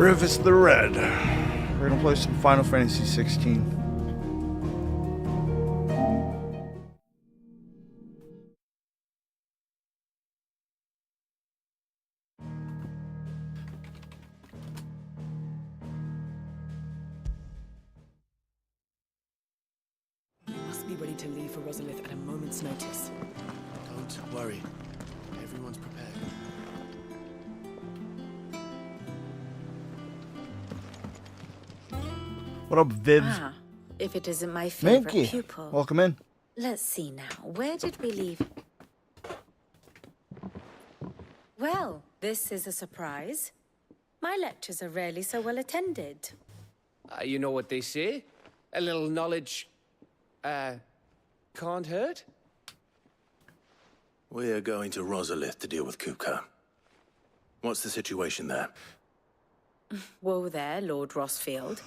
Rufus the Red. We're gonna play some Final Fantasy 16. We must be ready to leave for Rosalith at a moment's notice. Don't worry. Everyone's prepared. What up, Viv? Ah, if it isn't my favorite Minky. pupil. Welcome in. Let's see now. Where did we leave? Well, this is a surprise. My lectures are rarely so well attended. You know what they say? A little knowledge, can't hurt? We're going to Rosalith to deal with Kupka. What's the situation there? Whoa there, Lord Rossfield.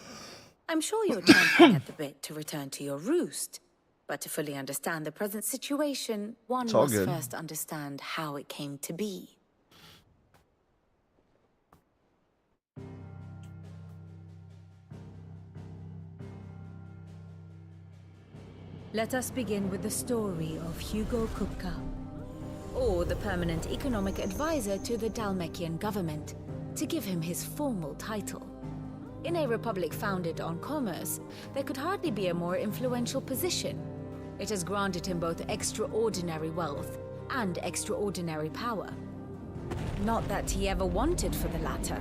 I'm sure you're champing at the bit to return to your roost. But to fully understand the present situation, one all must good. first understand how it came to be. Let us begin with the story of Hugo Kupka, or the permanent economic advisor to the Dalmekian government, to give him his formal title. In a republic founded on commerce, there could hardly be a more influential position. It has granted him both extraordinary wealth and extraordinary power. Not that he ever wanted for the latter.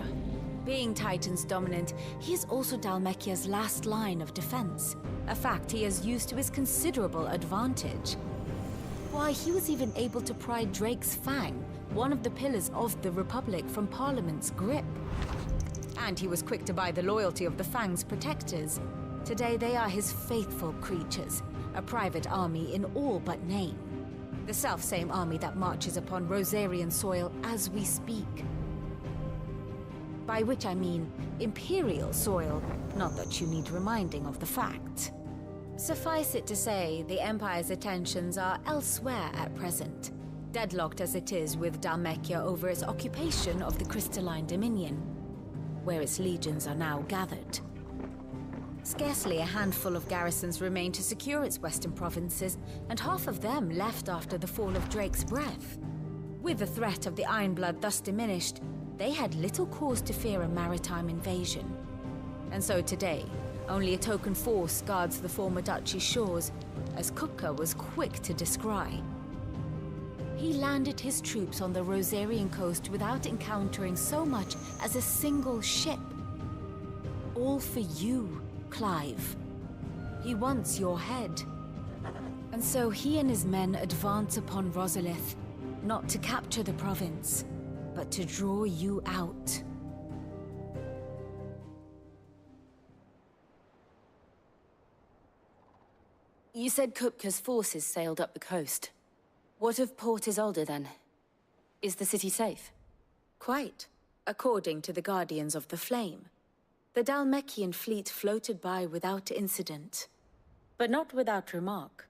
Being Titan's dominant, he is also Dalmekia's last line of defense, a fact he has used to his considerable advantage. Why, he was even able to pry Drake's Fang, one of the pillars of the Republic, from Parliament's grip. And he was quick to buy the loyalty of the Fang's protectors. Today they are his faithful creatures, a private army in all but name. The self-same army that marches upon Rosarian soil as we speak. By which I mean Imperial soil, not that you need reminding of the fact. Suffice it to say, the Empire's attentions are elsewhere at present, deadlocked as it is with Dalmekia over its occupation of the Crystalline Dominion, where its legions are now gathered. Scarcely a handful of garrisons remain to secure its western provinces, and half of them left after the fall of Drake's Breath. With the threat of the Ironblood thus diminished, they had little cause to fear a maritime invasion. And so today, only a token force guards the former duchy's shores, as Kupka was quick to descry. He landed his troops on the Rosarian coast without encountering so much as a single ship. All for you, Clive. He wants your head. And so he and his men advance upon Rosalith, not to capture the province, but to draw you out. You said Kupka's forces sailed up the coast. What of Port Isolde, then? Is the city safe? Quite, according to the Guardians of the Flame. The Dalmekian fleet floated by without incident. But not without remark.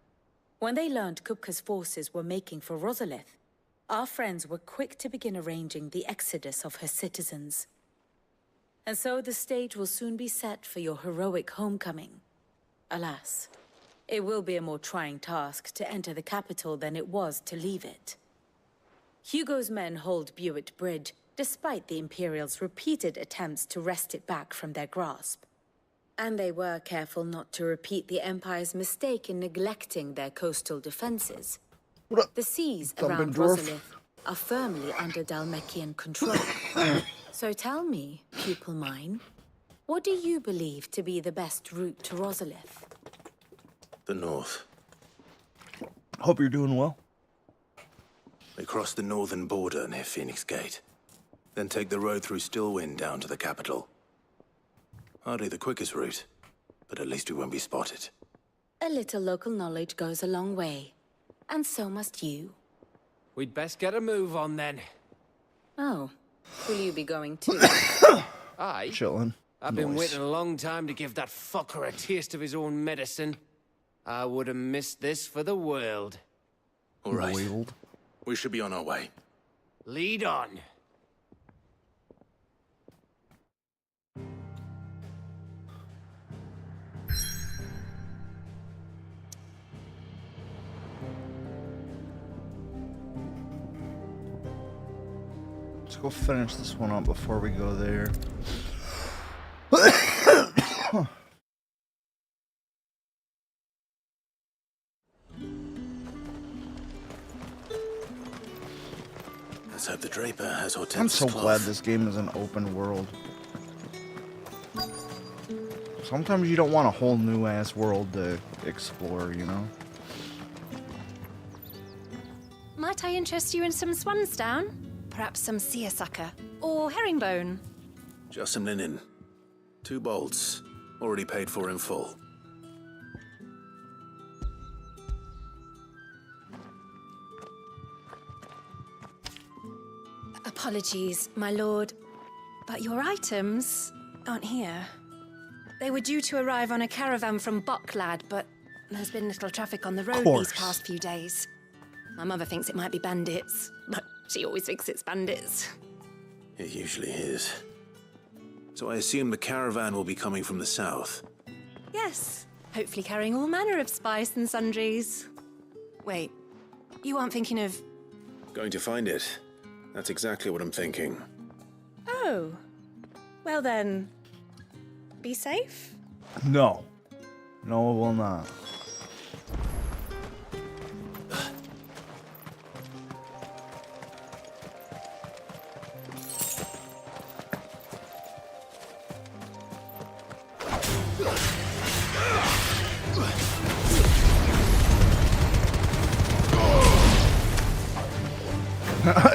When they learned Kupka's forces were making for Rosalith, our friends were quick to begin arranging the exodus of her citizens. And so the stage will soon be set for your heroic homecoming. Alas, it will be a more trying task to enter the capital than it was to leave it. Hugo's men hold Buett Bridge, despite the Imperials' repeated attempts to wrest it back from their grasp. And they were careful not to repeat the Empire's mistake in neglecting their coastal defenses. What up? The seas Thumping around dwarf? Rosalith are firmly under Dalmekian control. So tell me, pupil mine, what do you believe to be the best route to Rosalith? The north. Hope you're doing well. We cross the northern border near Phoenix Gate. Then take the road through Stillwind down to the capital. Hardly the quickest route, but at least we won't be spotted. A little local knowledge goes a long way. And so must you. We'd best get a move on then. Oh, will you be going too? Aye. Chillin'. I've been Nice. waiting a long time to give that fucker a taste of his own medicine. I would have missed this for the world. All right. Wailed. We should be on our way. Lead on. Let's go finish this one up before we go there. Let's hope the Draper has Hortense's I'm so cloth. glad this game is an open world. Sometimes you don't want a whole new ass world to explore, you know? Might I interest you in some swansdown? Perhaps some seersucker or herringbone? Just some linen. 2 bolts. Already paid for in full. Apologies, my lord, but your items aren't here. They were due to arrive on a caravan from Bocklad, but there's been little traffic on the road these past few days. My mother thinks it might be bandits, but she always thinks it's bandits. It usually is. So I assume the caravan will be coming from the south. Yes, hopefully carrying all manner of spice and sundries. Wait, you aren't thinking of... Going to find it. That's exactly what I'm thinking. Oh, well then, be safe? No. No, it will not.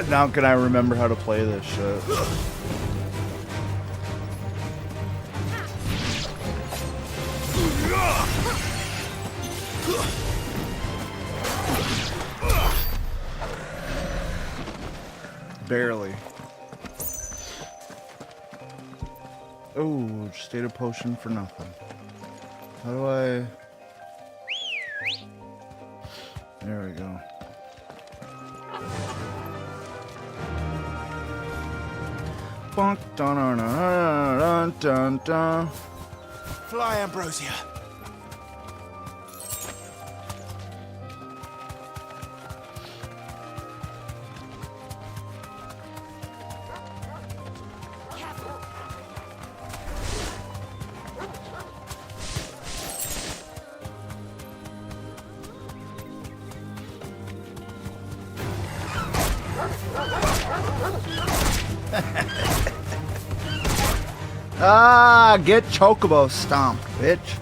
Now can I remember how to play this shit? Barely. Oh, just ate a potion for nothing. How do I... There we go. Bonk, dun, dun, dun, dun, dun. Fly, Ambrosia! Ah, get Chocobo stomped, bitch.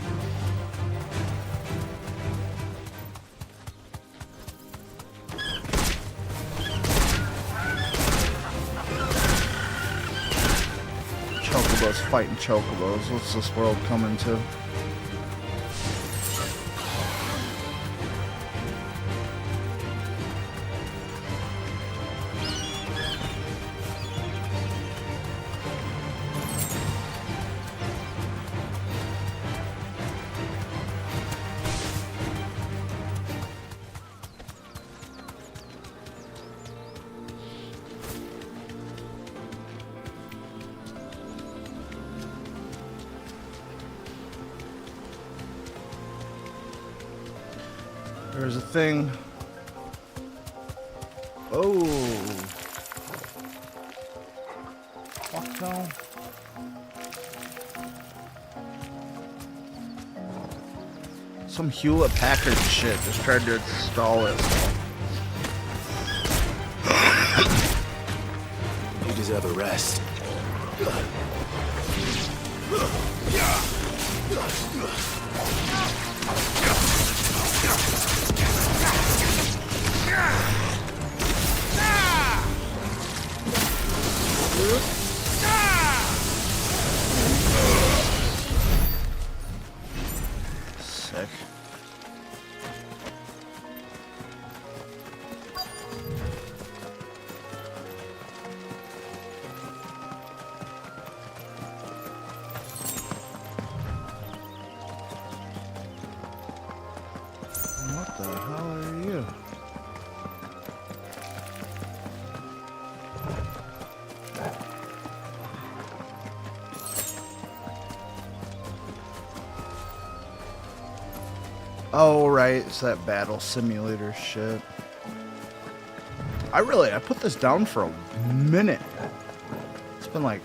Chocobos fighting Chocobos. What's this world coming to? There's a thing. Oh. Fuck no. Some Hewlett Packard shit just tried to install it. You deserve a rest. Sick. What the hell are you? Oh, right. It's that battle simulator shit. I put this down for a minute. It's been like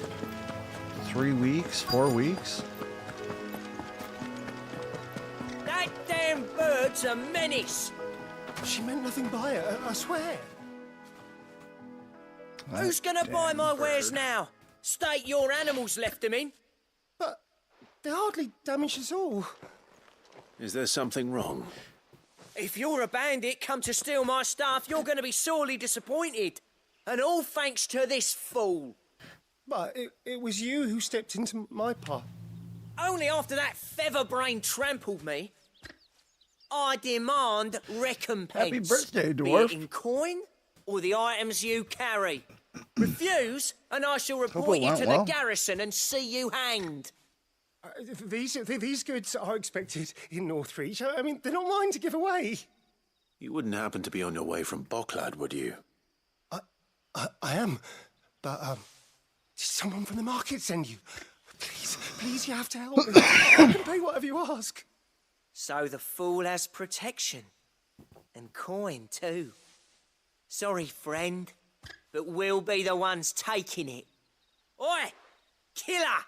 3 weeks, 4 weeks. That damn bird's a menace. She meant nothing by it, I swear. Who's gonna buy my wares now? State your animals left them in. But they hardly damaged us all. Is there something wrong? If you're a bandit come to steal my stuff, you're gonna be sorely disappointed. And all thanks to this fool. But it was you who stepped into my path. Only after that feather-brain trampled me. I demand recompense. Happy birthday, Be dwarf. it in coin or the items you carry. Refuse, and I shall report you went to well. the garrison and see you hanged. These goods are expected in Northreach. I mean, they're not mine to give away. You wouldn't happen to be on your way from Bocklad, would you? I am, but did someone from the market send you? Please, you have to help me. I can pay whatever you ask. So the fool has protection. And coin, too. Sorry, friend, but we'll be the ones taking it. Oi! Killer!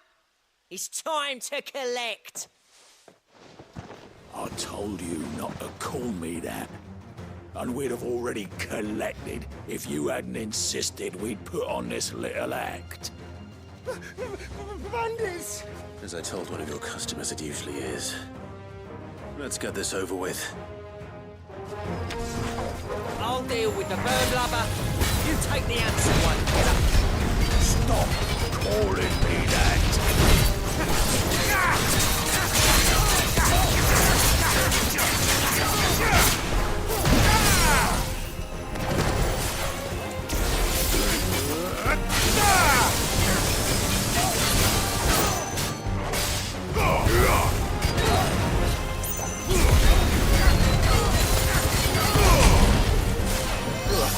It's time to collect. I told you not to call me that. And we'd have already collected if you hadn't insisted we'd put on this little act. Bandits! As I told one of your customers, it usually is. Let's get this over with. I'll deal with the bird lover. You take the answer one, killer. Stop calling me that.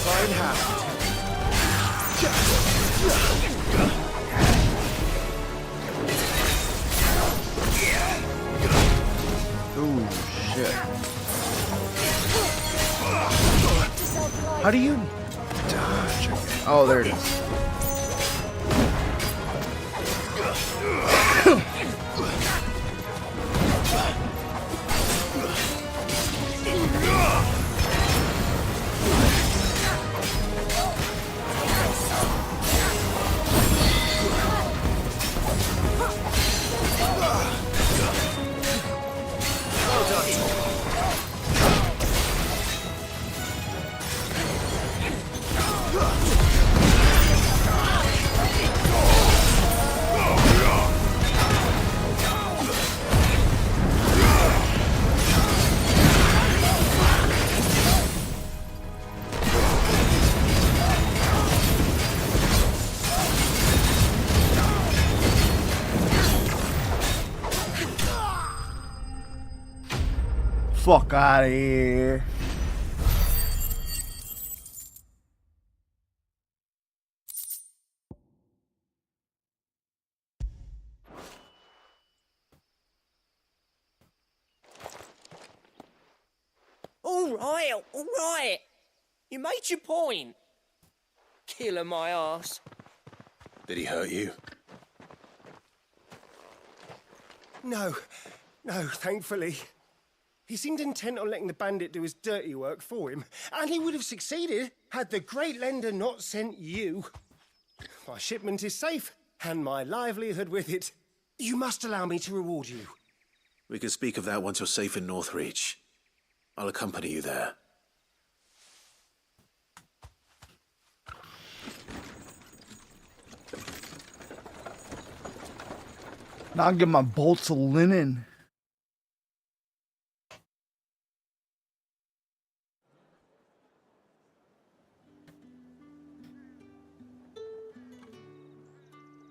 Fine hand. Ooh, shit. How do you dodge again? Oh, there it is. Fuck out of here. All right. You made your point. Killer my ass. Did he hurt you? No, thankfully. He seemed intent on letting the bandit do his dirty work for him, and he would have succeeded had the great lender not sent you. My shipment is safe, and my livelihood with it. You must allow me to reward you. We can speak of that once you're safe in Northreach. I'll accompany you there. Now I'll get my bolts of linen.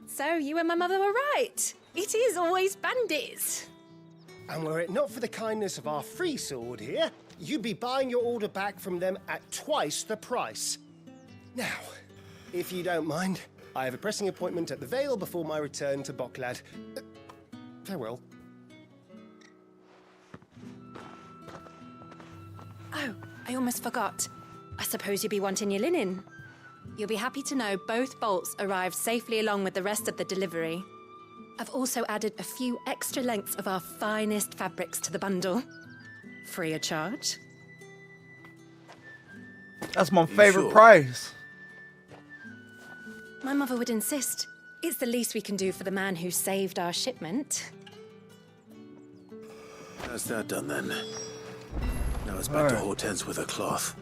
So you and my mother were right. It is always bandits. And were it not for the kindness of our free sword here, you'd be buying your order back from them at twice the price. Now, if you don't mind, I have a pressing appointment at the Vale before my return to Bocklad. Farewell. Oh, I almost forgot. I suppose you'll be wanting your linen. You'll be happy to know both bolts arrived safely along with the rest of the delivery. I've also added a few extra lengths of our finest fabrics to the bundle. Free of charge. That's my favorite sure? price. My mother would insist. It's the least we can do for the man who saved our shipment. That's that done then. Now it's back to Hortense with her cloth.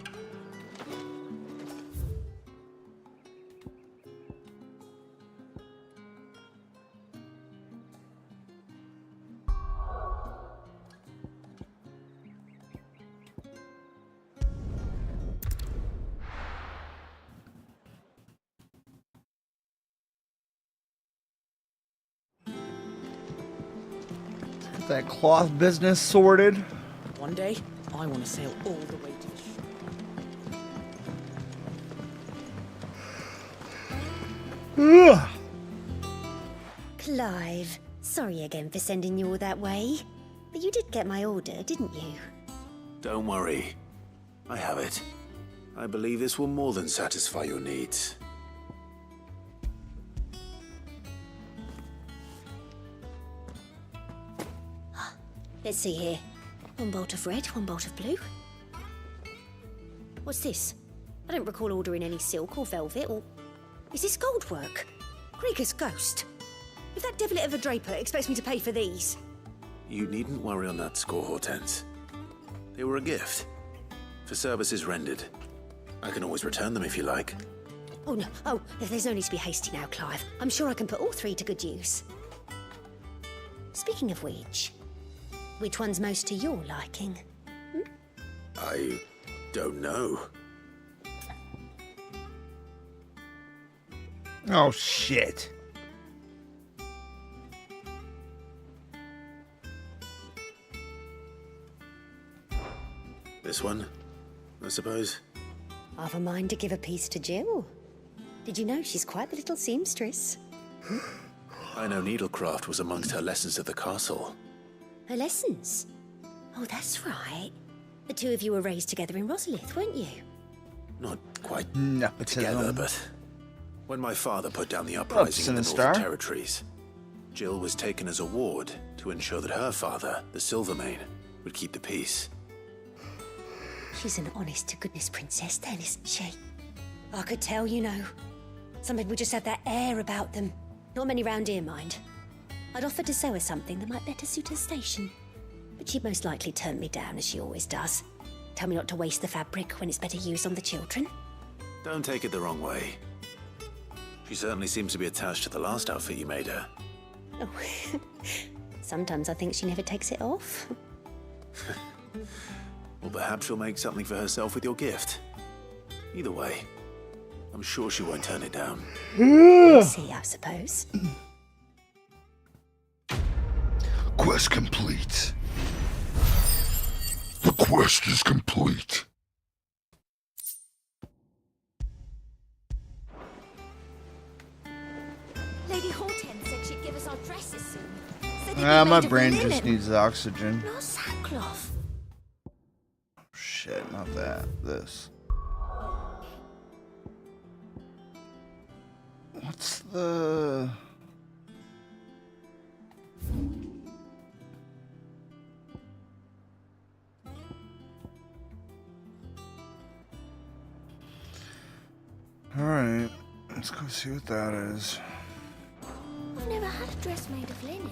Get that cloth business sorted. One day, I want to sail all the way to the shore. Ugh. Clive, sorry again for sending you all that way. But you did get my order, didn't you? Don't worry. I have it. I believe this will more than satisfy your needs. Let's see here. One bolt of red, one bolt of blue. What's this? I don't recall ordering any silk or velvet or... Is this gold work? Krieger's ghost. If that devilet of a draper expects me to pay for these... You needn't worry on that score, Hortense. They were a gift. For services rendered. I can always return them if you like. Oh, no. Oh, there's no need to be hasty now, Clive. I'm sure I can put all three to good use. Speaking of which one's most to your liking? I don't know. Oh, shit. This one, I suppose. I've a mind to give a piece to Jill. Did you know she's quite the little seamstress? I know needlecraft was amongst her lessons at the castle. Her lessons? Oh, that's right. The two of you were raised together in Rosalith, weren't you? Not quite Nepotism. together, but when my father put down the uprising in the Sinister. Northern Territories, Jill was taken as a ward to ensure that her father, the Silvermane, would keep the peace. She's an honest-to-goodness princess then, isn't she? I could tell, you know. Some people just have that air about them. Not many round here, mind. I'd offered to sew her something that might better suit her station. But she'd most likely turn me down, as she always does. Tell me not to waste the fabric when it's better used on the children. Don't take it the wrong way. She certainly seems to be attached to the last outfit you made her. Oh, sometimes I think she never takes it off. Or perhaps she'll make something for herself with your gift. Either way, I'm sure she won't turn it down. We'll see, I suppose. Quest complete. The quest is complete. Lady Hortense said she'd give us our dresses soon. Said they'd be Ah, my made of brain linen, just needs oxygen. not sackcloth. Shit, not that. This. What's the... Alright, let's go see what that is. I've never had a dress made of linen.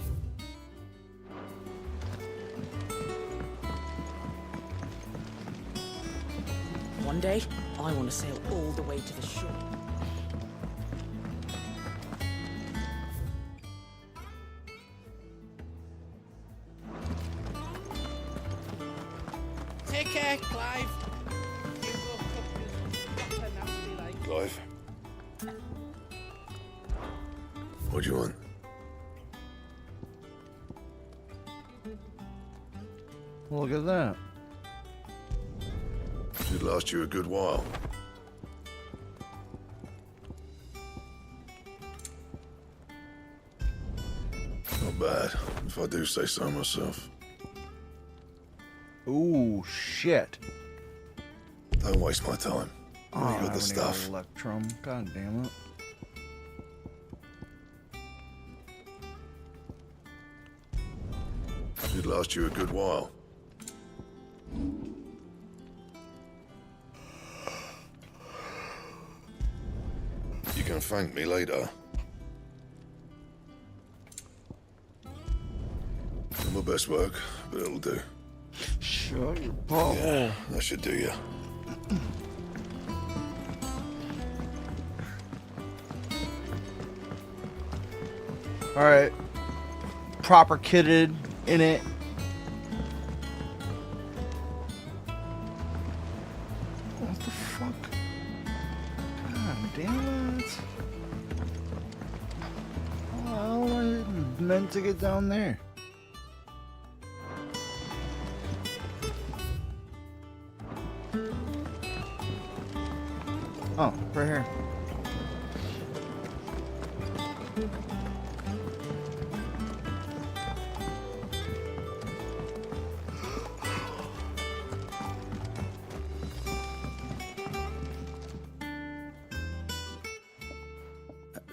One day, I want to sail all the way to the shore. Take care, Clive. Clive? What do you want? Look at that. Should last you a good while. Not bad, if I do say so myself. Ooh, shit. Don't waste my time. Oh, You I got the haven't stuff. even Electrum. God damn it. Should last you a good while. You can thank me later. Not my best work, but it'll do. Shut your butthole. Yeah, that should do you. Alright. Proper kitted in it. What the fuck? God damn it. How am I meant to get down there? Oh, right here.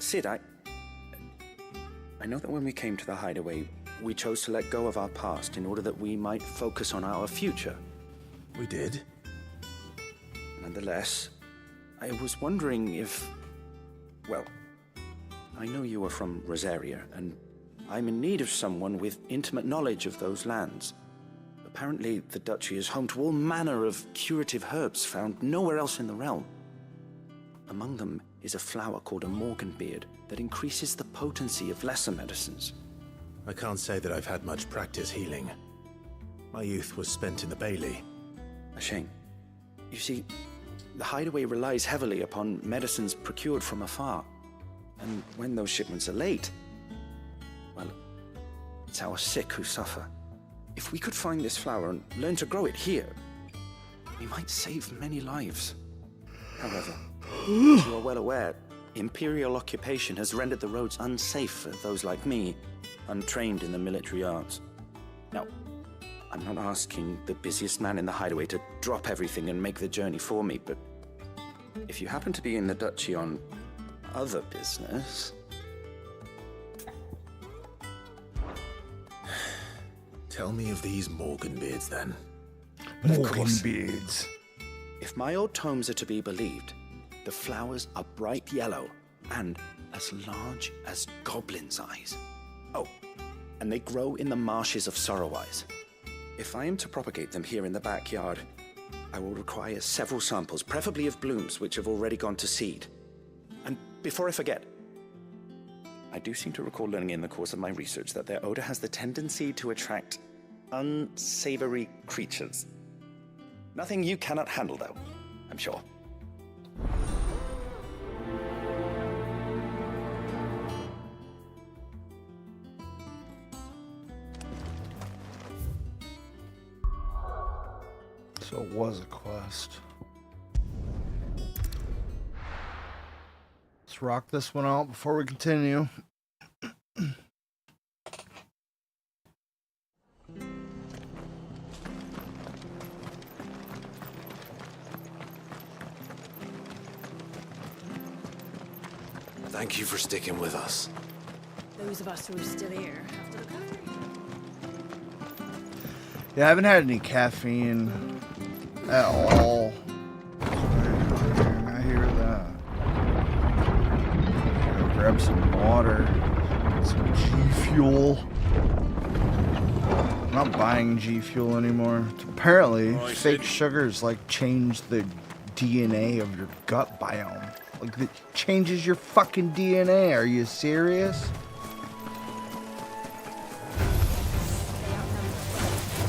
Sid, I know that when we came to the hideaway, we chose to let go of our past in order that we might focus on our future. We did. Nonetheless, I was wondering if... Well, I know you are from Rosaria, and I'm in need of someone with intimate knowledge of those lands. Apparently, the duchy is home to all manner of curative herbs found nowhere else in the realm. Among them is a flower called a morganbeard that increases the potency of lesser medicines. I can't say that I've had much practice healing. My youth was spent in the Bailey. A shame. You see, the hideaway relies heavily upon medicines procured from afar. And when those shipments are late, well, it's our sick who suffer. If we could find this flower and learn to grow it here, we might save many lives. However, as you are well aware, Imperial occupation has rendered the roads unsafe for those like me, untrained in the military arts. Now, I'm not asking the busiest man in the hideaway to drop everything and make the journey for me, but if you happen to be in the duchy on other business... Tell me of these morganbeards, then. Morganbeards. If my old tomes are to be believed, the flowers are bright yellow and as large as goblins' eyes. Oh, and they grow in the marshes of Sorrowwise. If I am to propagate them here in the backyard, I will require several samples, preferably of blooms which have already gone to seed. And before I forget, I do seem to recall learning in the course of my research that their odor has the tendency to attract unsavory creatures. Nothing you cannot handle, though, I'm sure. So it was a quest. Let's rock this one out before we continue. Thank you for sticking with us. Those of us who are still here have to look after you. Yeah, I haven't had any caffeine at all. I hear that. Gotta grab some water, some G Fuel. I'm not buying G Fuel anymore. Apparently, fake sugars like change the DNA of your gut biome. Like, it changes your fucking DNA. Are you serious?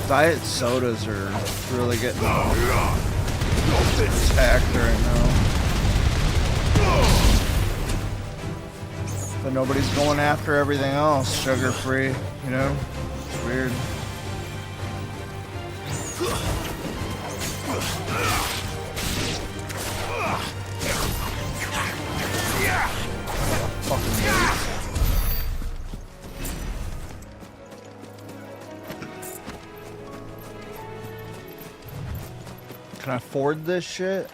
Diet sodas are really getting attacked right now. But nobody's going after everything else. Sugar-free, you know? It's weird. Fucking weird. can afford this shit.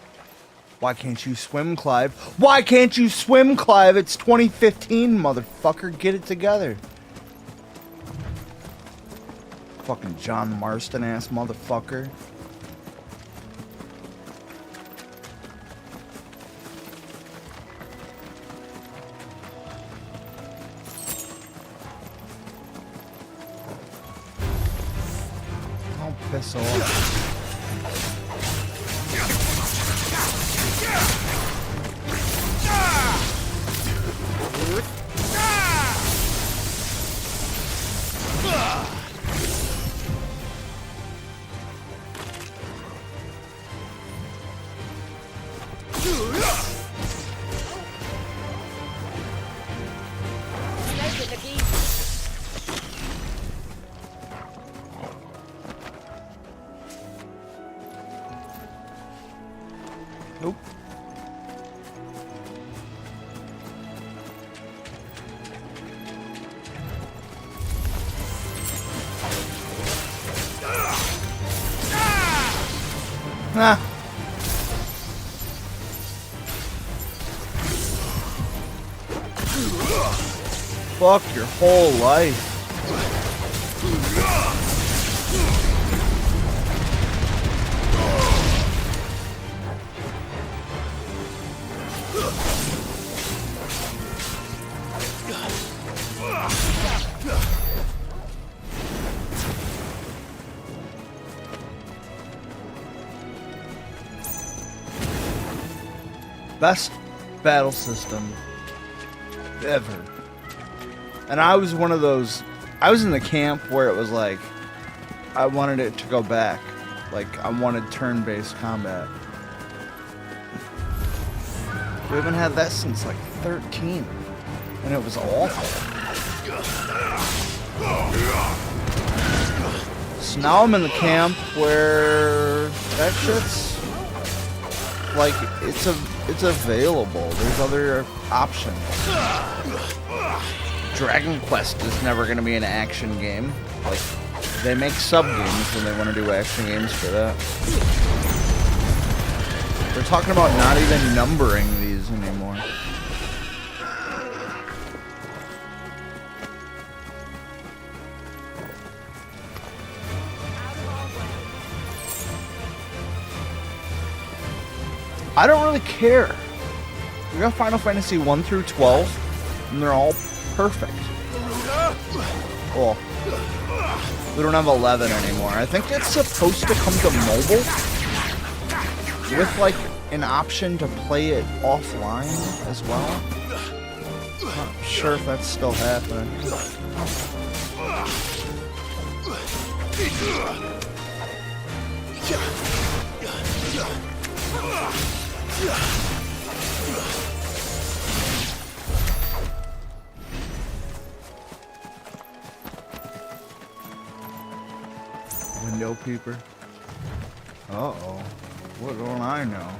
Why can't you swim, Clive? Why can't you swim, Clive? It's 2015, motherfucker. Get it together. Fucking John Marston ass motherfucker. Don't piss off. Nope. Ah. Fuck your whole life. Best battle system ever. And I was one of those, I was in the camp where it was like, I wanted it to go back. Like, I wanted turn-based combat. We haven't had that since like 13. And it was awful. So now I'm in the camp where that shit's like, it's available. There's other options. Dragon Quest is never going to be an action game. Like, they make sub-games when they want to do action games for that. They're talking about not even numbering these anymore. I don't really care. We got Final Fantasy 1 through 12, and they're all perfect. Well, we don't have 11 anymore. I think it's supposed to come to mobile with like an option to play it offline as well. Not sure if that's still happening. Window peeper. Uh-oh. What don't I know?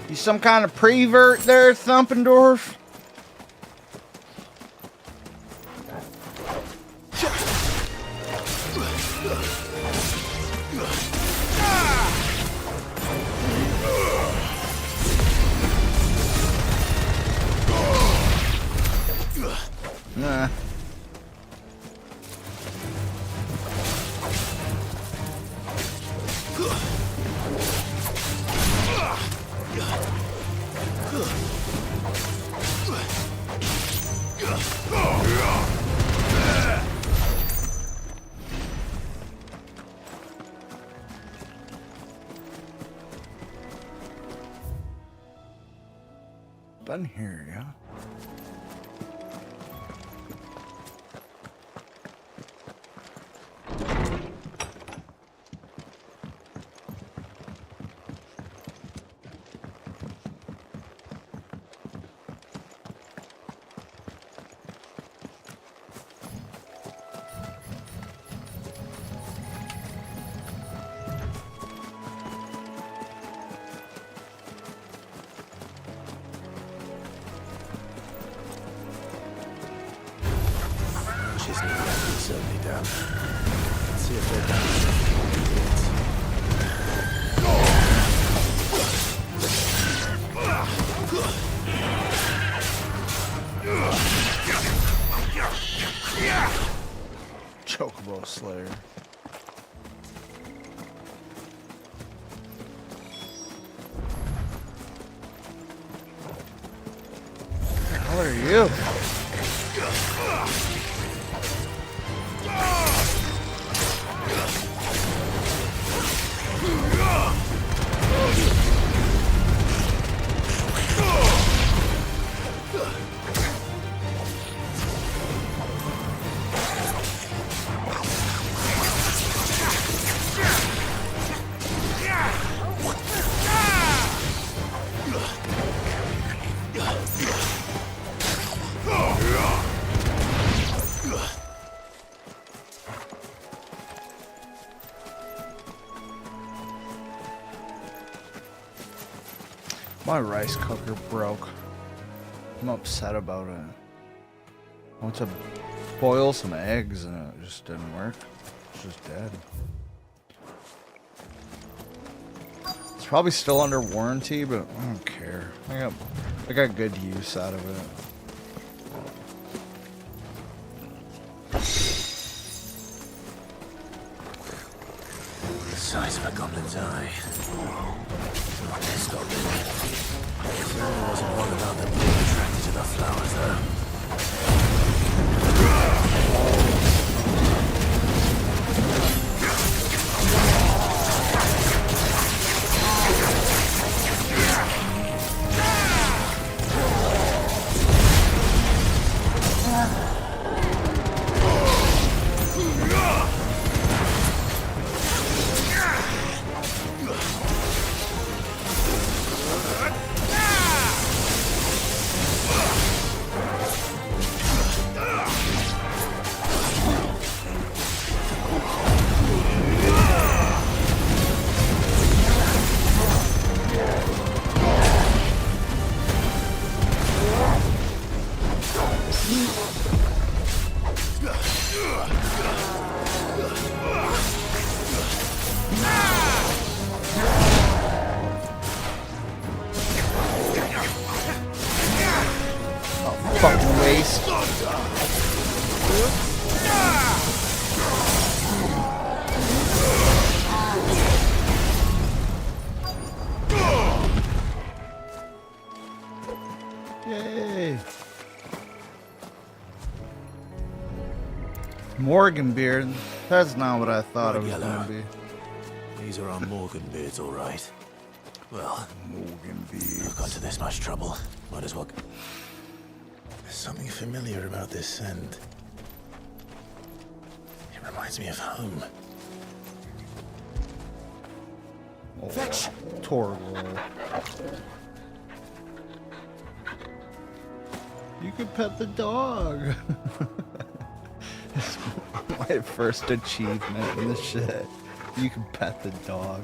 You some kind of prevert there, Thumpendorf? Nah. Been here, yeah. Certainly down. See if they're done. Chocobo Slayer. What the hell are you? My rice cooker broke. I'm upset about it. I went to boil some eggs and it just didn't work. It's just dead. It's probably still under warranty, but I don't care. I got good use out of it. The size of a goblin's eye. This goblin. There wasn't one about them being attracted to the flowers, though. Fucking waste. Yay. Morgan beard. That's not what I thought it was going to be. These are our Morgan beards, all right. Well, Morgan beards. I've got to this much trouble. Might as well. There's something familiar about this scent. It reminds me of home. Oh, fetch! Torgal. You can pet the dog. It's my first achievement in this shit. You can pet the dog.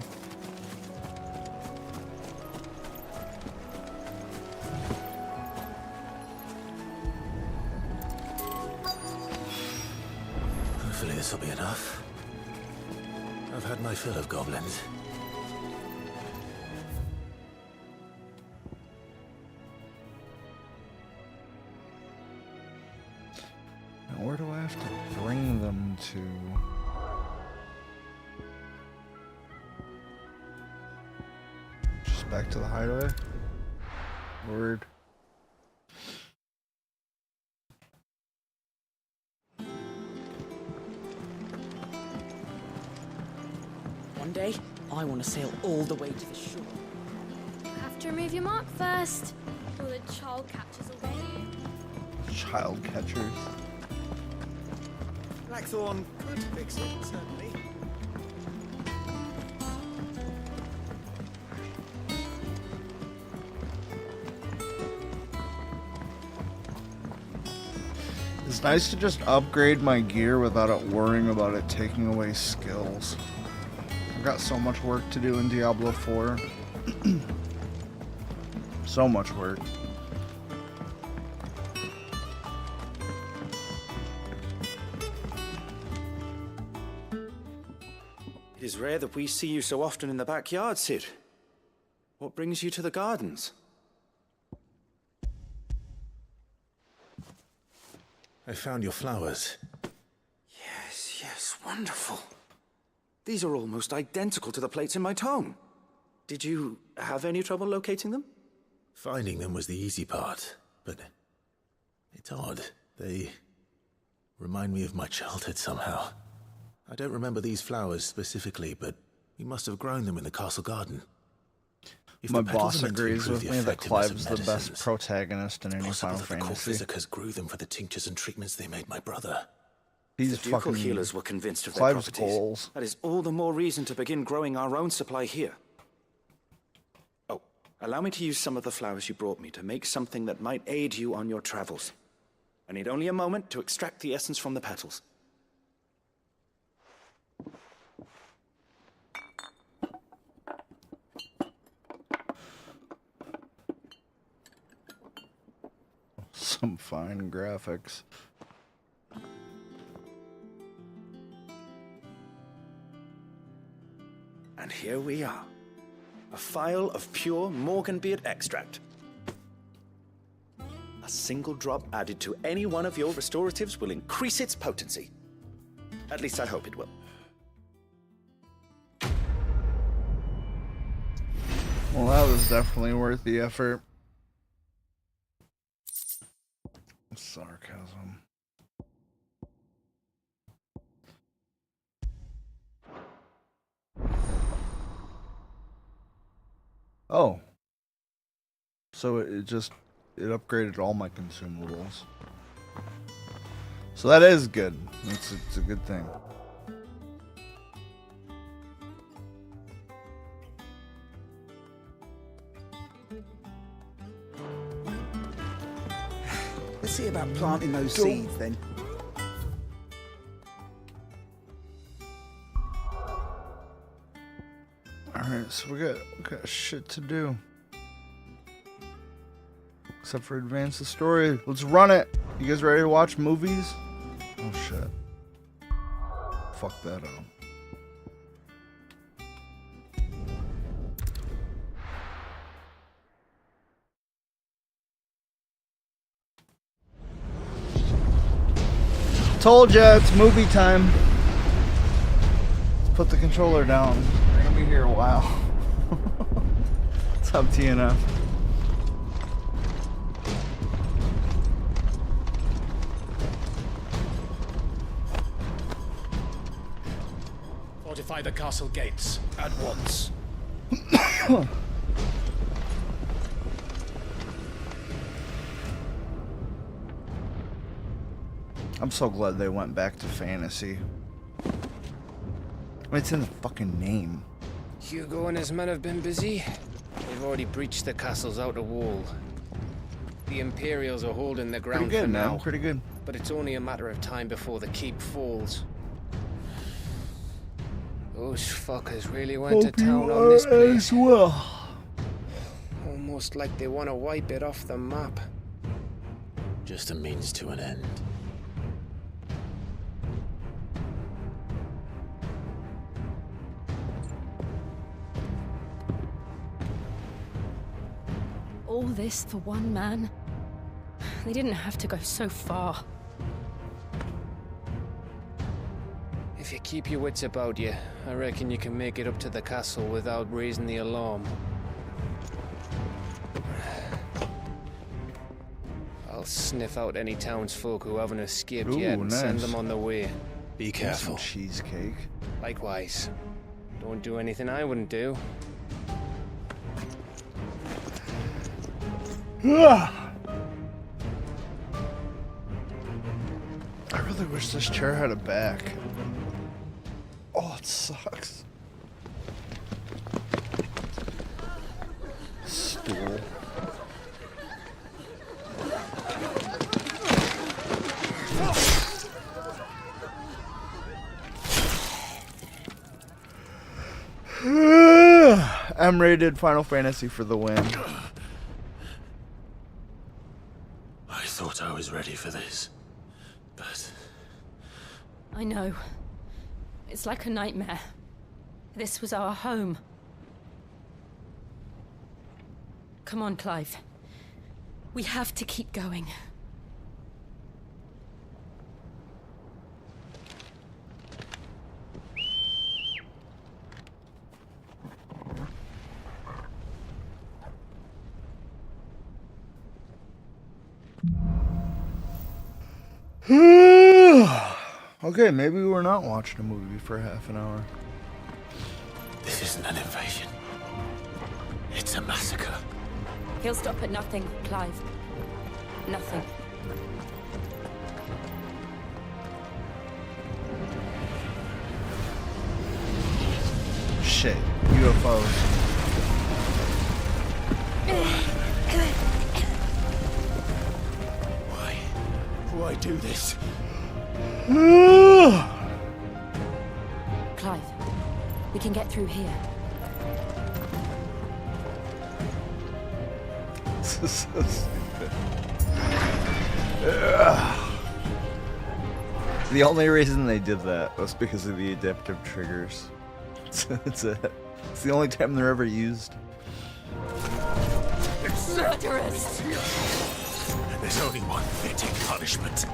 Hopefully this will be enough. I've had my fill of goblins. Now where do I have to bring them to? Just back to the hideaway? Word. One day, I want to sail all the way to the shore. Have to remove your mark first, or the child catches away. Child catchers. Blackthorn could fix it, certainly. It's nice to just upgrade my gear without it worrying about it taking away skills. I've got so much work to do in Diablo 4. So much work. is rare that we see you so often in the backyard, Cid. What brings you to the gardens? I found your flowers. Yes, wonderful. These are almost identical to the plates in my tome. Did you have any trouble locating them? Finding them was the easy part, but it's odd. They remind me of my childhood somehow. I don't remember these flowers specifically, but we must have grown them in the castle garden. If My the petals boss are meant to agrees improve with the me that effectiveness of Clive's the best medicines, protagonist in any possible Final that the core Fantasy. physicers grew them for the tinctures and treatments they made my brother. He's The ducal fucking healers were convinced of their Clive's properties. goals. That is all the more reason to begin growing our own supply here. Oh, allow me to use some of the flowers you brought me to make something that might aid you on your travels. I need only a moment to extract the essence from the petals. Some fine graphics. And here we are. A phial of pure Morganbeard extract. A single drop added to any one of your restoratives will increase its potency. At least I hope it will. Well, that was definitely worth the effort. Sarcasm. Oh. So it upgraded all my consumables. So that is good. It's a good thing. Let's see about planting those seeds then. Alright, so we got shit to do. Except for advance the story. Let's run it! You guys ready to watch movies? Oh shit. Fuck that up. Told ya, it's movie time. Let's put the controller down. We're gonna be here a while. What's up, TNF? Fortify the castle gates at once. I'm so glad they went back to fantasy. I mean, it's in the fucking name. Hugo and his men have been busy. They've already breached the castle's outer wall. The Imperials are holding the ground Pretty good, for now. man. Pretty good. But it's only a matter of time before the keep falls. Those fuckers really went to town on this place. Well. Almost like they want to wipe it off the map. Just a means to an end. All this for one man? They didn't have to go so far. If you keep your wits about you, I reckon you can make it up to the castle without raising the alarm. I'll sniff out any townsfolk who haven't escaped yet and send them on their way. Be careful. Some cheesecake. Likewise. Don't do anything I wouldn't do. I really wish this chair had a back. Oh, it sucks. Stool. M-rated Final Fantasy for the win. I thought I was ready for this, but I know. It's like a nightmare. This was our home. Come on, Clive. We have to keep going. Okay, maybe we're not watching a movie for half an hour. This isn't an invasion. It's a massacre. He'll stop at nothing, Clive. Nothing. Shit, UFOs. Why do this? Clive, we can get through here. This is so stupid. The only reason they did that was because of the adaptive triggers. That's it. It's the only time they're ever used. Murderers! There's only one fitting punishment.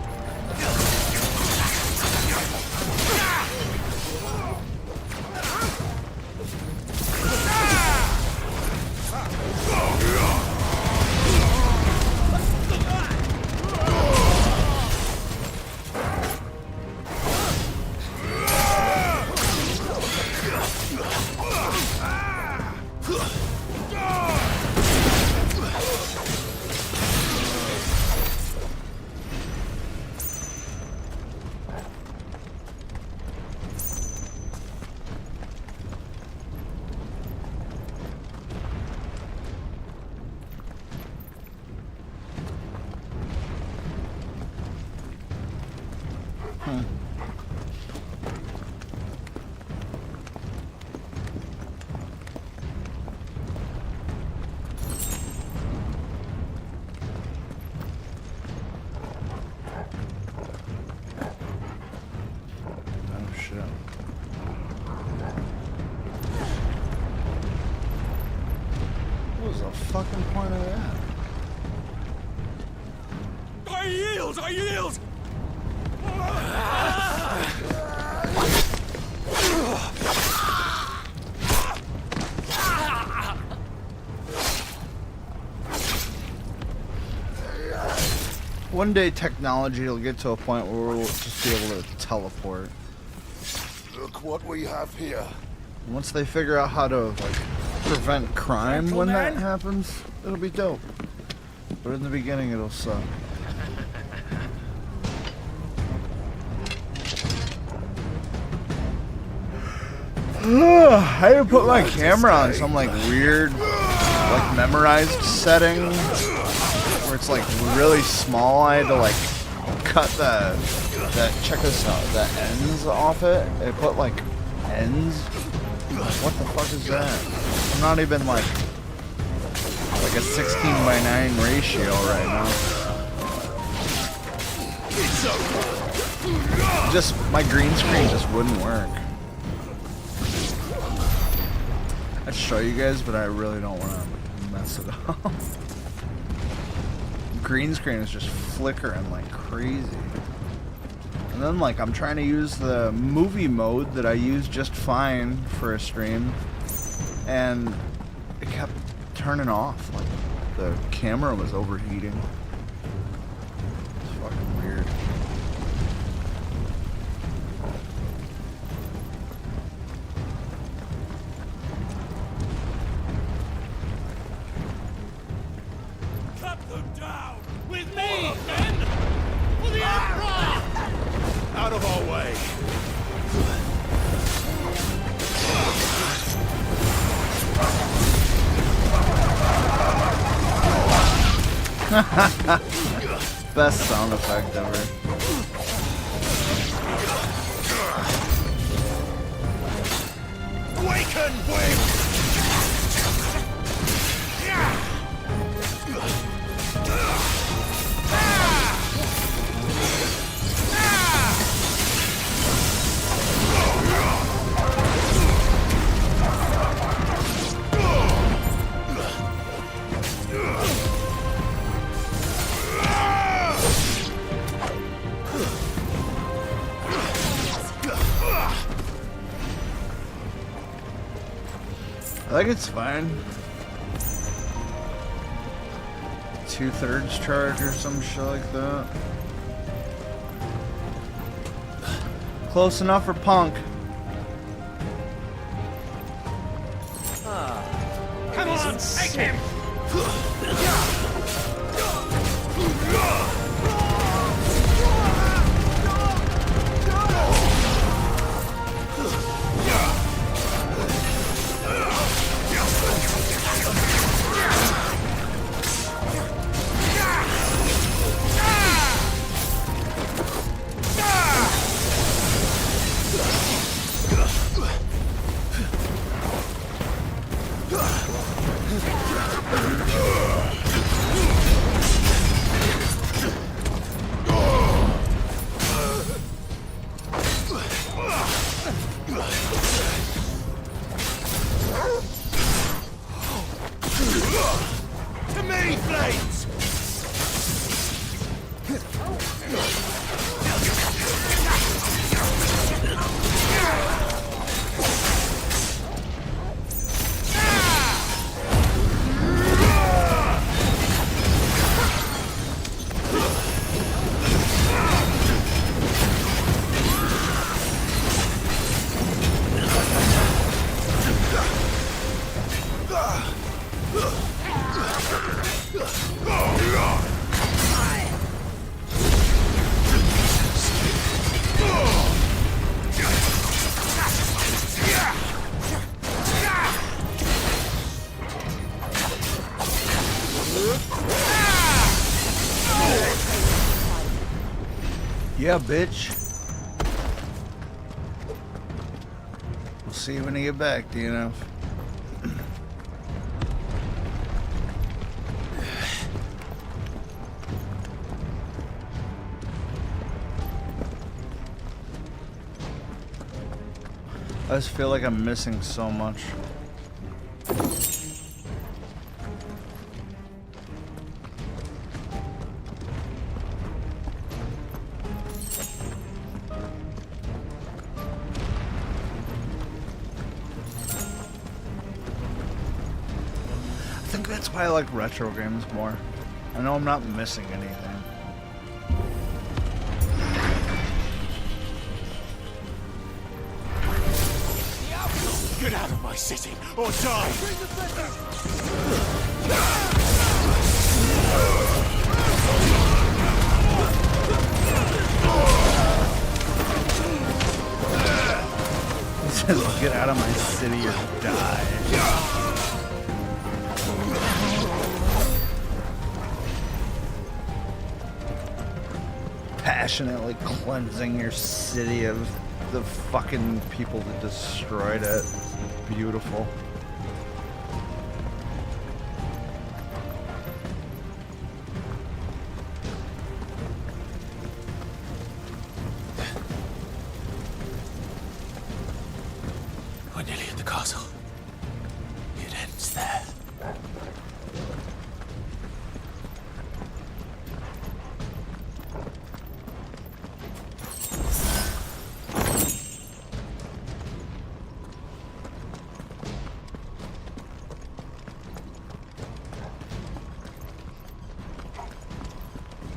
Fucking point of that? I yield! I yield! One day technology will get to a point where we'll just be able to teleport. Look what we have here. Once they figure out how to like prevent crime when that happens, it'll be dope. But in the beginning, it'll suck. I had to put my camera on some like weird, like memorized setting where it's like really small. I had to like cut the ends off it. It put like ends. What the fuck is that? I'm not even like a 16:9 ratio right now. Just my green screen just wouldn't work. I'd show you guys, but I really don't want to mess it up. Green screen is just flickering like crazy. And then like I'm trying to use the movie mode that I use just fine for a stream, and it kept turning off. Like the camera was overheating. It's fucking weird. Cut them down! With me, men! For the Emperor! Out of our way! Best sound effect ever. Awaken, wing! Like it's fine. 2/3 charge or some shit like that. Close enough for Punk. Come on, take him! To me, blades! Yeah, bitch. We'll see you when you get back, DNF. I just feel like I'm missing so much. I think that's why I like retro games more. I know I'm not missing anything. Get out of my city, or die! It says, get out of my city or die. Passionately cleansing your city of the fucking people that destroyed it. Beautiful. We're nearly at the castle. It ends there.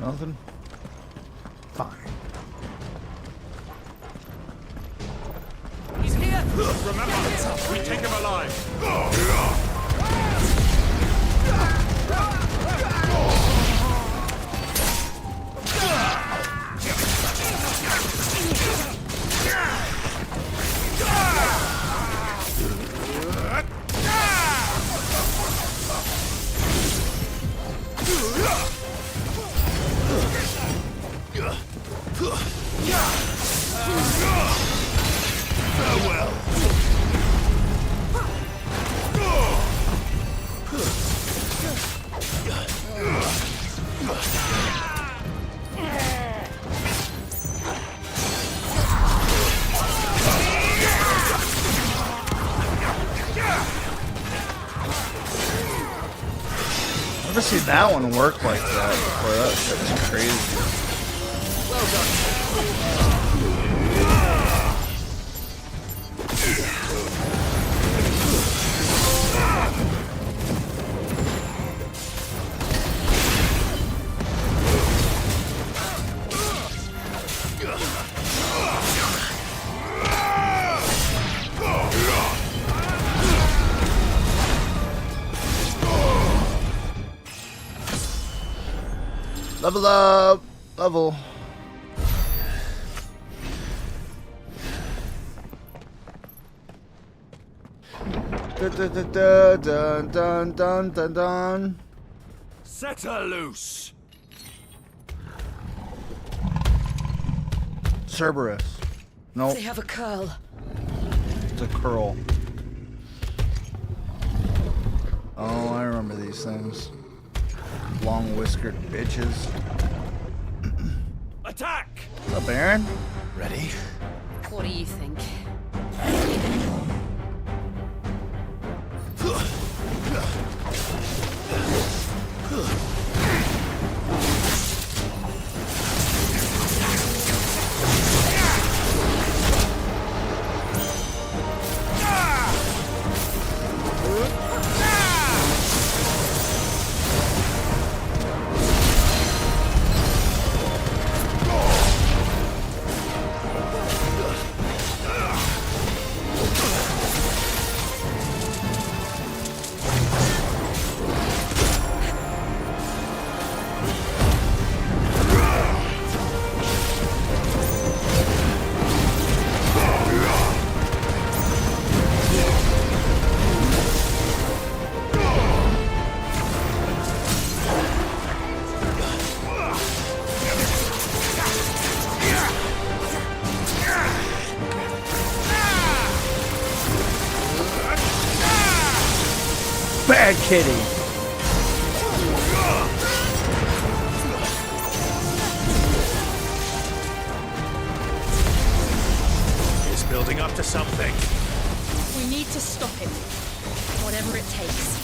Nothing? Fine. He's here! Remember, we take him alive. Farewell. Never seen that one work like that before. That shit's crazy. Well done. Level up! Level. Dun, dun, dun, dun, dun. Set her loose. Cerberus. Nope. They have a curl. It's a curl. Oh, I remember these things. Long whiskered bitches. Attack! What's up, Aaron? Ready? What do you think? Bad kitty. It's building up to something. We need to stop it. Whatever it takes.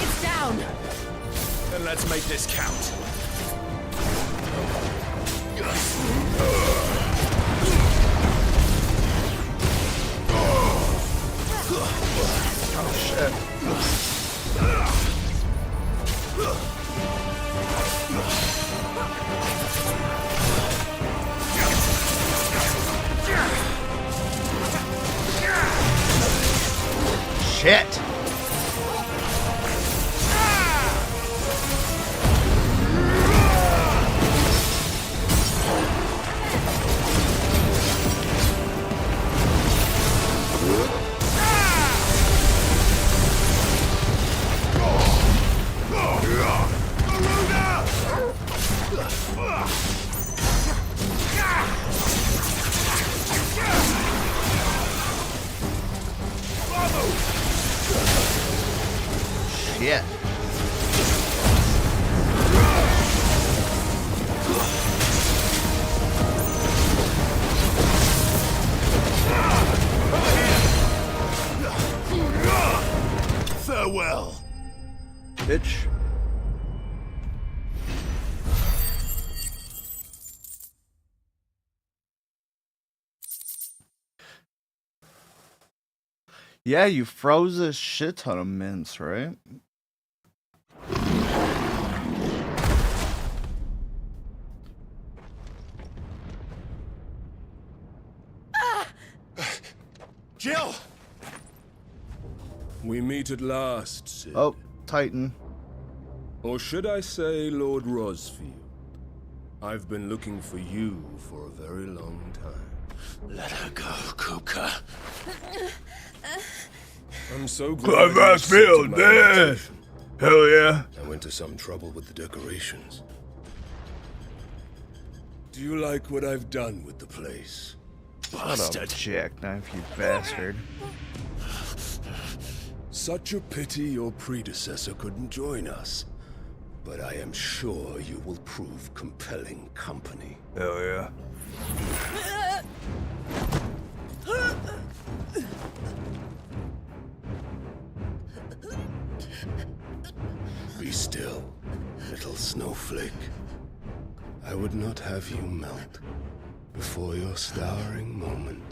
It's down. Then let's make this count. Oh shit. Shit. Shit. Farewell. Bitch. Yeah, you froze a shit ton of mints, right? Jill! We meet at last, Sid. Oh, Titan. Or should I say Lord Rosfield? I've been looking for you for a very long time. Let her go, Kuka. I'm so Clive glad you Rosfield, accepted my yeah. invitation. Hell yeah. I went to some trouble with the decorations. Do you like what I've done with the place? Shut up, jackknife, you bastard. Such a pity your predecessor couldn't join us. But I am sure you will prove compelling company. Hell yeah. Be still, little snowflake. I would not have you melt before your starring moment.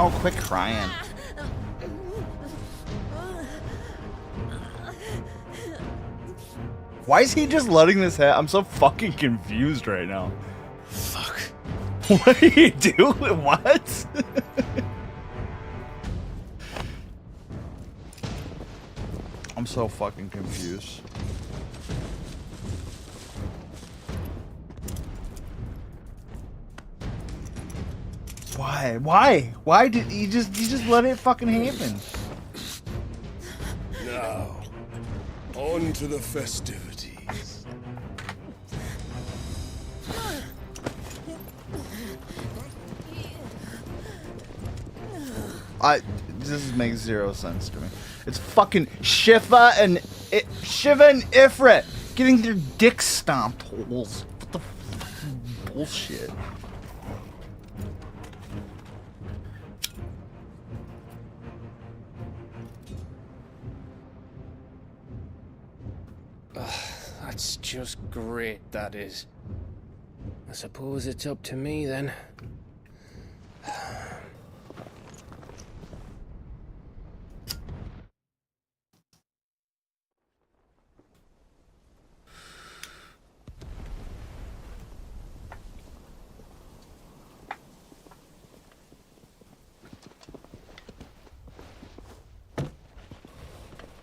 Oh, quit crying. Why is he just letting this happen? I'm so fucking confused right now. Fuck. What are you doing? What? I'm so fucking confused. Why? Why? Why did he just let it fucking happen? Now, on to the festivities. This makes zero sense to me. It's fucking Shiva and Ifrit getting their dicks stomped holes. What the fucking bullshit? That's just great, that is. I suppose it's up to me then.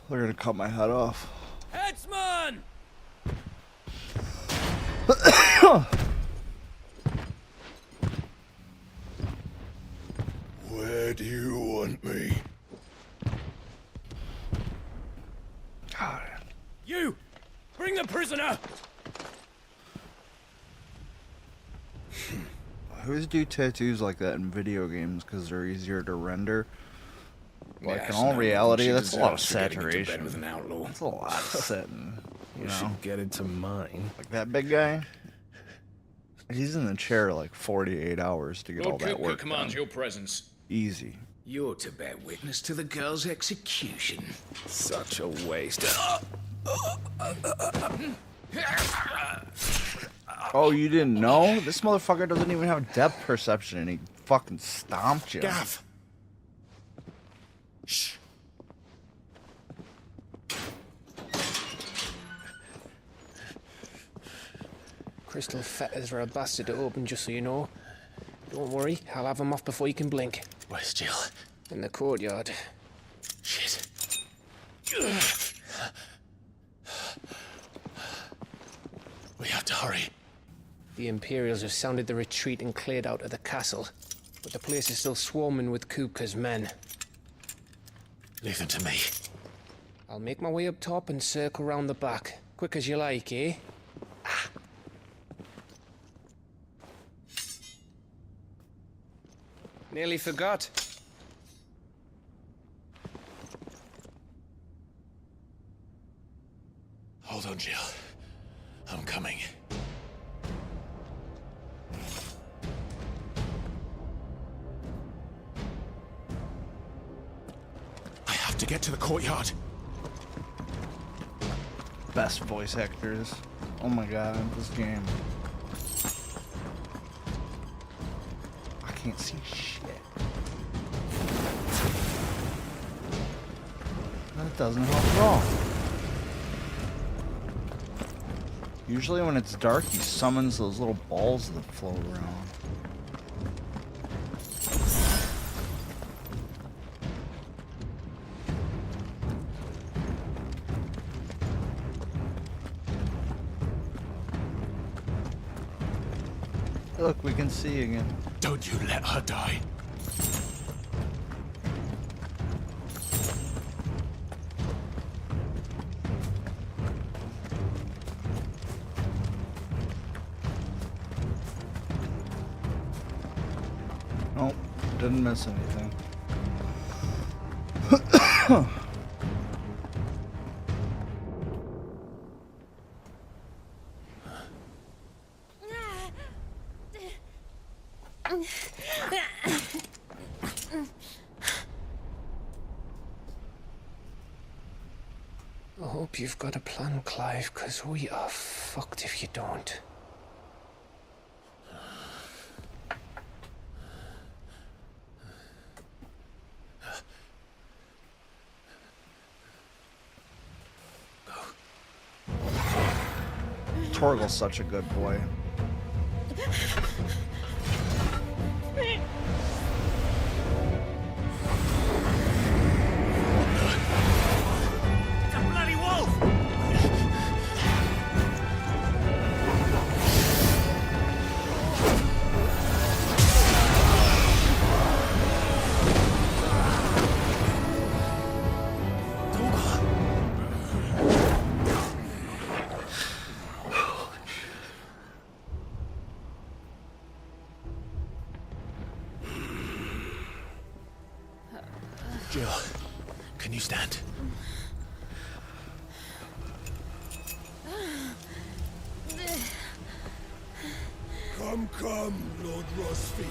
They're gonna cut my head off. Headsman! Where do you want me? God. You! Bring the prisoner! I always do tattoos like that in video games because they're easier to render. Like in all reality, that's a lot of saturation. With an outlaw. That's a lot of setting. You know? Should get into mine. Like that big guy. He's in the chair like 48 hours to get all that work commands done. your presence. Easy. You're to bear witness to the girl's execution. Such a waste. Oh, you didn't know? This motherfucker doesn't even have depth perception and he fucking stomped you. Gav. Shh. Crystal fetters are a bastard to open, just so you know. Don't worry, I'll have them off before you can blink. Where's Jill? In the courtyard. Shit. We have to hurry. The Imperials have sounded the retreat and cleared out of the castle. But the place is still swarming with Kupka's men. Leave them to me. I'll make my way up top and circle round the back. Quick as you like, eh? Nearly forgot. Hold on, Jill. I'm coming. I have to get to the courtyard. Best voice actors. Oh my god, this game. I can't see shit. That doesn't help at all. Usually when it's dark, he summons those little balls that float around. Look, we can see again. Don't you let her die. Nope, didn't miss anything. I hope you've got a plan, Clive, because we are fucked if you don't. Torgal's such a good boy. It's a bloody wolf! Jill, can you stand? Come, Lord Rosfield.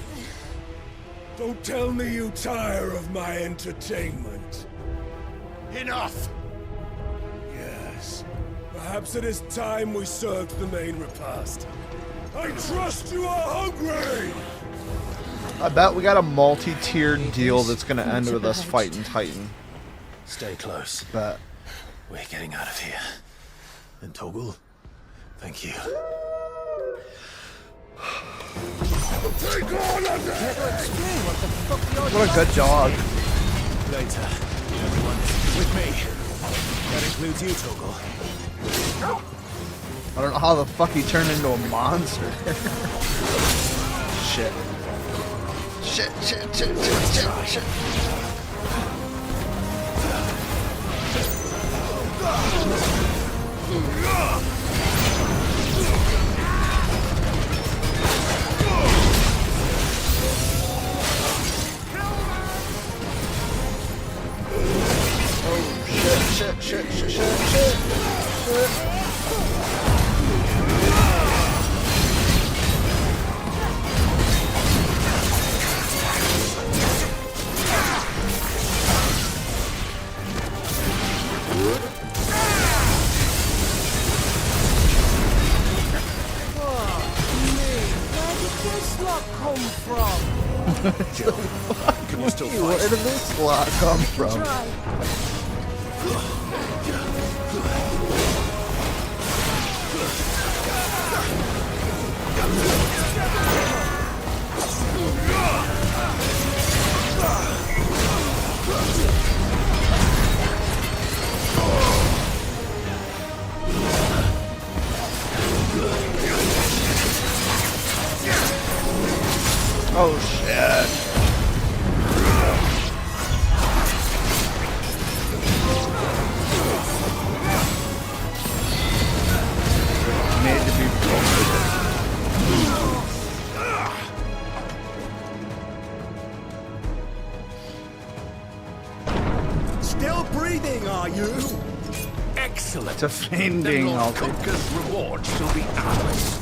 Don't tell me you tire of my entertainment. Enough! Yes. Perhaps it is time we served the main repast. I trust you are hungry! I bet we got a multi-tiered deal that's gonna end with us fighting Titan. Stay close. Bet. We're getting out of here. And Torgal, thank you. Take all of that! What a good dog. Later, everyone, with me. That includes you, Torgal. I don't know how the fuck he turned into a monster. Shit. Shit. Shit. Where did this slot come from? Oh shit. Made to be broken. Still breathing, are you? Excellent. Defending, Then Lord I'll take Kupka's reward shall be ours.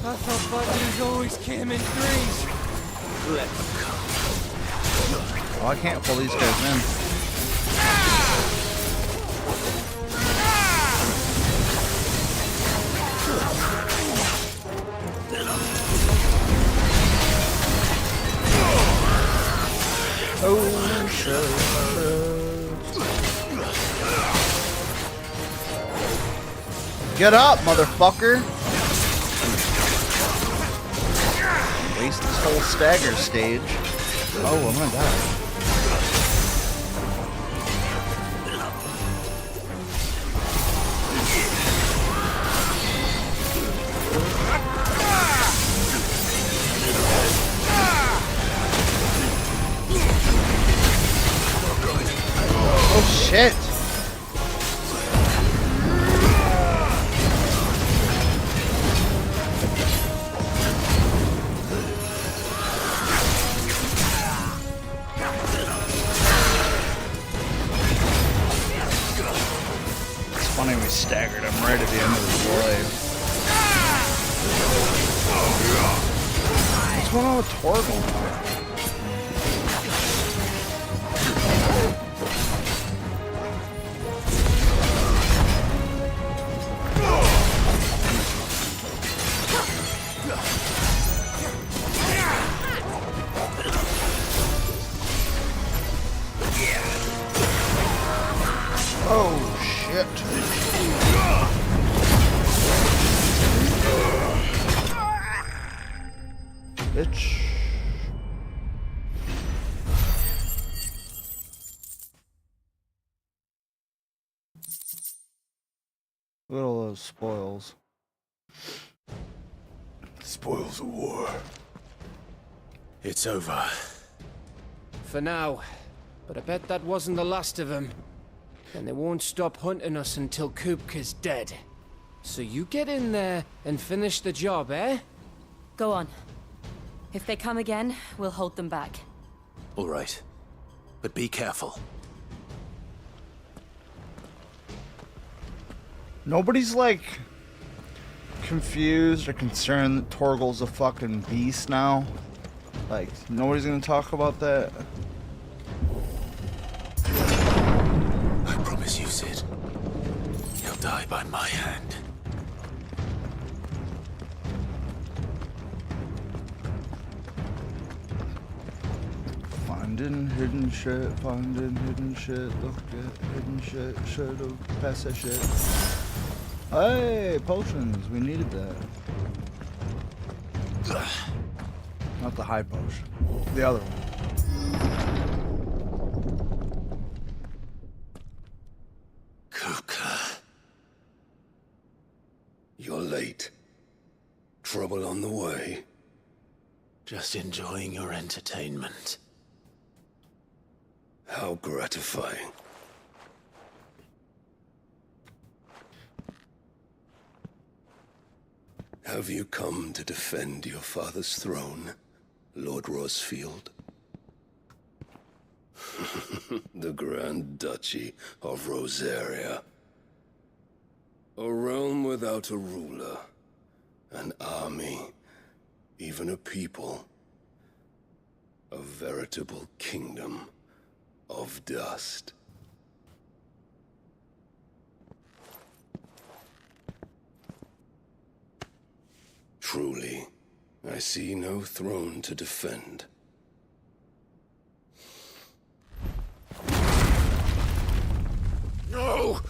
I thought fighters always came in threes. Let them come. Oh, I can't pull these guys in. Oh, shit. Get up, motherfucker! Waste this whole stagger stage. Oh, I'm gonna die. Oh shit! It's funny we staggered him right at the end of his blade. What's going on with Torgal? Oh shit. Shit. Bitch. Look at all those spoils. Spoils of war. It's over. For now. But I bet that wasn't the last of them. And they won't stop hunting us until Kupka's dead. So you get in there and finish the job, eh? Go on. If they come again, we'll hold them back. All right. But be careful. Nobody's like confused or concerned that Torgal's a fucking beast now. Like, nobody's gonna talk about that. I promise you, Sid. He'll die by my hand. Finding hidden shit, look at hidden shit, should've passed that shit. Hey, potions, we needed that. Not the high potion, the other one. Kupka. You're late. Trouble on the way. Just enjoying your entertainment. How gratifying. Have you come to defend your father's throne, Lord Rosfield? The Grand Duchy of Rosaria. A realm without a ruler, an army, even a people. A veritable kingdom of dust. Truly, I see no throne to defend. No!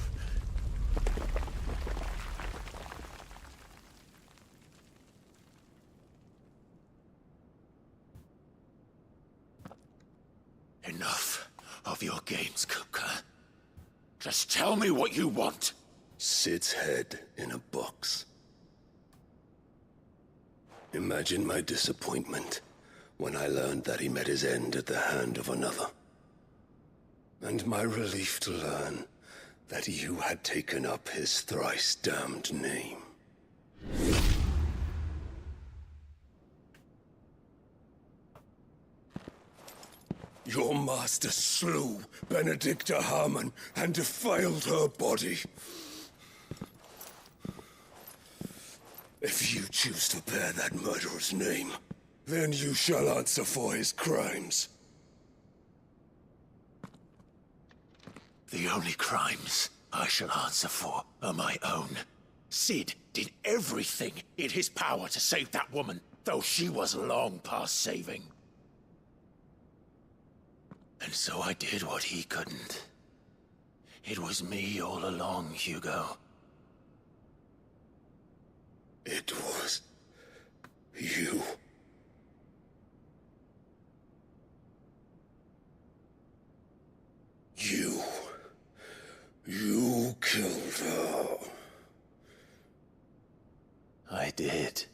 Enough of your games, Kupka. Just tell me what you want. Sid's head in a box. Imagine my disappointment when I learned that he met his end at the hand of another. And my relief to learn that you had taken up his thrice-damned name. Your master slew Benedicta Harmon and defiled her body. If you choose to bear that murderer's name, then you shall answer for his crimes. The only crimes I shall answer for are my own. Sid did everything in his power to save that woman, though she was long past saving. And so I did what he couldn't. It was me all along, Hugo. It was you. You killed her. I did.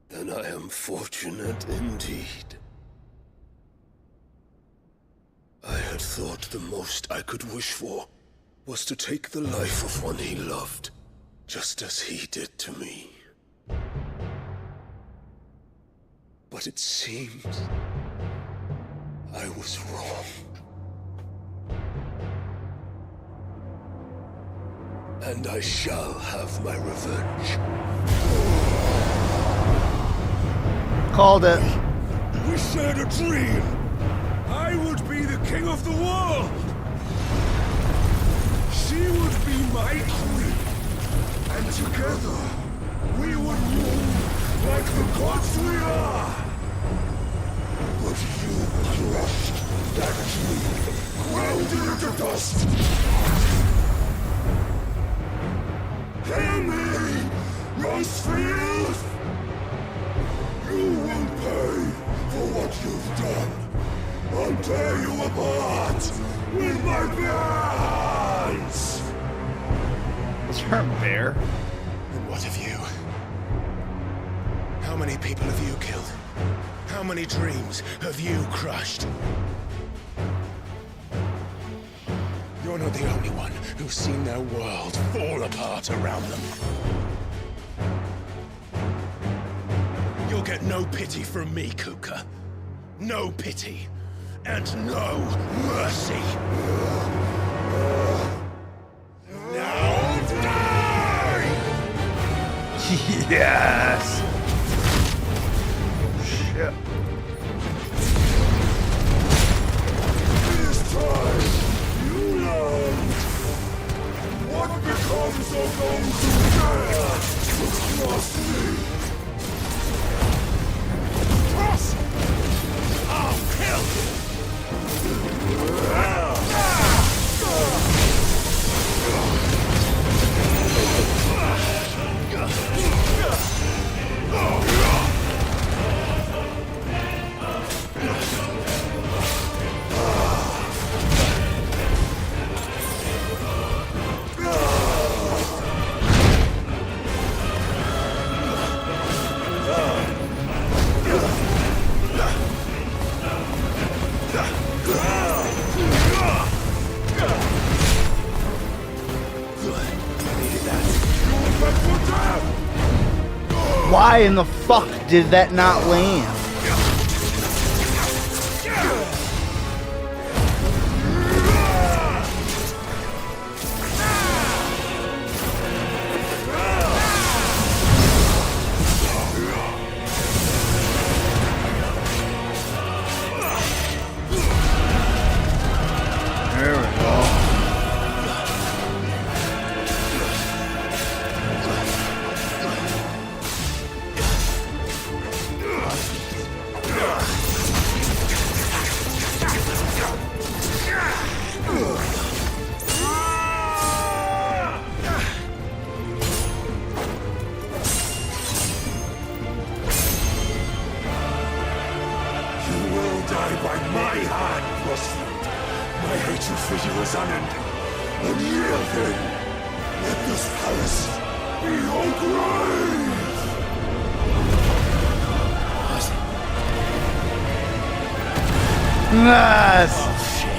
Then I am fortunate indeed. I had thought the most I could wish for was to take the life of one he loved, just as he did to me. But it seems I was wrong. And I shall have my revenge. Called it. We shared a dream. I would be the king of the world. She would be my queen. And together, we would rule like the gods we are! But you crushed that dream, ground it into dust! Hear me, Rosefield! You will pay for what you've done. I'll tear you apart with my bare hands! Is her bear? And what of you? How many people have you killed? How many dreams have you crushed? You're not the only one who's seen their world fall apart around them. You'll get no pity from me, Kupka. No pity. And no mercy. Now die! Yes! Shit. This time, you learned what becomes of those who dare to cross me. Cross! I'll kill you! Why in the fuck did that not land? There we go.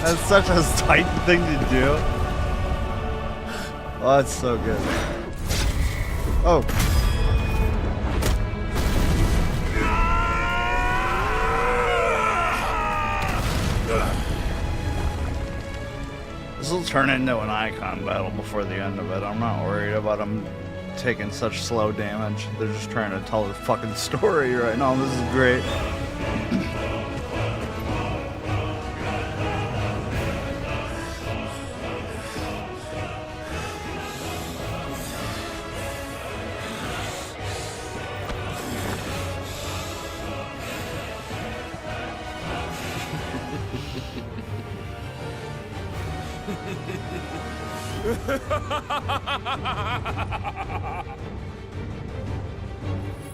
That's such a tight thing to do. Oh, that's so good. Oh. This will turn into an icon battle before the end of it. I'm not worried about them taking such slow damage. They're just trying to tell their fucking story right now. This is great.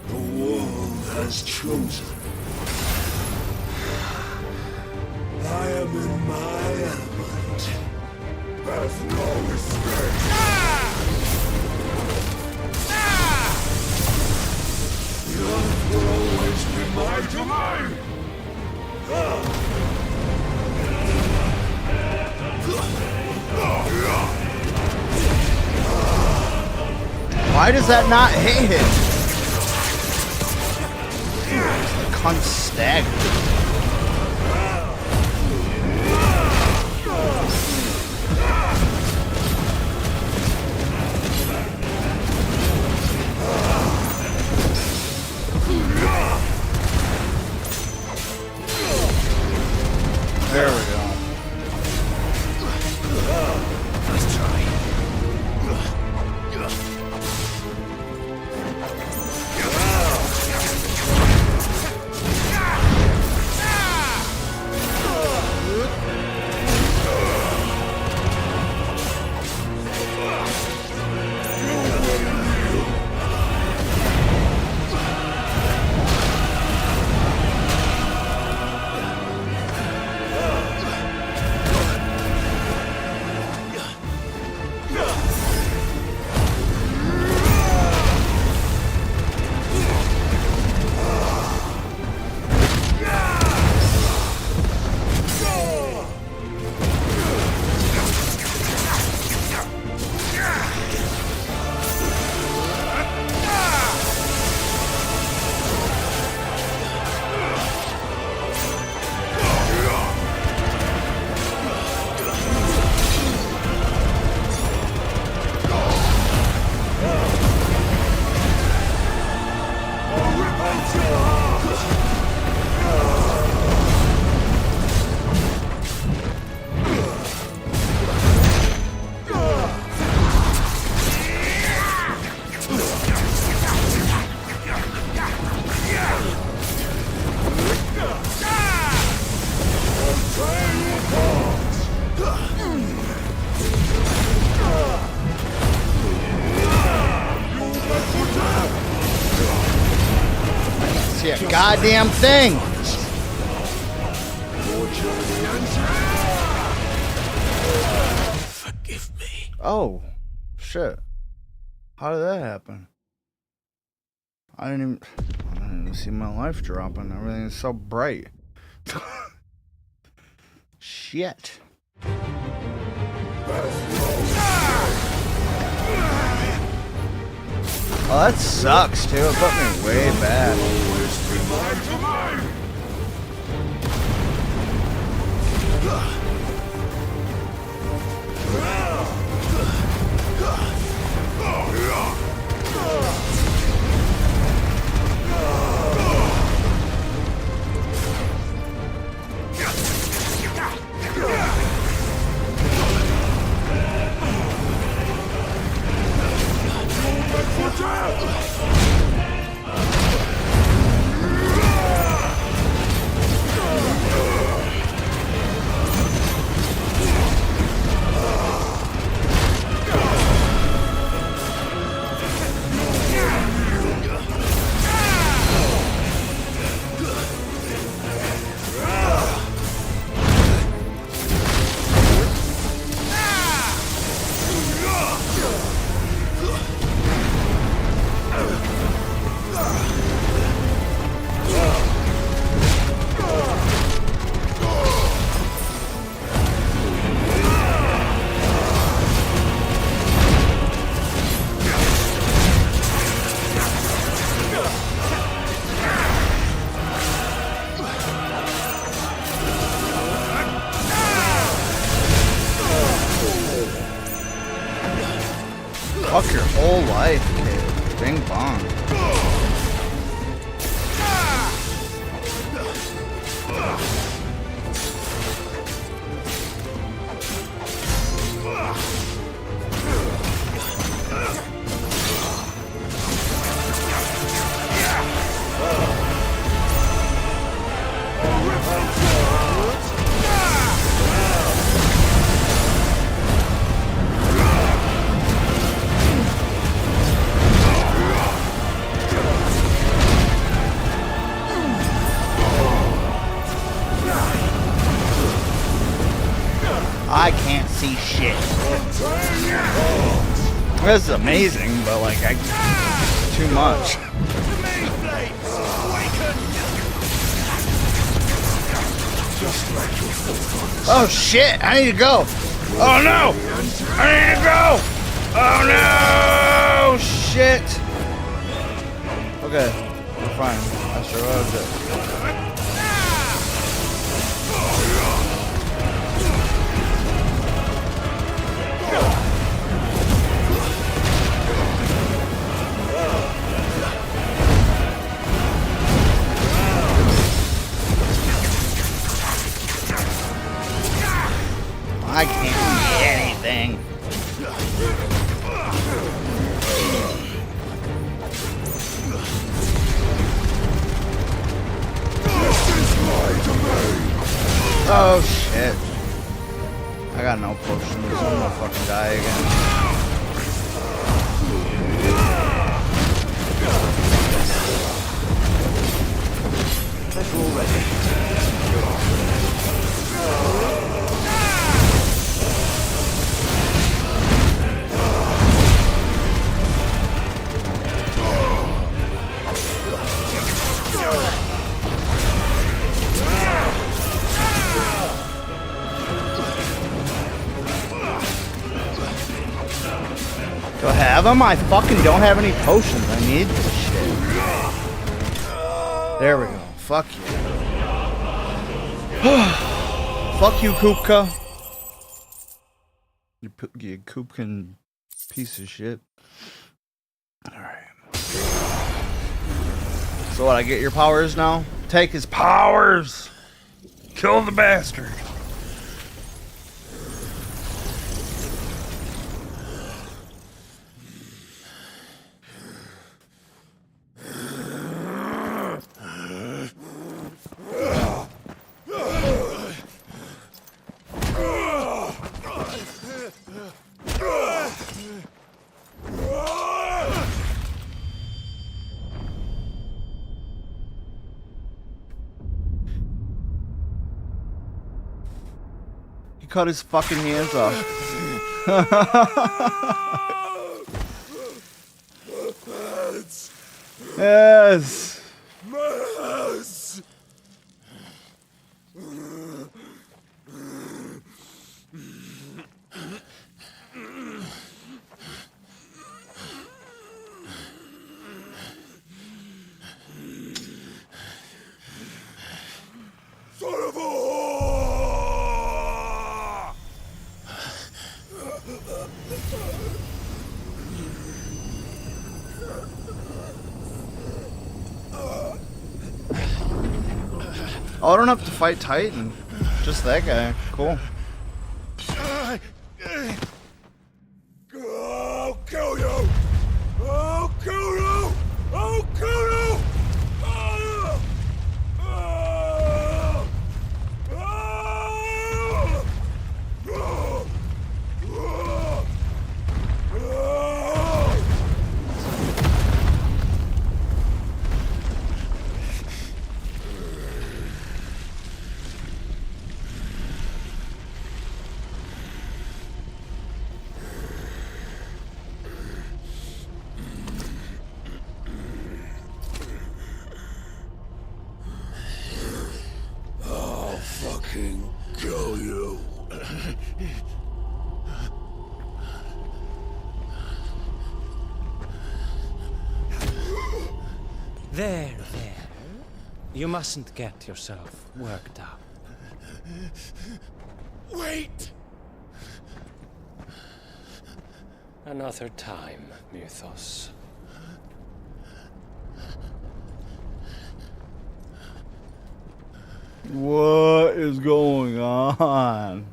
The world has chosen. I am in my element. There's no escape. The earth will always be my domain. Why does that not hit him? The cunt's staggered. There we go. Let's try. a goddamn thing. Forgive me. Oh, shit. How did that happen? I didn't even see my life dropping. Everything is so bright. Shit. Oh, that sucks too. It put me way back. Fuck your whole life, kid. Bing bong. I can't see shit. This is amazing, but like, too much. Oh shit, I need to go. Oh no, I need to go. Oh no, shit. Okay, we're fine. I survived it. I can't see anything. Oh shit. I got no potions. I'm gonna fucking die again. Petrol ready. Do I have them? I fucking don't have any potions. I need this shit. There we go. Fuck you. Fuck you, Kupka. You Kupkin piece of shit. Alright. So what, I get your powers now? Take his powers! Kill the bastard! cut his fucking hands off. Yes. Son of a whore! Oh, I don't have to fight Titan. Just that guy. Cool. I'll kill you! I'll kill you! I'll kill you! I'll fucking kill you. There. You mustn't get yourself worked up. Wait! Another time, Mythos. What is going on?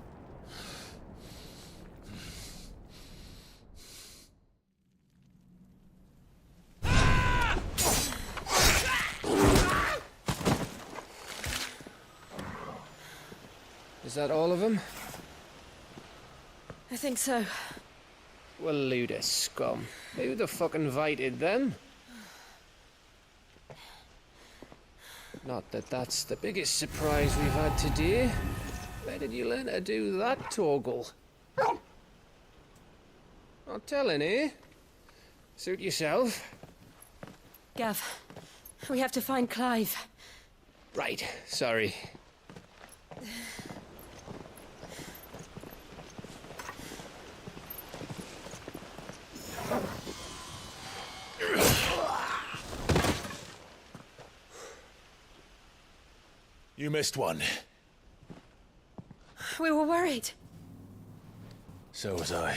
Is that all of them? I think so. Well, load of scum. Who the fuck invited them? Not that that's the biggest surprise we've had today. Where did you learn to do that, Toggle? Not telling, eh? Suit yourself. Gav, we have to find Clive. Right, sorry. You missed one. We were worried. So was I.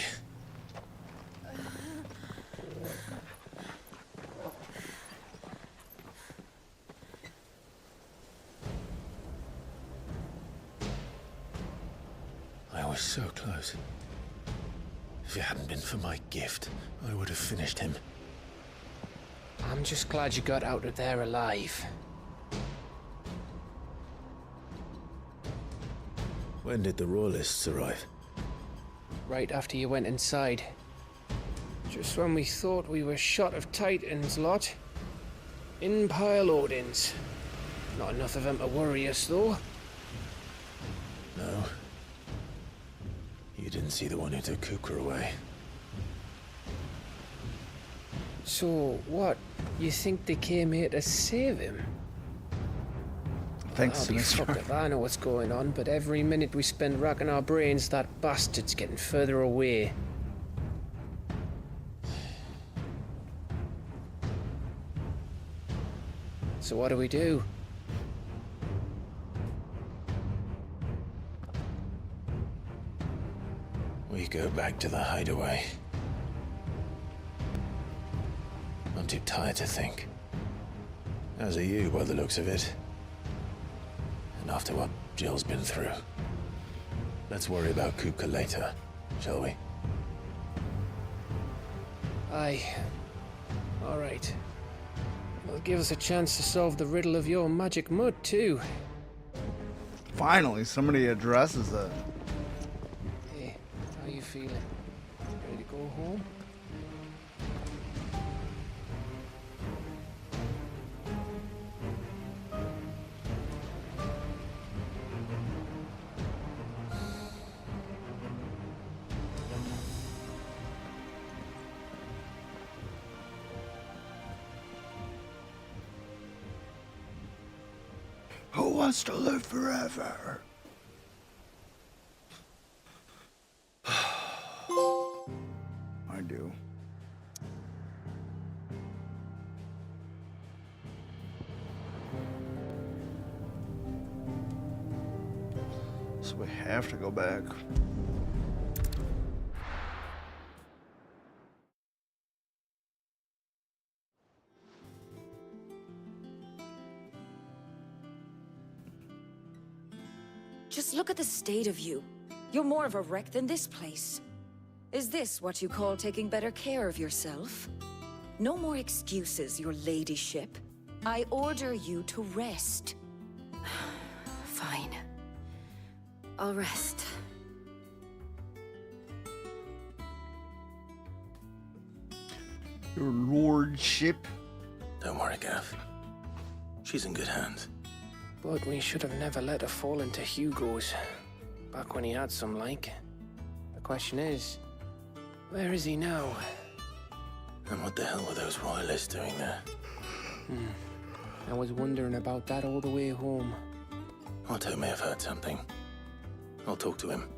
I was so close. If it hadn't been for my gift, I would have finished him. I'm just glad you got out of there alive. When did the Royalists arrive? Right after you went inside. Just when we thought we were shot of Titans, lot. In pile Odins. Not enough of them to worry us, though. No. You didn't see the one who took Kupka away. So, what? You think they came here to save him? Thanks, I'll be Mr. fucked if I know what's going on, but every minute we spend racking our brains, that bastard's getting further away. So what do we do? We go back to the hideaway. I'm too tired to think. As are you, by the looks of it. And after what Jill's been through. Let's worry about Kupka later, shall we? Aye. All right. It'll give us a chance to solve the riddle of your magic mud, too. Finally, somebody addresses it. Hey, how you feeling? Ready to go home? Who wants to live forever? I do. So we have to go back. Just look at the state of you. You're more of a wreck than this place. Is this what you call taking better care of yourself? No more excuses, your ladyship. I order you to rest. Fine. I'll rest. Your lordship. Don't worry, Gav. She's in good hands. But we should have never let her fall into Hugo's. Back when he had some like. The question is, where is he now? And what the hell were those royalists doing there? I was wondering about that all the way home. Otto may have heard something. I'll talk to him.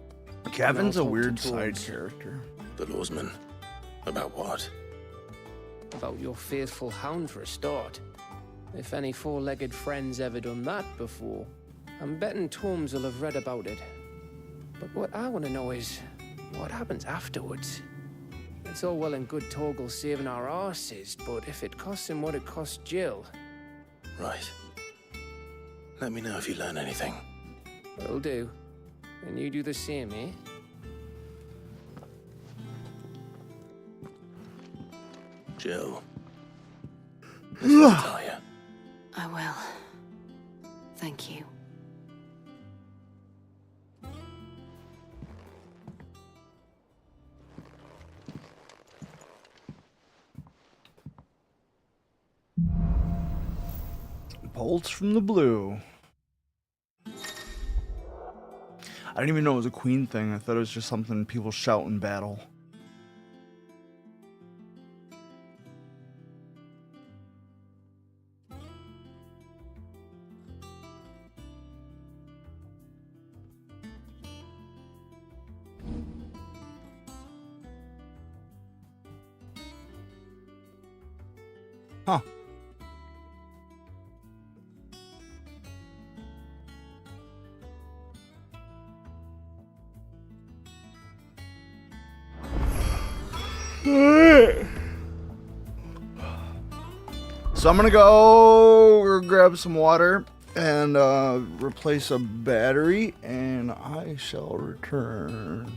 Gavin's a weird side character. The lawsman. About what? About your faithful hound for a start. If any four-legged friend's ever done that before, I'm betting Tomes will have read about it. But what I want to know is, what happens afterwards? It's all well and good Torgal saving our arses, but if it costs him what it cost Jill... Right. Let me know if you learn anything. Will do. And you do the same, eh? Jill. This will tell you. I will. Thank you. Bolts from the blue. I didn't even know it was a queen thing. I thought it was just something people shout in battle. Huh. So I'm gonna go grab some water and replace a battery, and I shall return.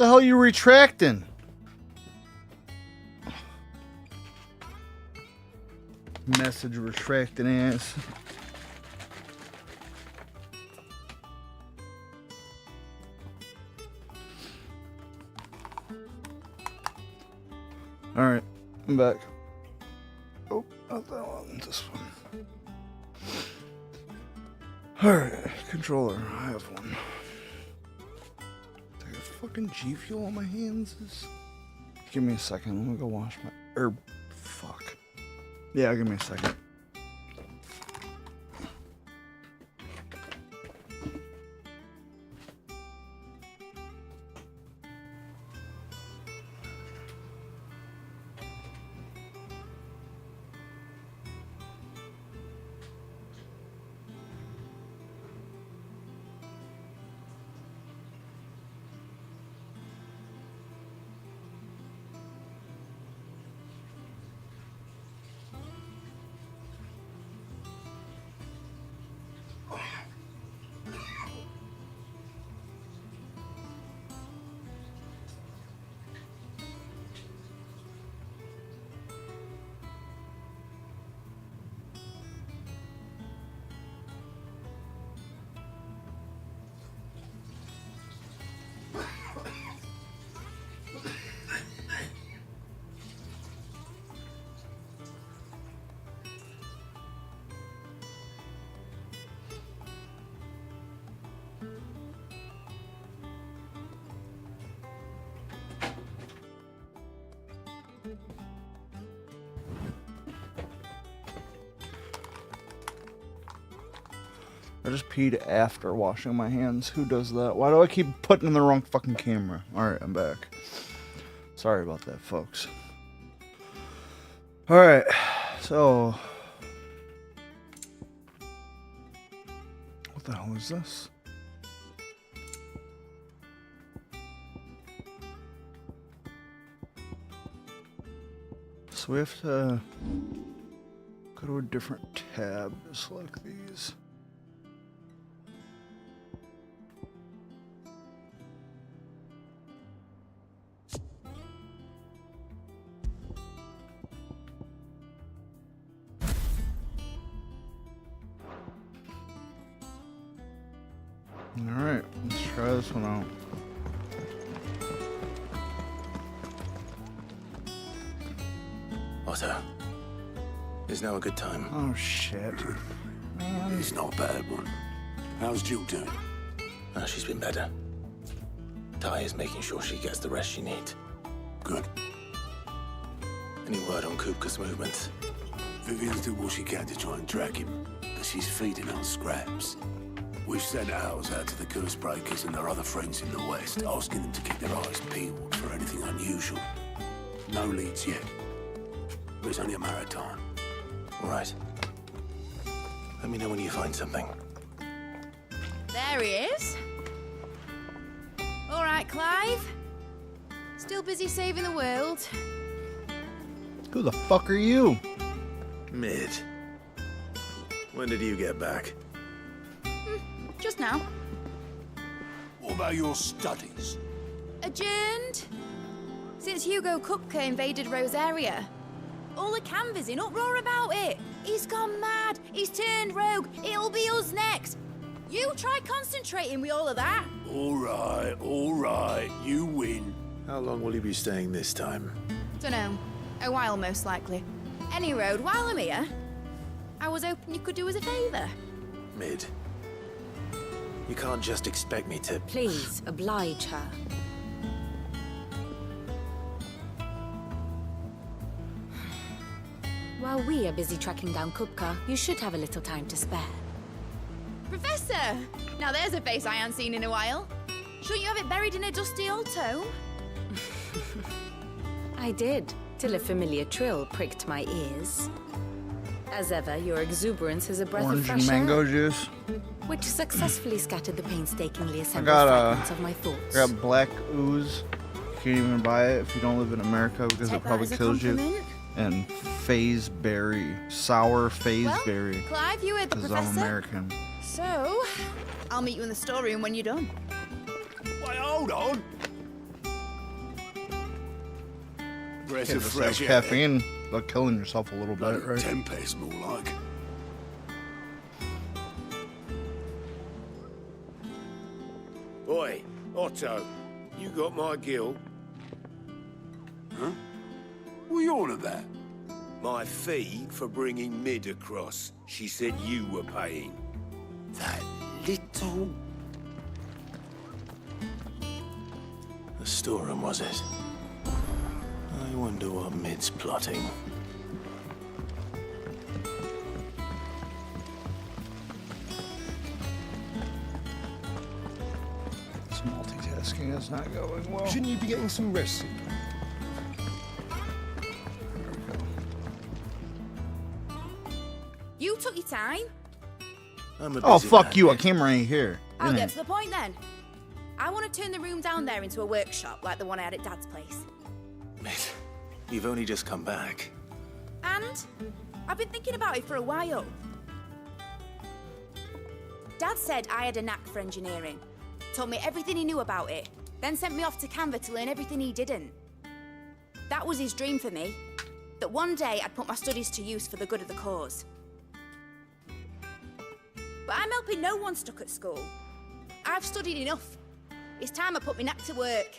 the hell are you retracting? Message retracting ass. Alright, I'm back. Oh, not that one, this one. Alright, controller, I have one. I got fucking G Fuel on my hands. Give me a second, let me go wash my... fuck. Yeah, give me a second. I just peed after washing my hands. Who does that? Why do I keep putting in the wrong fucking camera? Alright, I'm back. Sorry about that, folks. Alright, so... what the hell is this? So we have to go to a different tab to select these. Alright, let's try this one out. Otto, is now a good time? Oh shit. Man. It's not a bad one. How's Jill doing? She's been better. Ty is making sure she gets the rest she needs. Good. Any word on Kupka's movements? Vivian's did what she can to try and track him, but she's feeding on scraps. We've sent ours out to the curse breakers and their other friends in the west, asking them to keep their eyes peeled for anything unusual. No leads yet. But it's only a matter of time. Right. Let me know when you find something. There he is. All right, Clive. Still busy saving the world. Who the fuck are you? Mid. When did you get back? Just now. What about your studies? Adjourned. Since Hugo Kupka invaded Rosaria. All the canvas in uproar about it. He's gone mad. He's turned rogue. It'll be us next. You try concentrating with all of that. All right. You win. How long will you be staying this time? Dunno. A while, most likely. Any road, while I'm here, I was hoping you could do us a favour. Mid. You can't just expect me to... Please, oblige her. While we are busy tracking down Kupka, you should have a little time to spare. Professor! Now there's a face I haven't seen in a while. Shouldn't you have it buried in a dusty old tome? I did, till a familiar trill pricked my ears. As ever, your exuberance is a breath Orange of fresh and mango air, juice. which successfully scattered the painstakingly I assembled got fragments of my thoughts. I got black ooze. You can't even buy it if you don't live in America because Take it that probably as a kills you. compliment. And phase berry, sour phase Well, berry. Clive, you heard the Because I'm professor. American. So, I'll meet you in the storeroom when you're done. Wait, hold on. breath Can't of just fresh have air. caffeine without killing yourself a little bit, right? Tempest, more like. Oi, Otto, you got my gill? Huh? What you all of that? My fee for bringing Mid across. She said you were paying. That little... The storeroom, was it? I wonder what Mid's plotting. This multitasking is not going well. Shouldn't you be getting some rest? You took your time. Oh, fuck you. I came right here. I'll get to the point then. I want to turn the room down there into a workshop like the one I had at Dad's place. Mid, you've only just come back. And I've been thinking about it for a while. Dad said I had a knack for engineering. Told me everything he knew about it. Then sent me off to Canva to learn everything he didn't. That was his dream for me. That one day I'd put my studies to use for the good of the cause. But I'm helping no one stuck at school. I've studied enough. It's time I put my knack to work.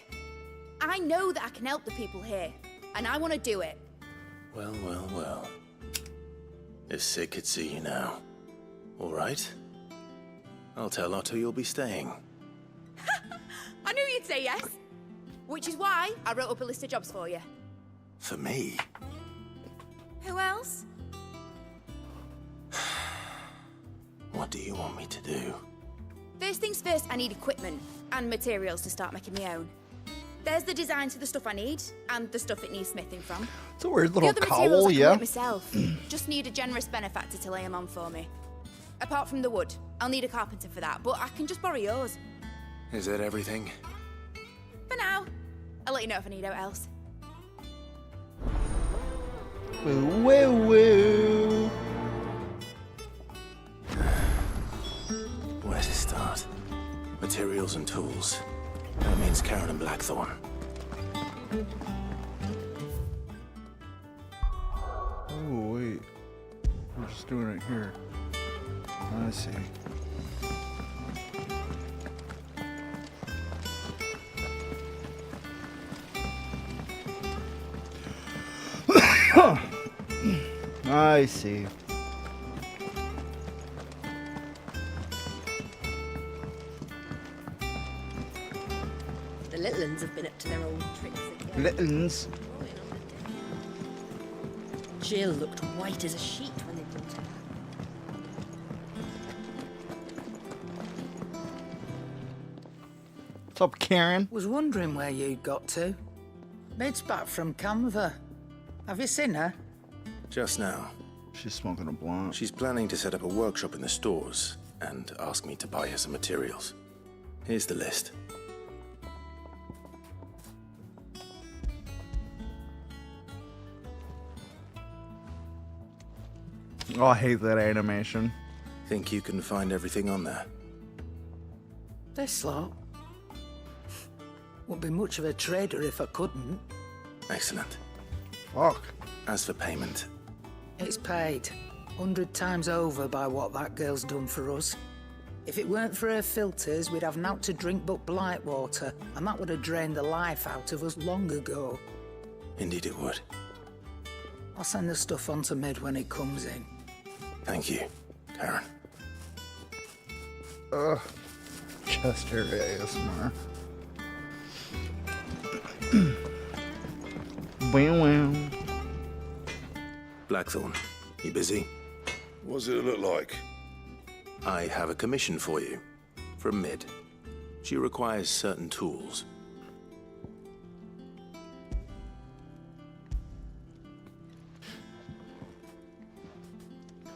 I know that I can help the people here, and I want to do it. Well, well, well. If Sid could see you now. All right. I'll tell Otto you'll be staying. I knew you'd say yes. Which is why I wrote up a list of jobs for you. For me? Who else? What do you want me to do? First things first, I need equipment and materials to start making my own. There's the designs for the stuff I need and the stuff it needs smithing from. It's a weird The little other materials cowl, I can yeah. make myself. Just need a generous benefactor to lay them on for me. Apart from the wood, I'll need a carpenter for that, but I can just borrow yours. Is that everything? For now. I'll let you know if I need out else. Woo, woo, woo. Where to start? Materials and tools. That means Karen and Blackthorn. Oh, wait. We're just doing it here. I see. I see. The little uns have been up to their old tricks again. Little uns. Jill looked white as a sheet when they brought her. What's up, Karen? Was wondering where you'd got to. Mid's back from Canva. Have you seen her? Just now. She's smoking a blunt. She's planning to set up a workshop in the stores and ask me to buy her some materials. Here's the list. Oh, I hate that animation. Think you can find everything on there? This lot. Wouldn't be much of a trader if I couldn't. Excellent. Fuck. As for payment, It's paid 100 times over by what that girl's done for us. If it weren't for her filters, we'd have naught to drink but blight water, and that would have drained the life out of us long ago. indeed it would. I'll send the stuff on to Mid when it comes in. Thank you, Karen. Chester ASMR. Wow, wow. Blackthorn, you busy? What's it look like? I have a commission for you. From Mid. She requires certain tools.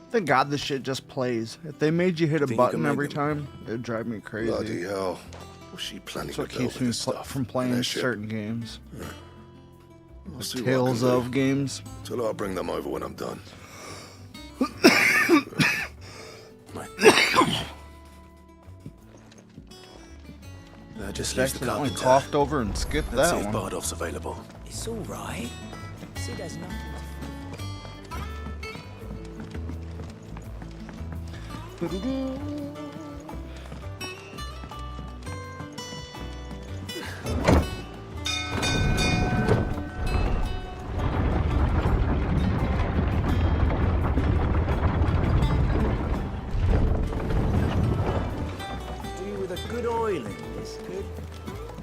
Thank God this shit just plays. If they made you hit a Think you button can make every them? time, it'd drive me crazy. Bloody hell. What's she planning That's what to build keeps with me this stuff? from playing That ship? certain games. I'll see what I Tales can do. of games. Tell her I'll bring them over when I'm done. That just leaves the Accidentally carpenter. coughed over and skipped Let's that see if one. Bardolph's available. It's all right. Sid has nothing Do with a good oil in this, kid.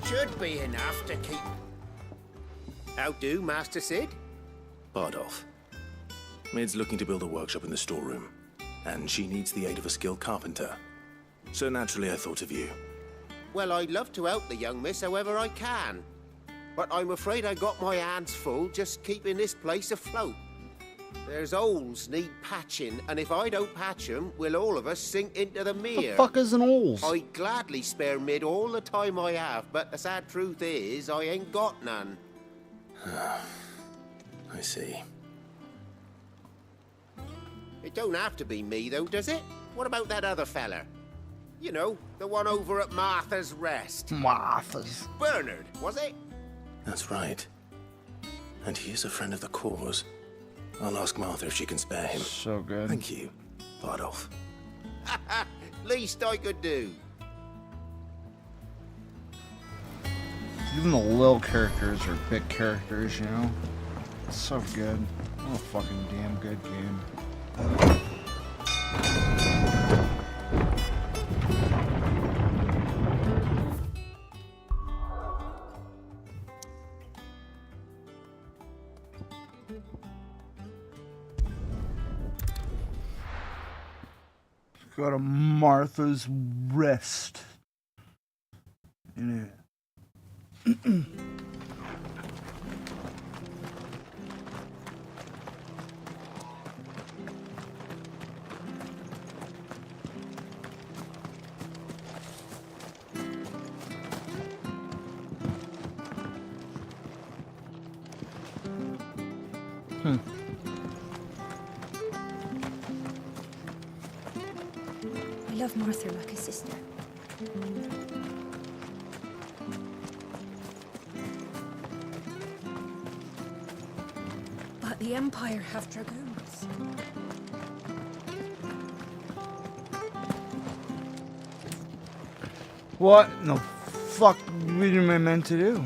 Should be enough to keep. How do, Master Sid? Bardolph. Mid's looking to build a workshop in the storeroom, and she needs the aid of a skilled carpenter. So naturally I thought of you. Well, I'd love to help the young miss however I can. But I'm afraid I got my hands full just keeping this place afloat. There's holes need patching, and if I don't patch them, will all of us sink into the mere. The fuck is an holes? I'd gladly spare Mid all the time I have, but the sad truth is, I ain't got none. I see. It don't have to be me, though, does it? What about that other fella? You know, the one over at Martha's Rest. Martha's. Bernard, was it? That's right. And he is a friend of the cause. I'll ask Martha if she can spare him. So good. Thank you, Bardolph. Least I could do. Even the little characters are big characters, you know? It's so good. Oh, fucking damn good game. Go to Martha's Rest. In it. I love Martha like a sister. But the Empire have dragoons. What in the fuck am I meant to do?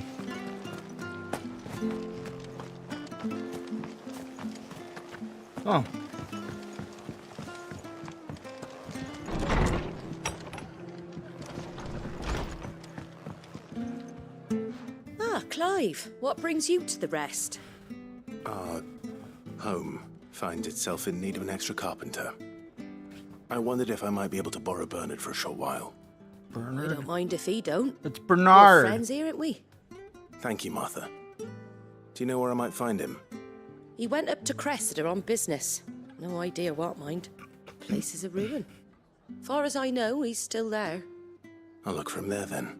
Oh. Ah, Clive, what brings you to the Rest? Our home finds itself in need of an extra carpenter. I wondered if I might be able to borrow Bernard for a short while. Bernard? I don't mind if he don't. It's Bernard. We're friends here, aren't we? Thank you, Martha. Do you know where I might find him? He went up to Cressida on business. No idea what, mind. Place is a ruin. Far as I know, he's still there. I'll look for him there then.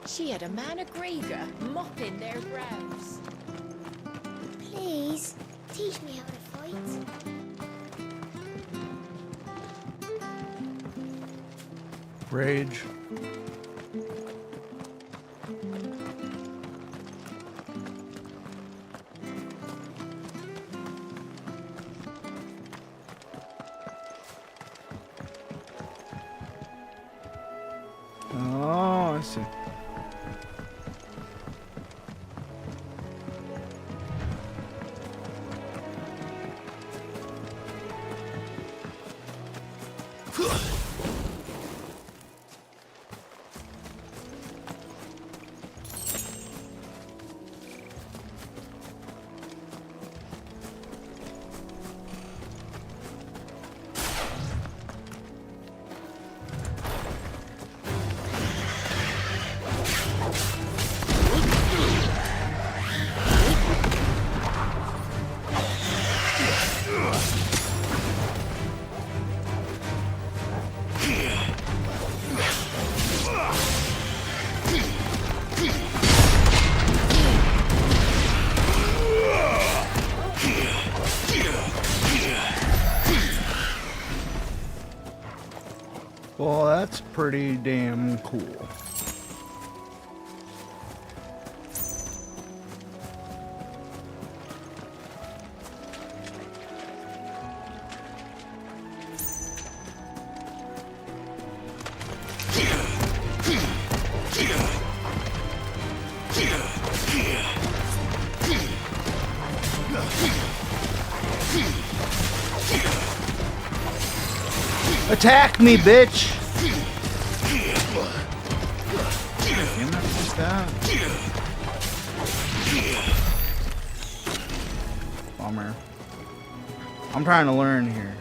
She had a man of Graver mopping their brows. Please, teach me how to fight. Rage. Oh, I see. pretty damn cool. Attack me, bitch! Damn it, what's that? Bummer. I'm trying to learn here.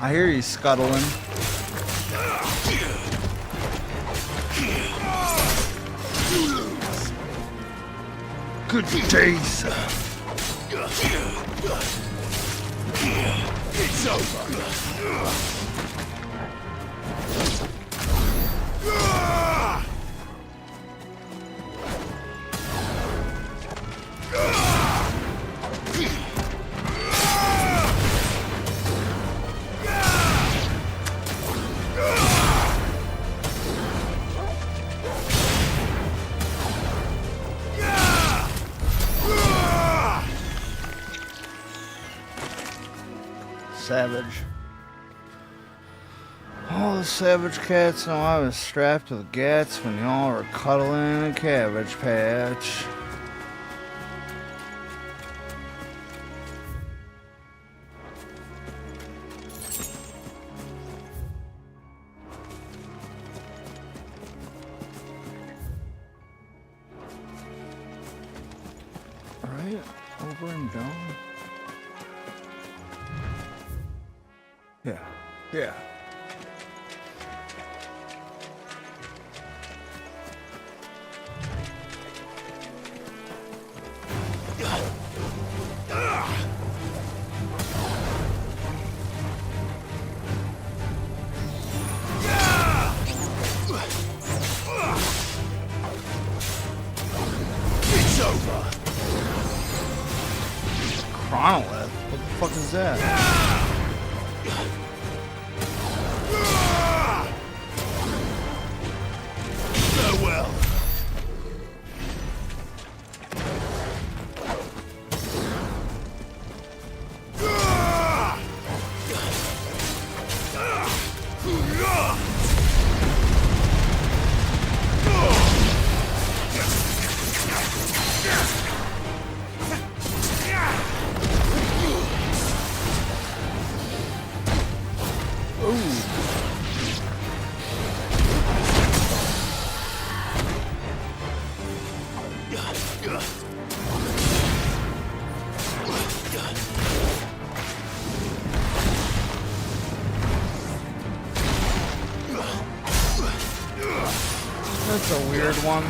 I hear you scuttling. Good days. It's over. Savage. All the savage cats know I was strapped to the gats when y'all were cuddling in a cabbage patch. Right? Over and down. Yeah. Yeah. It's over. Chronolith? What the fuck is that? Farewell. That's a weird one.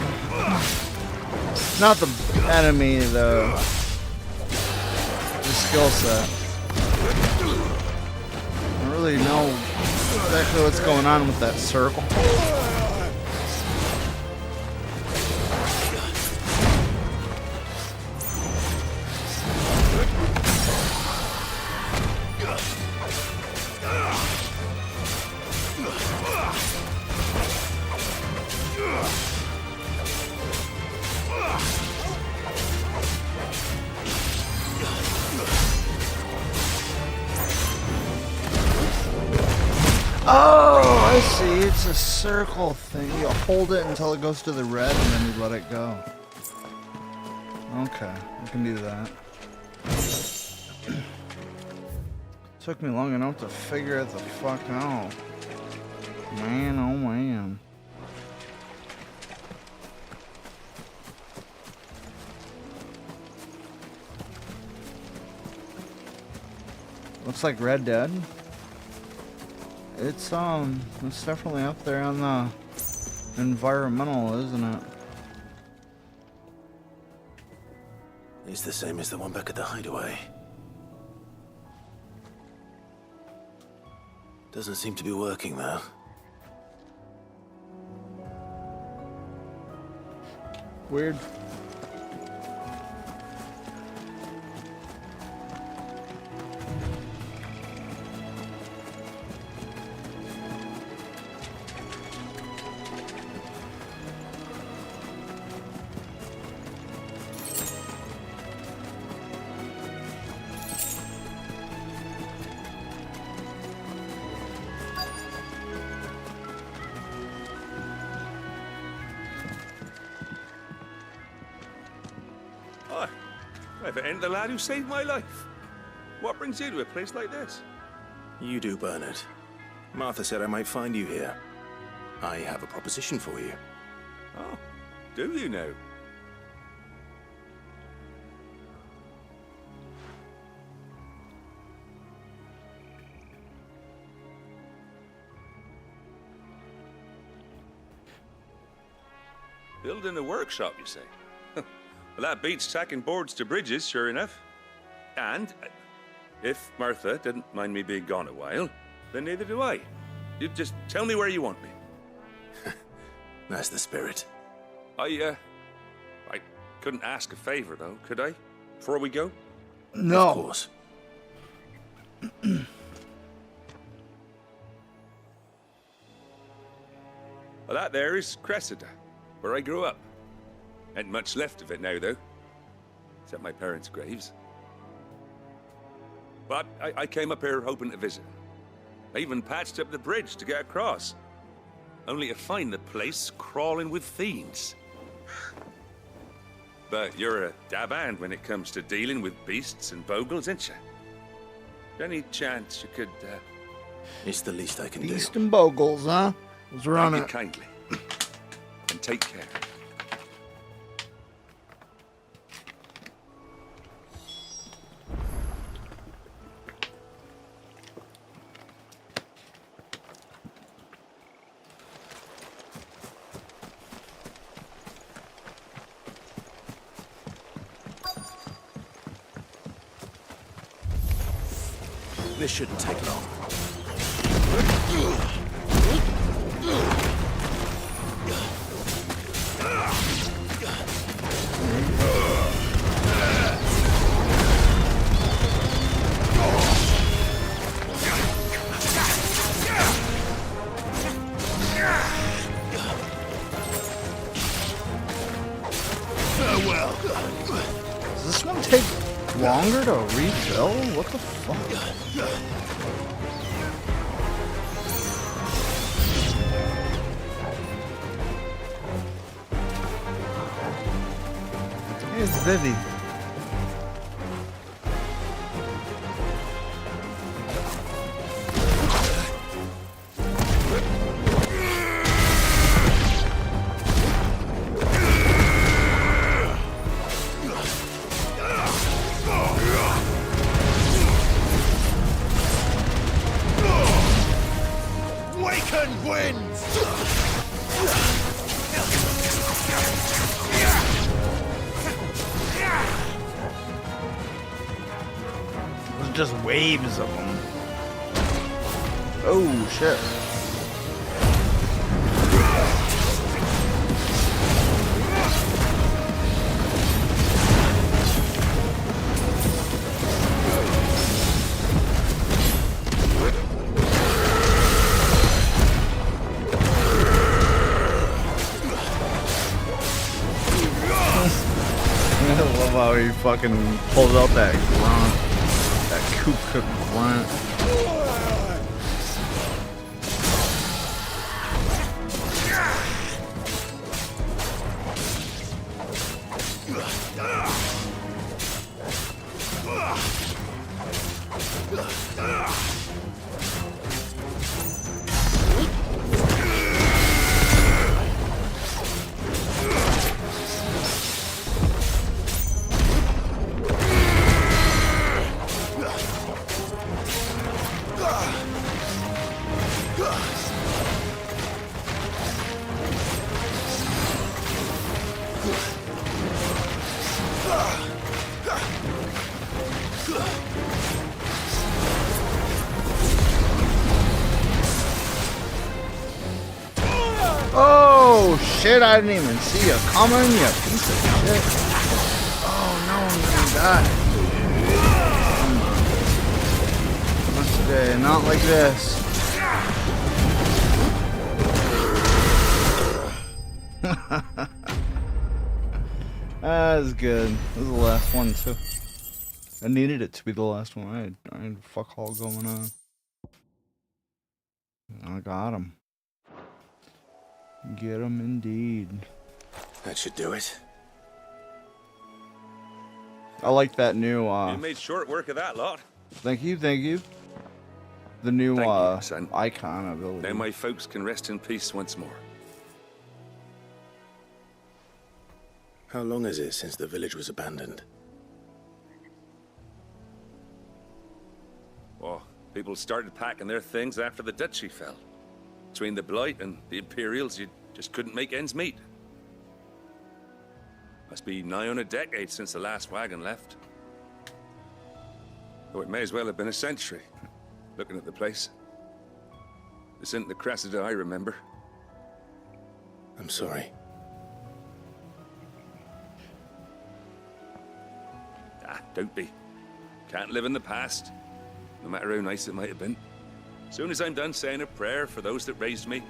Not the enemy, though. The skill set. I don't really know exactly what's going on with that circle. Oh, I see. It's a circle thing. You hold it until it goes to the red and then you let it go. Okay, I can do that. Took me long enough to figure it the fuck out. Man, oh man. Looks like Red Dead. It's definitely up there on the environmental, isn't it? It's the same as the one back at the hideaway. Doesn't seem to be working though. Weird. if it ain't the lad who saved my life. What brings you to a place like this? You do, Bernard. Martha said I might find you here. I have a proposition for you. Oh, do you know? Building a workshop, you say? Well, that beats tacking boards to bridges, sure enough. And if Martha didn't mind me being gone a while, then neither do I. You just tell me where you want me. That's the spirit. I couldn't ask a favor, though, could I? Before we go? No. Of course. Well, that there is Cressida, where I grew up. Ain't much left of it now, though. Except my parents' graves. But I came up here hoping to visit. I even patched up the bridge to get across. Only to find the place crawling with fiends. But you're a dab hand when it comes to dealing with beasts and bogles, ain't you? Any chance you could, It's the least I can do. Beast and bogles, huh? Let's run Thank it. you kindly. And take care. This shouldn't take long. Farewell. Does this one take longer to refill? What the fuck? Here's Vivi. Waken winds! There's just waves of them. Oh shit. I love how he fucking pulls out that grunt. That coop grunt. Oh shit, I didn't even see you coming, you piece of shit. Oh no, I'm gonna die. Not today, not like this. That's good. This is the last one too. I needed it to be the last one. I had fuck all going on. I got him. Get him indeed. That should do it. I like that new, You made short work of that lot. Thank you, thank you. The new, icon ability. Now my folks can rest in peace once more. How long is it since the village was abandoned? Oh, people started packing their things after the duchy fell. Between the Blight and the Imperials, you just couldn't make ends meet. Must be nigh on a decade since the last wagon left. Though it may as well have been a century, looking at the place. This isn't the Cressida I remember. I'm sorry. Don't be. Can't live in the past, no matter how nice it might have been. Soon as I'm done saying a prayer for those that raised me,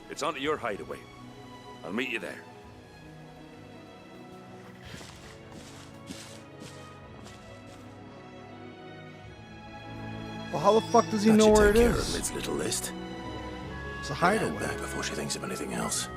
it's on to your hideaway. I'll meet you there. Well, how the fuck does he know where it Take care of is? Lid's little list. It's a hideaway. Back before she thinks of anything else.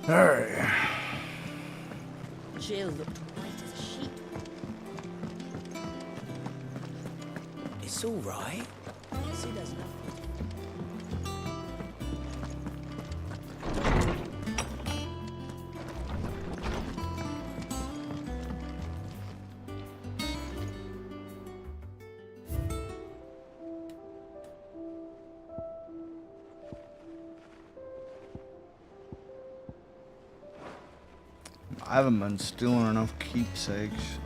All right. Jill looked white as a sheet. It's all right. Yes, he does. I haven't been stealing enough keepsakes.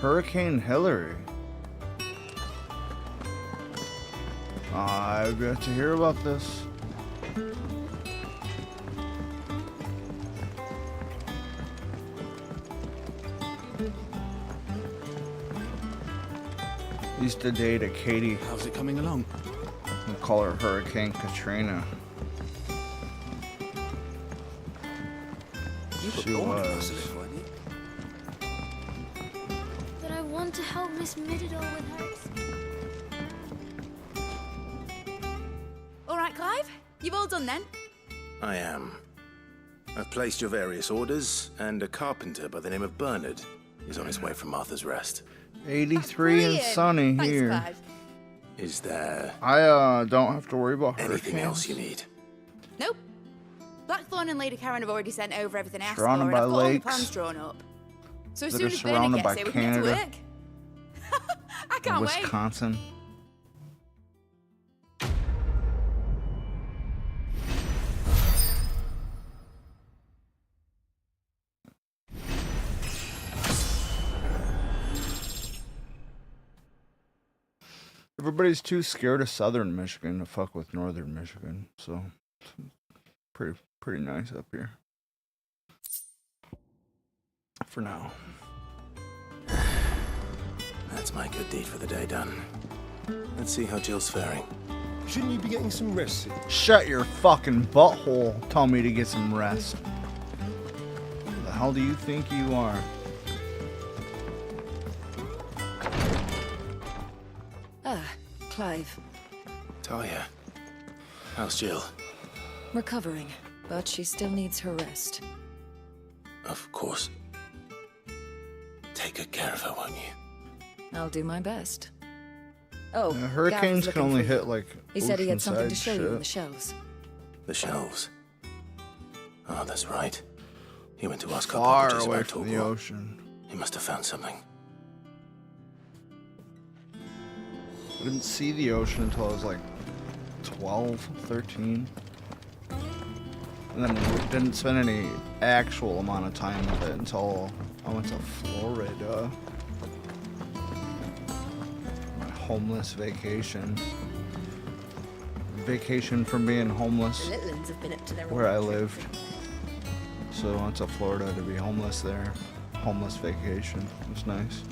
Hurricane Hillary. I've got to hear about this. Used to date a Katie. How's it coming along? We'll call her Hurricane Katrina. She was. But I want to help Miss Mididor with hers. All right, Clive. You've all done then? I am. I've placed your various orders, and a carpenter by the name of Bernard is on his way from Martha's Rest. 83 and sunny Thanks, here. Clive. Is there I don't have to worry about anything hurricanes. else you need? Nope. Blackthorn and Lady Karen have already sent over everything I asked for, Surrounded and by I've got all the lakes plans drawn up. So as that soon are as Bernard surrounded gets by here, we can get to Canada work. I and can't wait. Wisconsin. Everybody's too scared of southern Michigan to fuck with northern Michigan, so pretty nice up here. For now. That's my good deed for the day done. Let's see how Jill's faring. Shouldn't you be getting some rest, Sid? Shut your fucking butthole. Tell me to get some rest. Who the hell do you think you are? Ah, Clive. Talia, how's Jill? Recovering, but she still needs her rest. Of course. Take good care of her, won't you? I'll do my best. Oh, Yeah, hurricanes Gav was can only looking for hit you. like He said he had something to oceanside show you on shit. the shelves. The shelves. Oh, that's right. He went to ask Far our away about from the Torgal. ocean. He must have found something. I didn't see the ocean until I was like 12, 13. And then didn't spend any actual amount of time with it until I went to Florida. My homeless vacation. Vacation from being homeless The little ones have been up to their where I own lived. So I went to Florida to be homeless there. Homeless vacation. It was nice.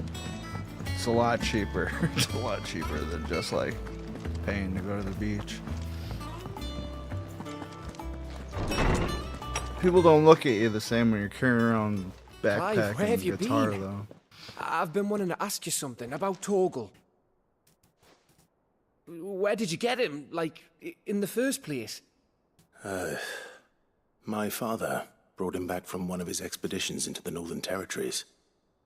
It's a lot cheaper. It's a lot cheaper than just like paying to go to the beach. People don't look at you the same when you're carrying around Clive, backpack where have and you guitar, been? though. I've been wanting to ask you something about Torgal. Where did you get him, like, in the first place? My father brought him back from one of his expeditions into the Northern Territories.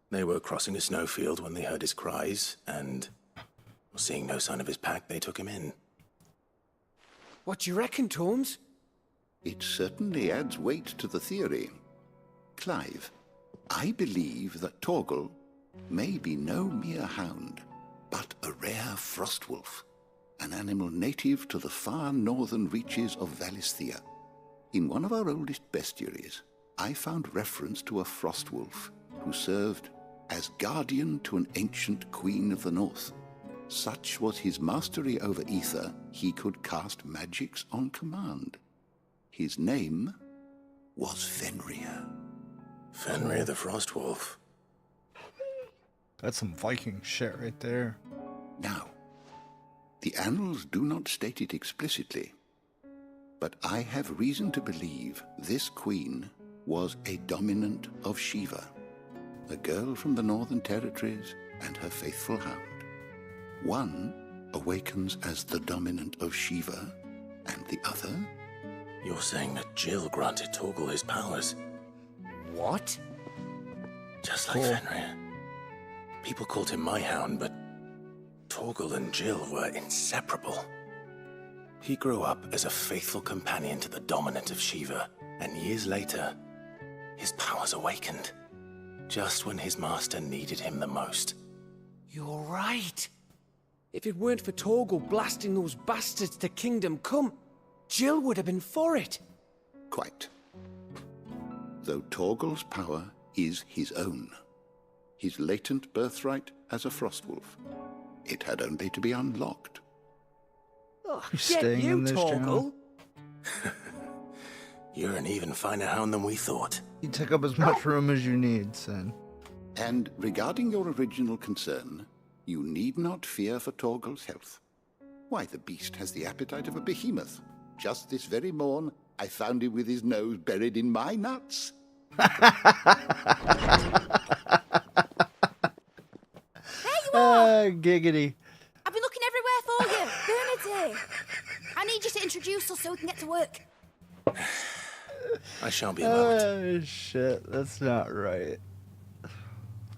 They were crossing a snowfield when they heard his cries, and seeing no sign of his pack, they took him in. What do you reckon, Tomes? It certainly adds weight to the theory. Clive, I believe that Torgal may be no mere hound, but a rare frostwolf, an animal native to the far northern reaches of Valisthea. In one of our oldest bestiaries, I found reference to a frostwolf who served as guardian to an ancient queen of the north. Such was his mastery over ether, he could cast magics on command. His name was Fenrir. Fenrir the Frostwolf. That's some Viking shit right there. Now, the annals do not state it explicitly, but I have reason to believe this queen was a dominant of Shiva, a girl from the Northern Territories and her faithful hound. One awakens as the dominant of Shiva, and the other... You're saying that Jill granted Torgal his powers? What? Just like Fenrir. People called him my hound, but Torgal and Jill were inseparable. He grew up as a faithful companion to the dominant of Shiva, and years later, his powers awakened, just when his master needed him the most. You're right. If it weren't for Torgal blasting those bastards to Kingdom Come, Jill would have been for it. Quite. Though Torgal's power is his own, his latent birthright as a frostwolf, it had only to be unlocked. Oh, You're staying in this Torgal. You're an even finer hound than we thought. You take up as much room as you need, son. And regarding your original concern, you need not fear for Torgal's health. Why, the beast has the appetite of a behemoth. Just this very morn, I found him with his nose buried in my nuts. There you are! Giggity. I've been looking everywhere for you. Bernadette! I need you to introduce us so we can get to work. I shan't be a moment. Oh, shit. That's not right.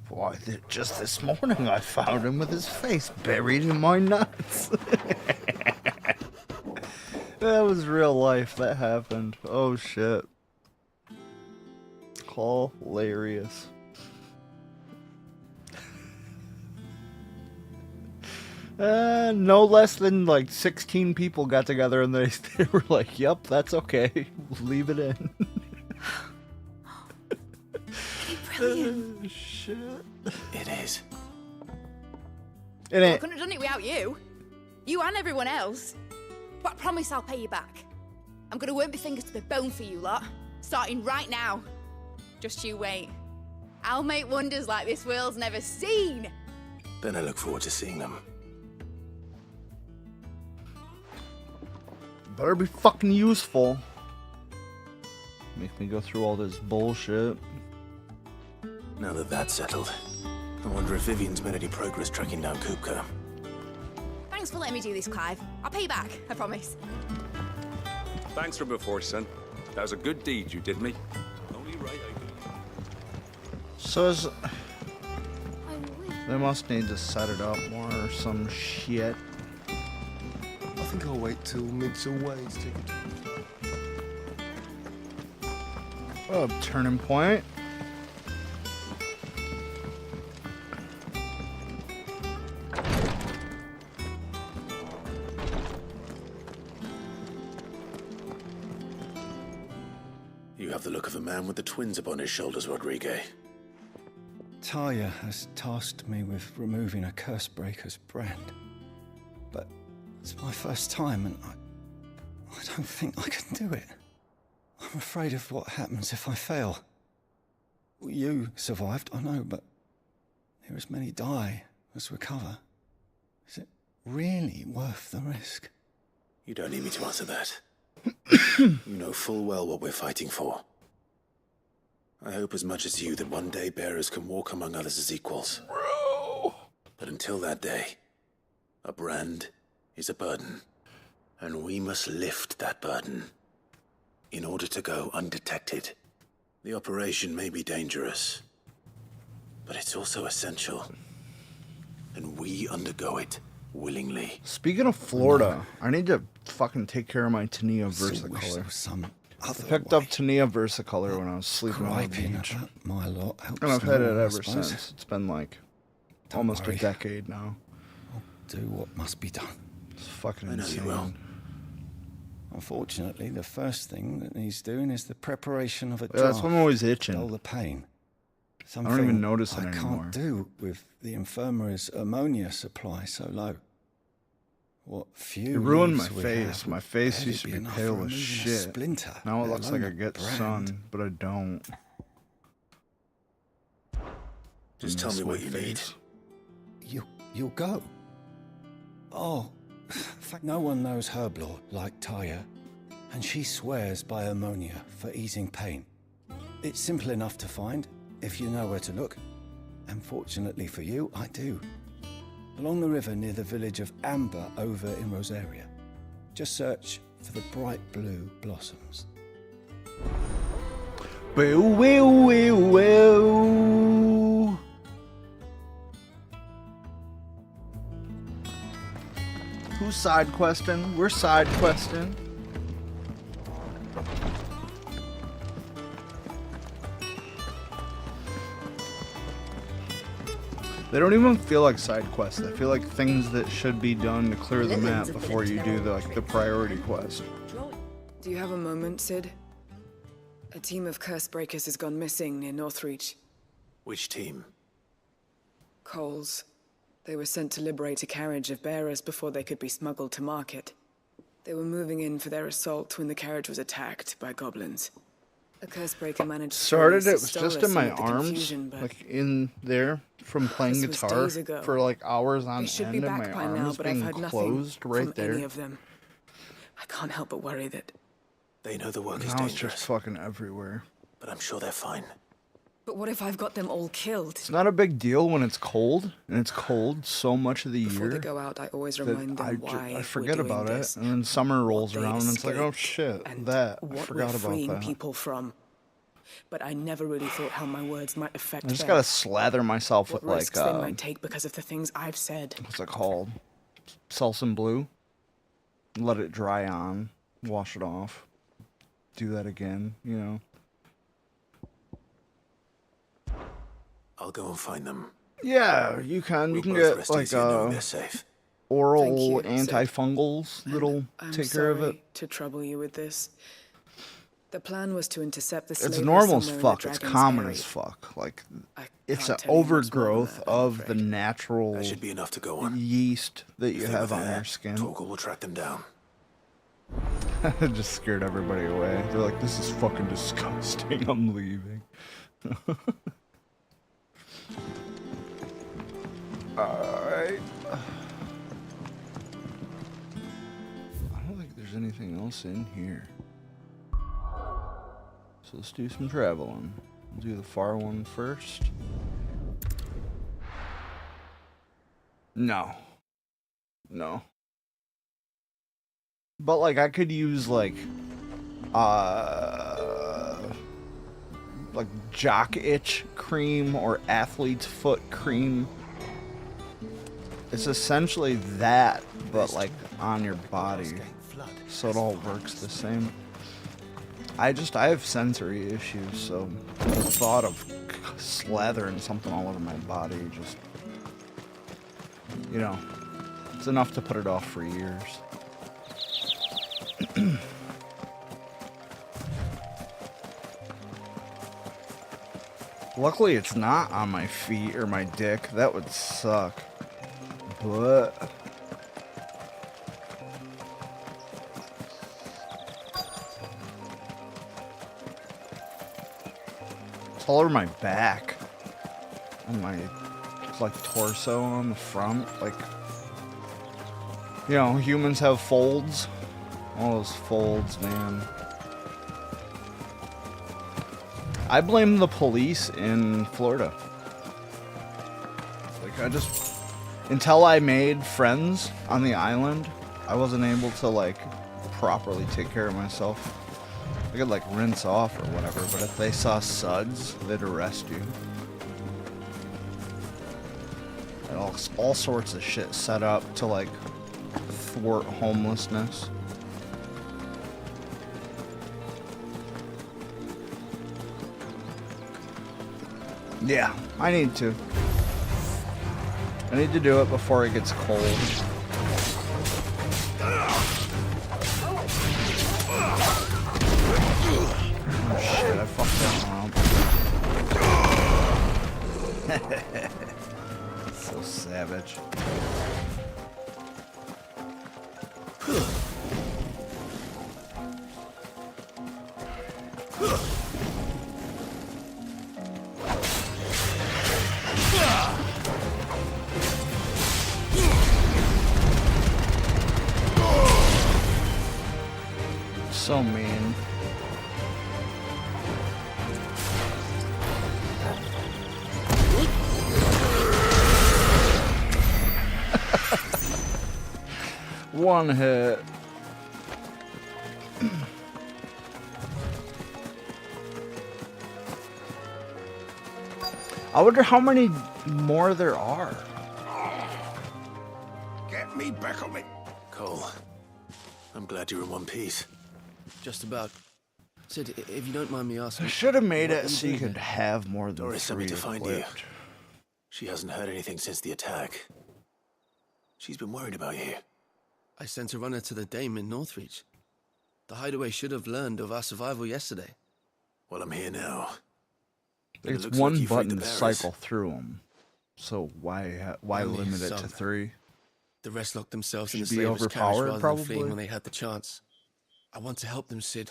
Why, just this morning I found him with his face buried in my nuts. That was real life. That happened. Oh, shit. Hilarious. No less than like 16 people got together and they were like, yep, that's okay. Leave it in. Brilliant. Shit. It is. It I ain't. couldn't have done it without you. You and everyone else. But I promise I'll pay you back. I'm gonna work my fingers to the bone for you lot. Starting right now. Just you wait. I'll make wonders like this world's never seen. Then I look forward to seeing them. Better be fucking useful. Make me go through all this bullshit. Now that that's settled, I wonder if Vivian's made any progress tracking down Kupka. Thanks for letting me do this, Clive. I'll pay you back, I promise. Thanks from before, son. That was a good deed you did me. Only right I could. So they must need to set it up more or some shit. I think I'll wait till Mid's away to take it. Oh, turning point. You have the look of a man with the twins upon his shoulders, Rodrigue. Talia has tasked me with removing a Cursebreaker's brand. But it's my first time and I don't think I can do it. I'm afraid of what happens if I fail. You survived, I know, but here as many die. us recover, is it really worth the risk? You don't need me to answer that. You know full well what we're fighting for. I hope as much as you that one day bearers can walk among others as equals. Bro! But until that day, a brand is a burden. And we must lift that burden in order to go undetected. The operation may be dangerous, but it's also essential. And we undergo it willingly. Speaking of Florida, I need to fucking take care of my Tania versicolor. I picked up Tania versicolor when I was sleeping on the beach. My lot helps And I've had it no one, I ever suppose. since. It's been like Don't almost worry. a decade now. I'll do what must be done. It's fucking I know you insane. will. Unfortunately, the first thing that needs doing is the preparation of a Yeah, draft. that's when I'm always to itching. dull the pain. I don't even notice it I anymore. can't do with the infirmary's ammonia supply so low. What few It ruined my leaves we face. have My would face barely used to be enough pale for as removing a shit. Splinter, Now it let looks alone like I a get brand. sun, but I don't. Just tell me what you need. You'll go. Oh, in fact, no one knows Herblore like Taya, and she swears by ammonia for easing pain. It's simple enough to find if you know where to look. And fortunately for you, I do. Along the river near the village of Amber over in Rosaria. Just search for the bright blue blossoms. Well, well, well, well. Who's side questing? We're side questing. They don't even feel like side quests. They feel like things that should be done to clear the map before you do the priority quest. Do you have a moment, Sid? A team of curse breakers has gone missing near Northreach. Which team? Coles. They were sent to liberate a carriage of bearers before they could be smuggled to market. They were moving in for their assault when the carriage was attacked by goblins. A curse breaker managed to Started, it release was the just solace in my amid the arms, confusion, but like in there from playing this was guitar days ago. for like hours on They should end, be and back my by now, arms but I've being heard nothing closed right from there. any of them. I can't help but worry that. They know the work is Now it's dangerous, just fucking everywhere. but I'm sure they're fine. But what if I've got them all killed? It's not a big deal when it's cold, and it's cold so much of the Before year. they go out, I always that remind them I why I forget we're doing about this, it, and then summer rolls they around, and it's like, oh escaped, shit, and that I what forgot we're about freeing that. people from. But I never really thought how my words might affect I just them. gotta slather myself What with like risks they might take because of the things I've said. what's it called? Selsun Blue. Let it dry on, wash it off, do that again. You know. I'll go and find them. Yeah, you can. You We'll can both get rest like easier knowing they're safe. oral Thank you, Sid. antifungals that'll I'm take care of it. sorry to trouble you with this. The plan was to intercept the It's slavers normal as somewhere in fuck. the It's Dragon's common Eyrie. as fuck. Like, it's an can't tell you much more than overgrowth that, I'm of the natural That should be enough to go on. yeast that you If they were have on there, your skin. Torgal will track them down. It just scared everybody away. They're like, this is fucking disgusting. I'm leaving. Alright. I don't think there's anything else in here. So let's do some traveling. We'll do the far one first. No. No. But like I could use like jock itch cream or athlete's foot cream. It's essentially that, but like on your body. So it all works the same. I have sensory issues, so the thought of slathering something all over my body just, you know, it's enough to put it off for years. Luckily, it's not on my feet or my dick. That would suck. But it's all over my back and my It's like torso on the front. Like, you know, humans have folds. All those folds, man. I blame the police in Florida. Like, I just... Until I made friends on the island, I wasn't able to, like, properly take care of myself. I could, like, rinse off or whatever, but if they saw suds, they'd arrest you. And all sorts of shit set up to, like, thwart homelessness. Yeah, I need to. I need to do it before it gets cold. Oh shit, I fucked that one up. So savage. So mean. One hit. I wonder how many more there are. Get me back on me. Cole, I'm glad you're in one piece. Just about. Sid, if you don't mind me asking... I should have made it so you could have more than Doris sent me three to find you. equipped. She hasn't heard anything since the attack. She's been worried about you. I sent a runner to the Dame in Northreach. The hideaway should have learned of our survival yesterday. Well, I'm here now. It's one button to cycle through them. So why Only limit it to some. 3? The rest locked themselves in the Should be slaver's carriage overpowered, rather probably. than fleeing when they had the chance. I want to help them, Sid.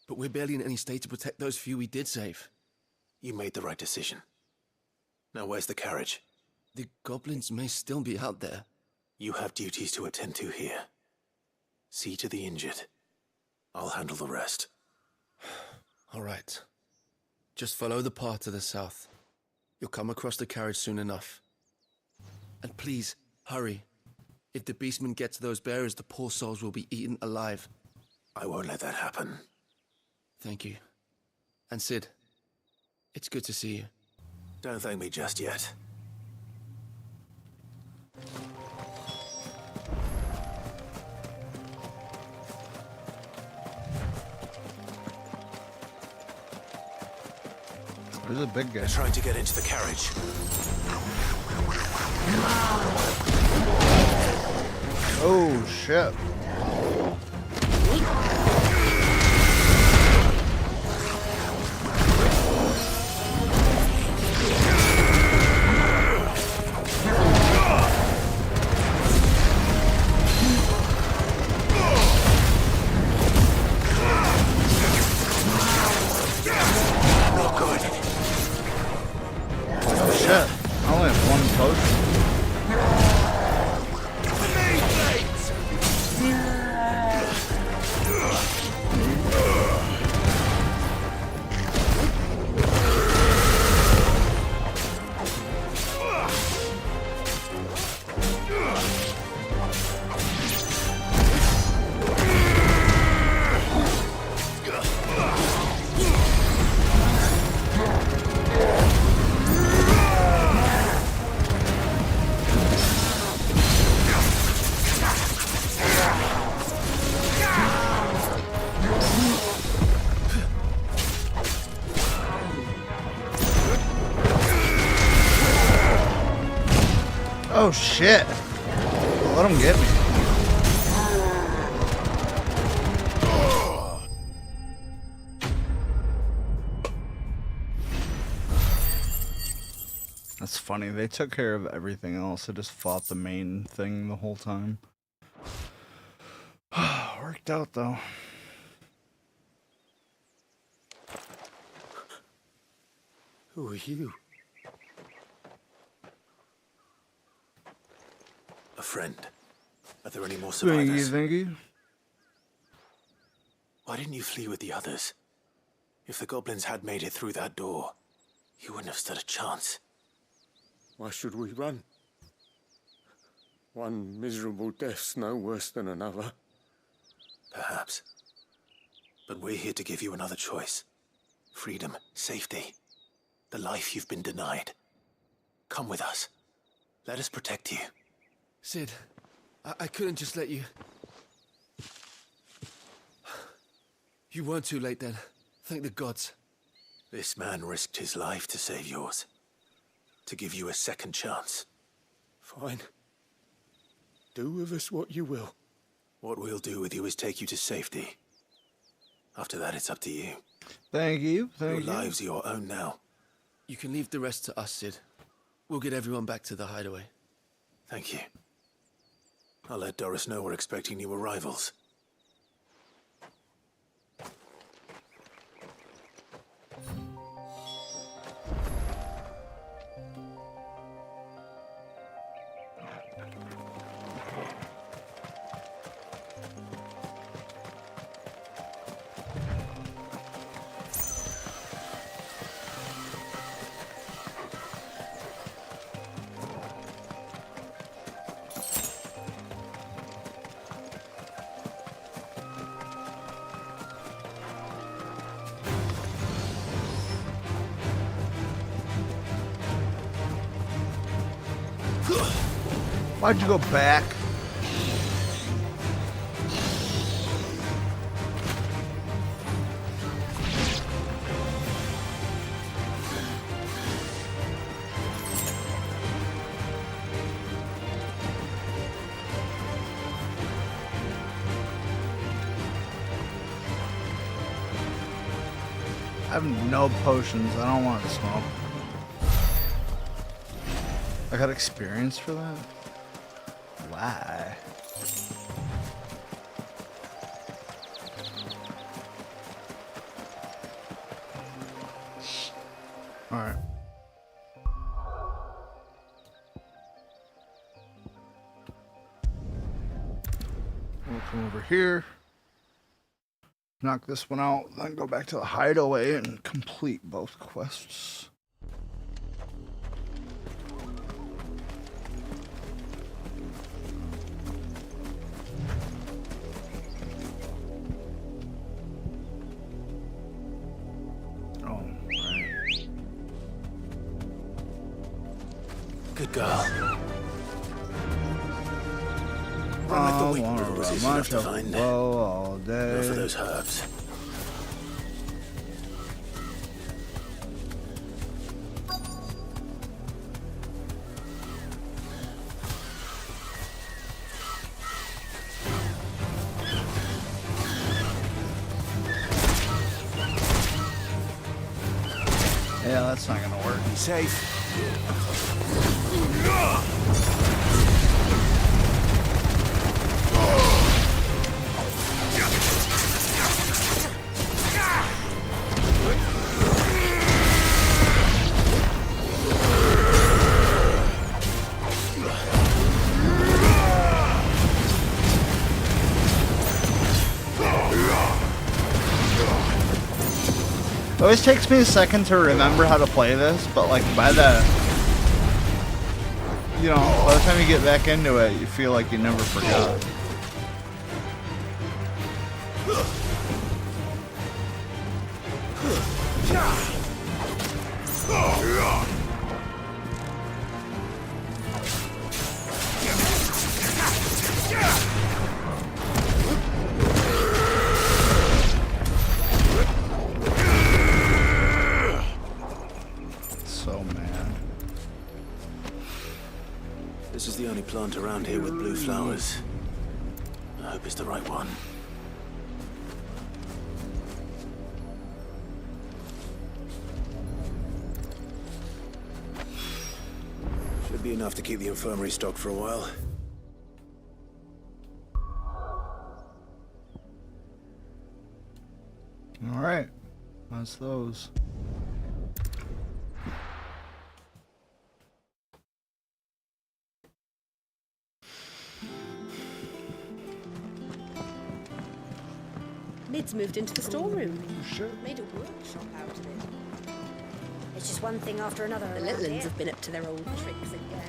But we're barely in any state to protect those few we did save. You made the right decision. Now where's the carriage? The goblins may still be out there. You have duties to attend to here. See to the injured. I'll handle the rest. All right. Just follow the path to the south. You'll come across the carriage soon enough. And please, hurry. If the beastmen get to those bearers, the poor souls will be eaten alive. I won't let that happen. Thank you. And Sid, it's good to see you. Don't thank me just yet. There's a big guy. They're trying to get into the carriage. Oh, shit. Oh, shit. I only have one potion. Oh shit. Let him get me. That's funny. They took care of everything else. They just fought the main thing the whole time. Worked out though. Who are you? friend. Are there any more Thank you, survivors? thank you. Why didn't you flee with the others? If the goblins had made it through that door, you wouldn't have stood a chance. Why should we run? One miserable death's no worse than another. Perhaps. But we're here to give you another choice. Freedom, safety, the life you've been denied. Come with us. Let us protect you. Sid, I couldn't just let you... You weren't too late then. Thank the gods. This man risked his life to save yours. To give you a second chance. Fine. Do with us what you will. What we'll do with you is take you to safety. After that, it's up to you. Thank you, thank you. Your lives are your own now. You can leave the rest to us, Sid. We'll get everyone back to the hideaway. Thank you. I'll let Doris know we're expecting new arrivals. Why'd you go back? I have no potions. I don't want to smoke. I got experience for that? Why? All right. We'll come over here. Knock this one out, then go back to the hideaway and complete both quests. Good girl. Run like the wind, Rose, is enough to find. All day. Go for those herbs. Yeah, that's not gonna work. Be safe. It always takes me a second to remember how to play this, but like by the time you get back into it, you feel like you never forgot. This is the only plant around here with blue flowers. I hope it's the right one. Should be enough to keep the infirmary stocked for a while. All right, that's those. Lid's moved into the storeroom. Sure. Made a workshop out of it. It's just one thing after another. The little ones have been up to their old tricks again.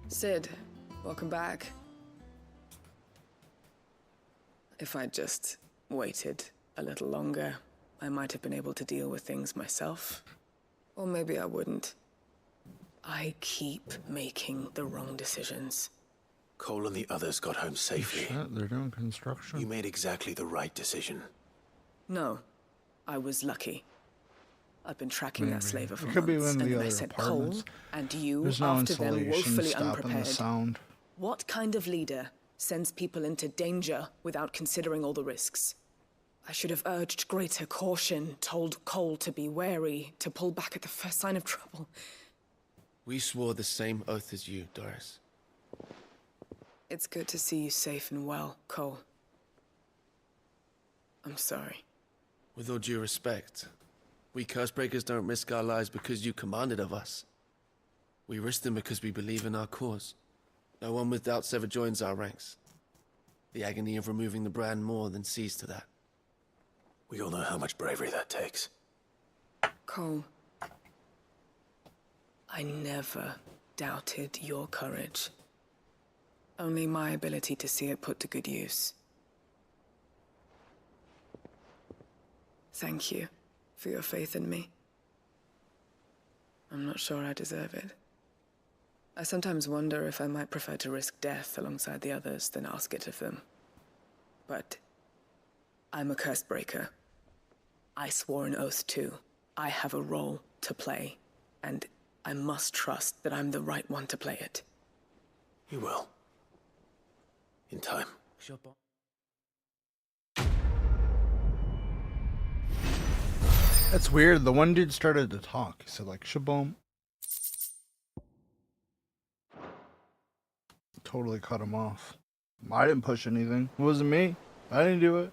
Sid, welcome back. If I'd just waited a little longer, I might have been able to deal with things myself. Or maybe I wouldn't. I keep making the wrong decisions. Cole and the others got home safely. Shit, they're doing construction. You made exactly the right decision. No, I was lucky. I've been tracking that slaver for It could be months, one of and the then I other sent apartments. Cole and you There's no after them insulation woefully stopping the unprepared. sound. What kind of leader sends people into danger without considering all the risks? I should have urged greater caution, told Cole to be wary, to pull back at the first sign of trouble. We swore the same oath as you, Doris. It's good to see you safe and well, Cole. I'm sorry. With all due respect, we Cursebreakers don't risk our lives because you commanded of us. We risk them because we believe in our cause. No one with doubts ever joins our ranks. The agony of removing the brand more than sees to that. We all know how much bravery that takes. Cole, I never doubted your courage. Only my ability to see it put to good use. Thank you for your faith in me. I'm not sure I deserve it. I sometimes wonder if I might prefer to risk death alongside the others than ask it of them. But I'm a Cursebreaker. I swore an oath too. I have a role to play, and I must trust that I'm the right one to play it. You will. In time. That's weird. The one dude started to talk. He said like, shaboom. Totally cut him off. I didn't push anything. It wasn't me. I didn't do it.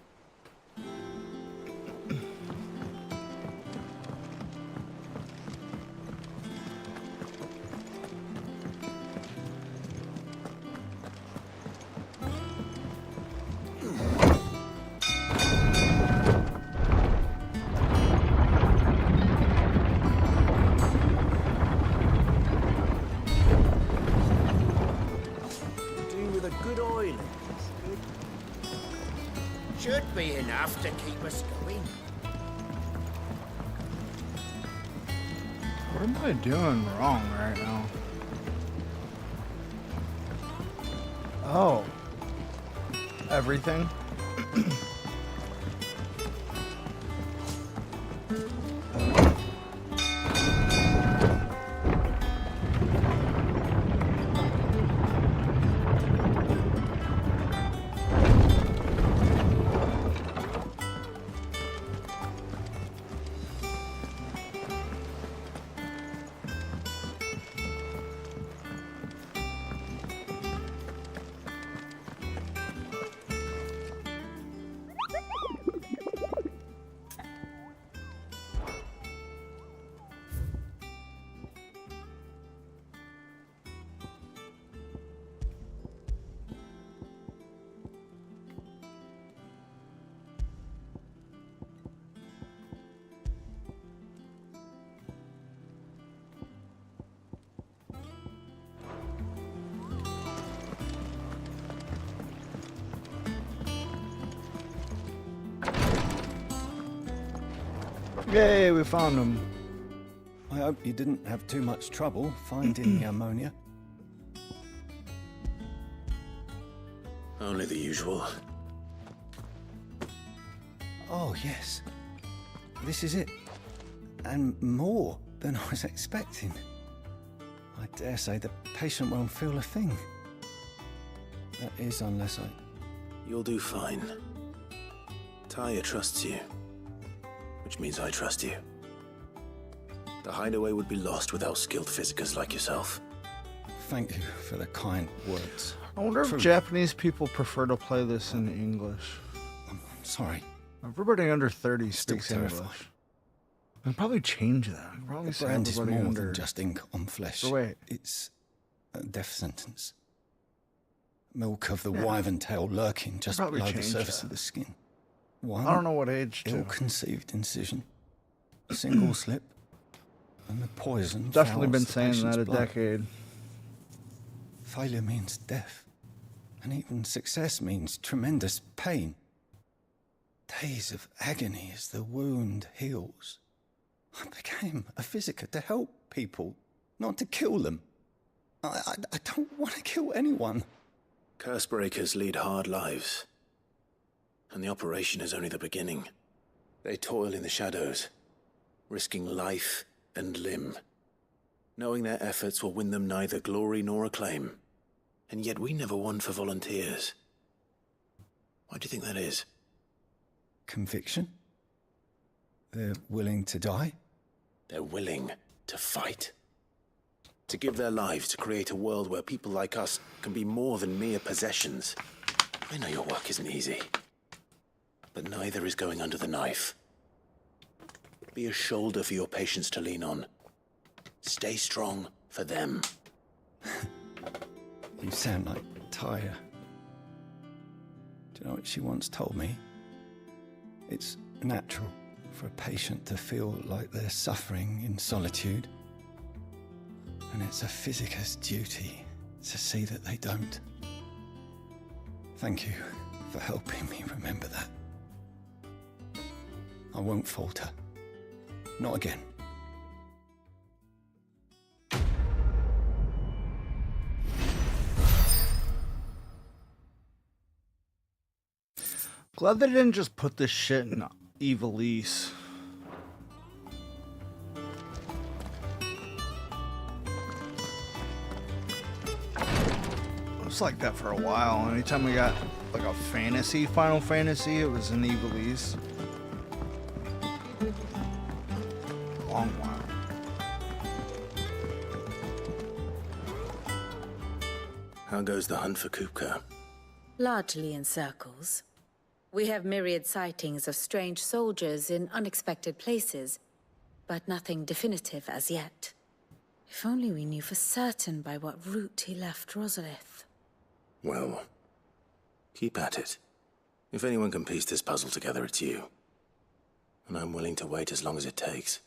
Should be enough to keep us going. What am I doing wrong right now? Oh. Everything? Yay, we found him. I hope you didn't have too much trouble finding the ammonia. Only the usual. Oh, yes. This is it. And more than I was expecting. I dare say the patient won't feel a thing. That is, unless I... You'll do fine. Tyre trusts you. Which means I trust you. The hideaway would be lost without skilled physicers like yourself. Thank you for the kind words. I wonder if Japanese people prefer to play this in English. I'm sorry. Everybody under 30 Still speaks terrified. English. I'll probably change that. I'll probably The say brand is everybody more under... than just ink on flesh. But wait. It's a death sentence. Milk of the Yeah. wyvern tail lurking just Probably below the changed surface that. of the skin. One I don't know what age to. ill-conceived incision, single slip, and the poison Definitely fouls been the saying patient's that a blood. decade. Failure means death, and even success means tremendous pain. Days of agony as the wound heals. I became a physiker to help people, not to kill them. I don't want to kill anyone. Cursebreakers lead hard lives. And the operation is only the beginning. They toil in the shadows, risking life and limb, knowing their efforts will win them neither glory nor acclaim. And yet we never won for volunteers. Why do you think that is? Conviction? They're willing to die? They're willing to fight. To give their lives to create a world where people like us can be more than mere possessions. I know your work isn't easy. But neither is going under the knife. Be a shoulder for your patients to lean on. Stay strong for them. You sound like Tyre. Do you know what she once told me? It's natural for a patient to feel like they're suffering in solitude. And it's a physiker's duty to see that they don't. Thank you for helping me remember that. I won't falter. Not again. Glad they didn't just put this shit in Evilise. It was like that for a while. Anytime we got like a fantasy, Final Fantasy, it was in Evilise. Long while. How goes the hunt for Kupka? Largely in circles. We have myriad sightings of strange soldiers in unexpected places, but nothing definitive as yet. If only we knew for certain by what route he left Rosalith. Well, keep at it. If anyone can piece this puzzle together, it's you. And I'm willing to wait as long as it takes.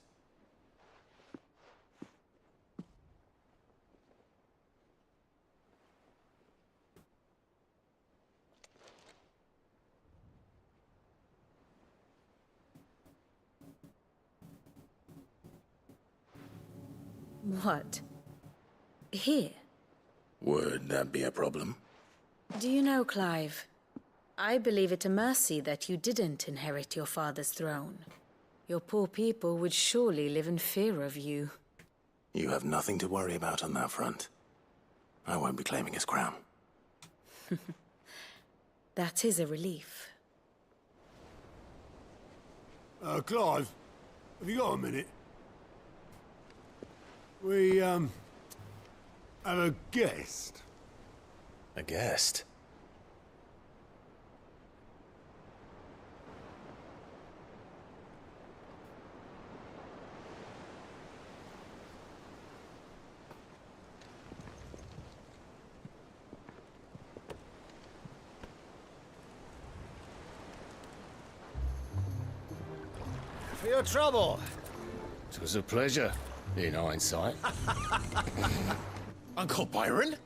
What? Here? Would that be a problem? Do you know, Clive? I believe it a mercy that you didn't inherit your father's throne. Your poor people would surely live in fear of you. You have nothing to worry about on that front. I won't be claiming his crown. That is a relief. Clive, have you got a minute? We, have a guest. A guest? For your trouble. It was a pleasure, in hindsight. Uncle Byron?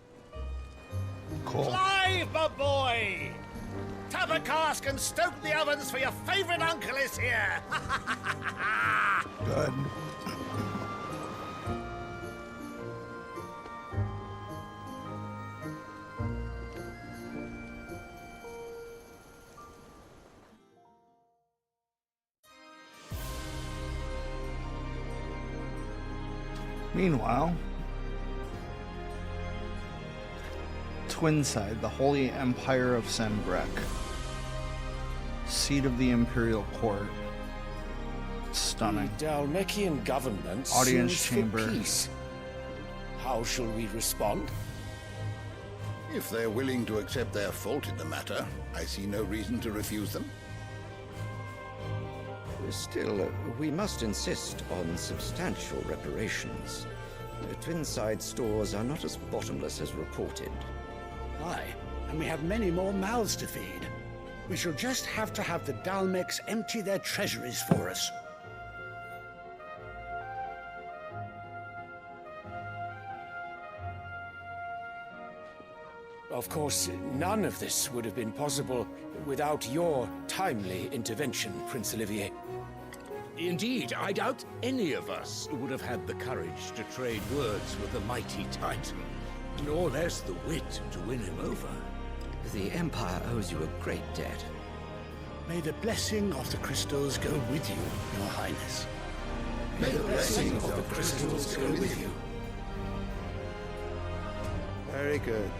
Cool. Clive, my boy! Tap a cask and stoke the ovens for your favorite uncle is here! Good. Meanwhile, Twinside, the Holy Empire of Sembrek, seat of the Imperial Court. Stunning. The Dalmekian government Audience sues chamber. for peace. How shall we respond? If they're willing to accept their fault in the matter, I see no reason to refuse them. Still, we must insist on substantial reparations. Twinside stores are not as bottomless as reported. Aye, and we have many more mouths to feed. We shall just have to have the Dalmecs empty their treasuries for us. Of course, none of this would have been possible without your timely intervention, Prince Olivier. Indeed, I doubt any of us would have had the courage to trade words with the mighty Titan, nor less the wit to win him over. The Empire owes you a great debt. May the blessing of the crystals go with you, Your Highness. May the blessing of the crystals go with you. Very good.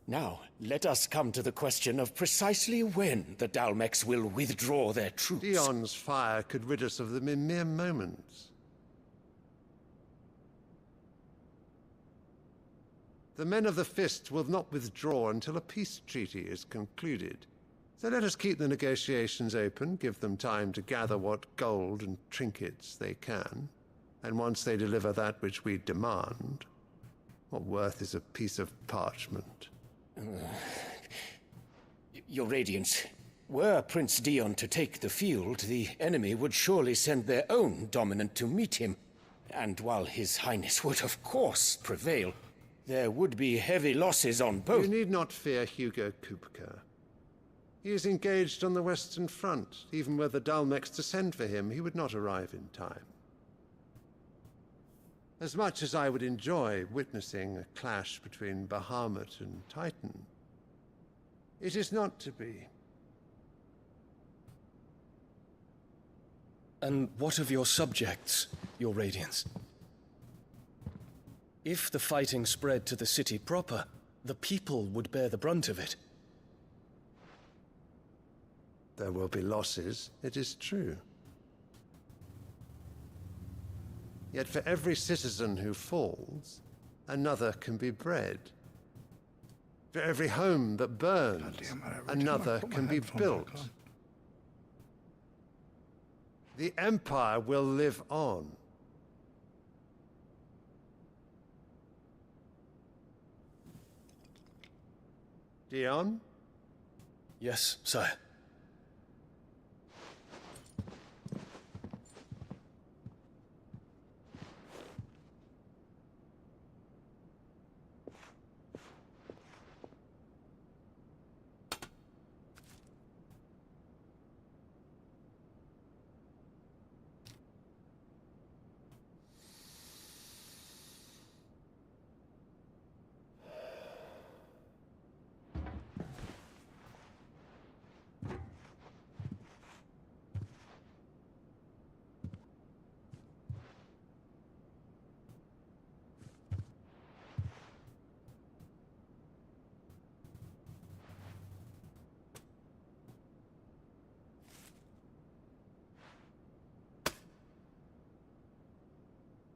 Now, let us come to the question of precisely when the Dalmecs will withdraw their troops. Dion's fire could rid us of them in mere moments. The men of the Fist will not withdraw until a peace treaty is concluded. So let us keep the negotiations open, give them time to gather what gold and trinkets they can, and once they deliver that which we demand, what worth is a piece of parchment? Your Radiance, were Prince Dion to take the field, the enemy would surely send their own dominant to meet him. And while His Highness would of course prevail, there would be heavy losses on both. You need not fear Hugo Kupka. He is engaged on the Western Front. Even were the Dalmecs to send for him, he would not arrive in time. As much as I would enjoy witnessing a clash between Bahamut and Titan, it is not to be. And what of your subjects, Your Radiance? If the fighting spread to the city proper, the people would bear the brunt of it. There will be losses, it is true. Yet for every citizen who falls, another can be bred. For every home that burns, another can be built. The Empire will live on. Dion? Yes, sire.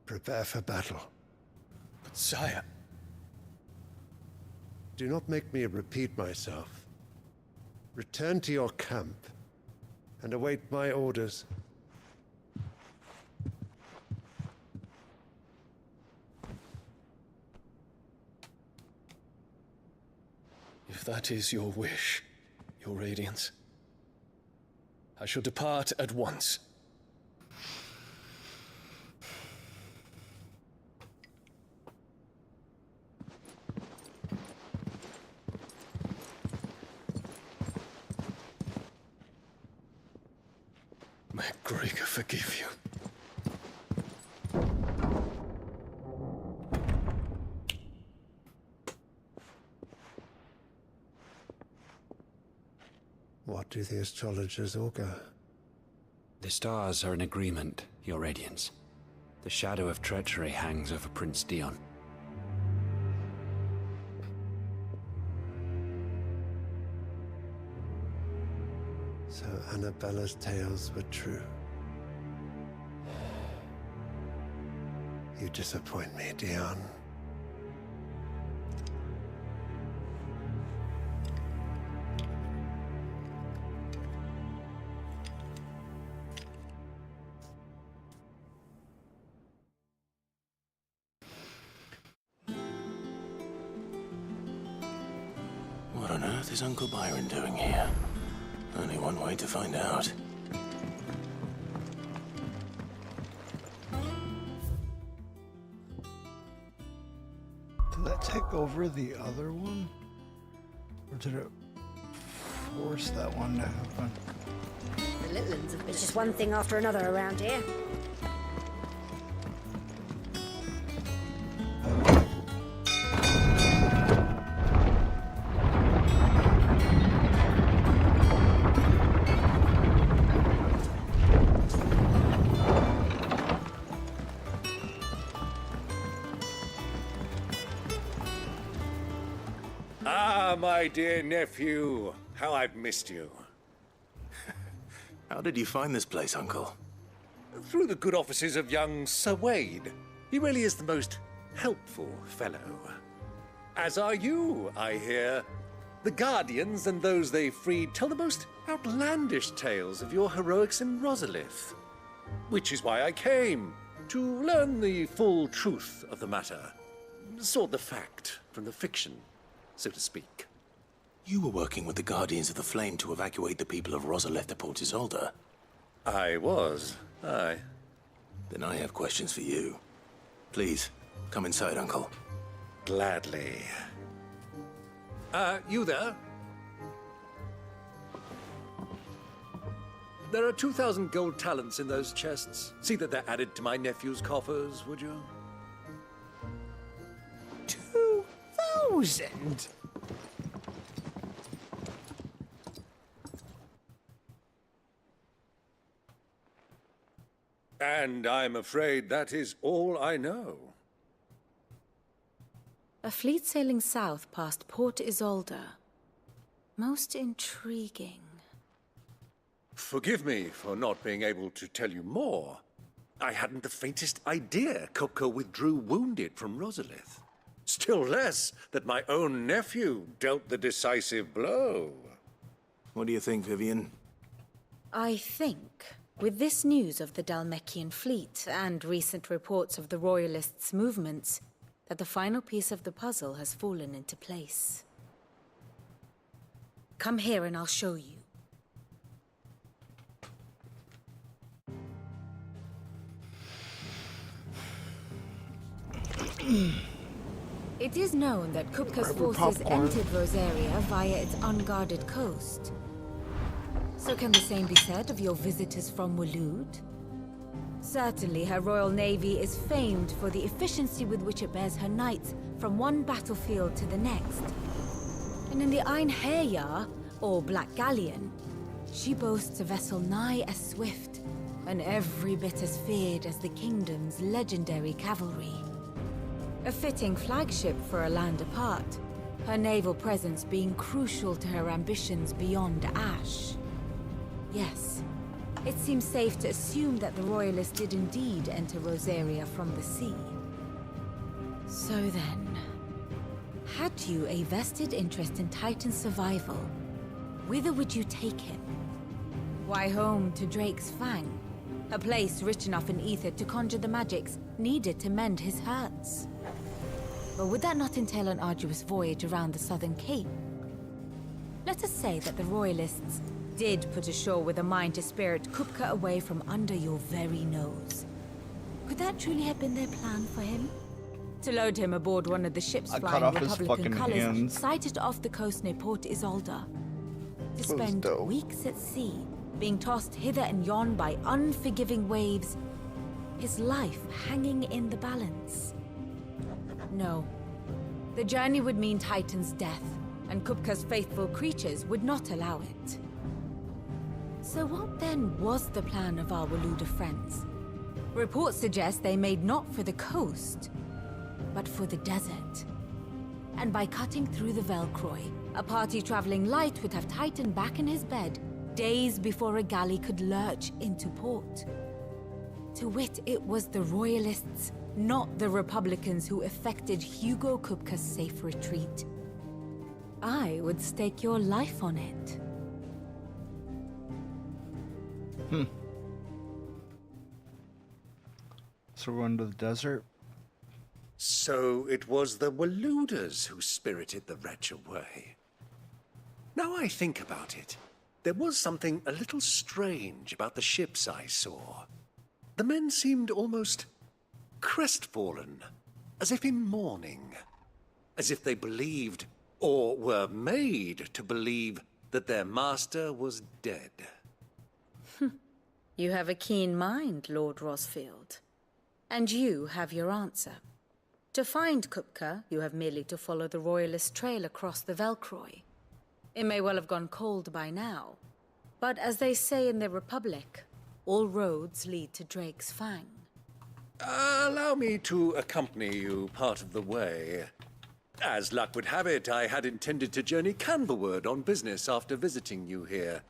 Prepare for battle. But sire... Do not make me repeat myself. Return to your camp and await my orders. If that is your wish, Your Radiance, I shall depart at once. May Gregor forgive you. What do the astrologers augur? The stars are in agreement, Your Radiance. The shadow of treachery hangs over Prince Dion. So Annabella's tales were true. You disappoint me, Dion. What is Uncle Byron doing here? Only one way to find out. Did that take over the other one? Or did it force that one to happen? The little ones have been just one thing after another around here. Ah, my dear nephew. How I've missed you. How did you find this place, Uncle? Through the good offices of young Sir Wade. He really is the most helpful fellow. As are you, I hear. The Guardians and those they freed tell the most outlandish tales of your heroics in Rosalith. Which is why I came, to learn the full truth of the matter. Sort the fact from the fiction, so to speak. You were working with the Guardians of the Flame to evacuate the people of Rosalith to Port Isolde. I was, aye. Then I have questions for you. Please, come inside, Uncle. Gladly. You there? There are 2,000 gold talents in those chests. See that they're added to my nephew's coffers, would you? 2,000? And I'm afraid that is all I know. A fleet sailing south past Port Isolde. Most intriguing. Forgive me for not being able to tell you more. I hadn't the faintest idea Kupka withdrew wounded from Rosalith. Still less that my own nephew dealt the decisive blow. What do you think, Vivian? I think, with this news of the Dhalmekian fleet and recent reports of the Royalists' movements, that the final piece of the puzzle has fallen into place. Come here and I'll show you. It is known that Kupka's forces entered Rosaria via its unguarded coast. So can the same be said of your visitors from Waloed? Certainly her royal navy is famed for the efficiency with which it bears her knights from one battlefield to the next. And in the Einherjar, or Black Galleon, she boasts a vessel nigh as swift and every bit as feared as the kingdom's legendary cavalry. A fitting flagship for a land apart, her naval presence being crucial to her ambitions beyond Ash. Yes, it seems safe to assume that the Royalists did indeed enter Rosaria from the sea. So then, had you a vested interest in Titan's survival, whither would you take him? Why, home to Drake's Fang, a place rich enough in ether to conjure the magics needed to mend his hurts. But would that not entail an arduous voyage around the southern cape? Let us say that the Royalists did put ashore with a mind to spirit Kupka away from under your very nose. Could that truly have been their plan for him? To load him aboard one of the ships flying Republican colors sighted off the coast near Port Isolde. To spend weeks at sea, being tossed hither and yon by unforgiving waves, his life hanging in the balance. No. The journey would mean Titan's death, and Kupka's faithful creatures would not allow it. So what then was the plan of our Waluda friends? Reports suggest they made not for the coast, but for the desert. And by cutting through the Velcroy, a party traveling light would have Titan back in his bed days before a galley could lurch into port. To wit, it was the Royalists, not the Republicans, who effected Hugo Kupka's safe retreat. I would stake your life on it. So we're going to the desert? So it was the Waludas who spirited the wretch away. Now I think about it, there was something a little strange about the ships I saw. The men seemed almost crestfallen, as if in mourning, as if they believed, or were made to believe, that their master was dead. You have a keen mind, Lord Rosfield. And you have your answer. To find Kupka, you have merely to follow the Royalist trail across the Velcroy. It may well have gone cold by now, but as they say in the Republic, all roads lead to Drake's Fang. Allow me to accompany you part of the way. As luck would have it, I had intended to journey Canberward on business after visiting you here.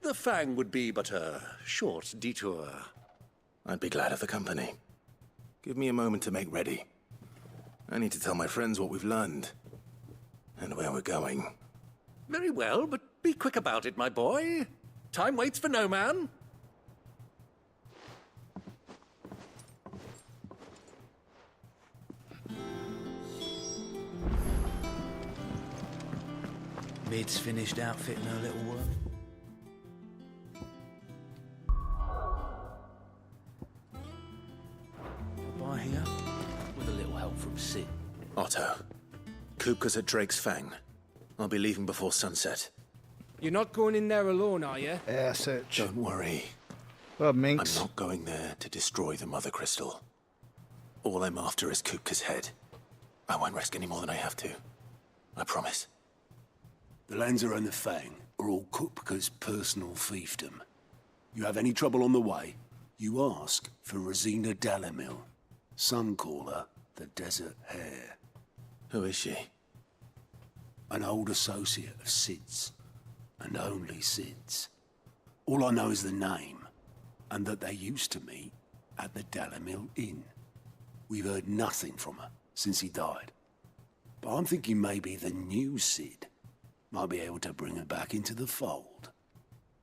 The Fang would be but a short detour. I'd be glad of the company. Give me a moment to make ready. I need to tell my friends what we've learned. And where we're going. Very well, but be quick about it, my boy. Time waits for no man. Mid's finished outfitting her little worm. By here, with a little help from Sid. Otto, Kupka's at Drake's Fang. I'll be leaving before sunset. You're not going in there alone, are you? SH. Don't worry. Well, Minx. I'm not going there to destroy the Mother Crystal. All I'm after is Kupka's head. I won't risk any more than I have to. I promise. The Lanza and the Fang are all Kupka's personal fiefdom. You have any trouble on the way, you ask for Rosina Dalamil. Some call her the Desert Hare. Who is she? An old associate of Sid's, and only Sid's. All I know is the name, and that they used to meet at the Dalamil Inn. We've heard nothing from her since he died. But I'm thinking maybe the new Sid might be able to bring her back into the fold.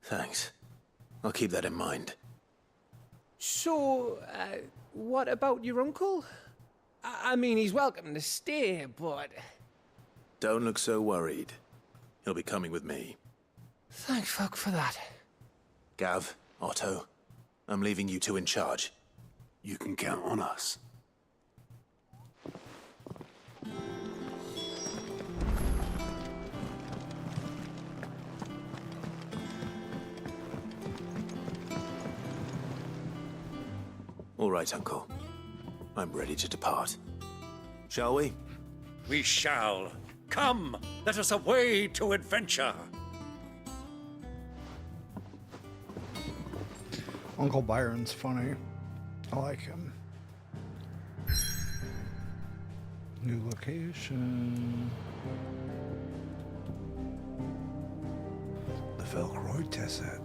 Thanks. I'll keep that in mind. So, what about your uncle? I mean, he's welcome to stay, but... Don't look so worried. He'll be coming with me. Thank fuck for that. Gav, Otto, I'm leaving you two in charge. You can count on us. All right, Uncle. I'm ready to depart. Shall we? We shall. Come, let us away to adventure. Uncle Byron's funny. I like him. New location. The Velcroy test set.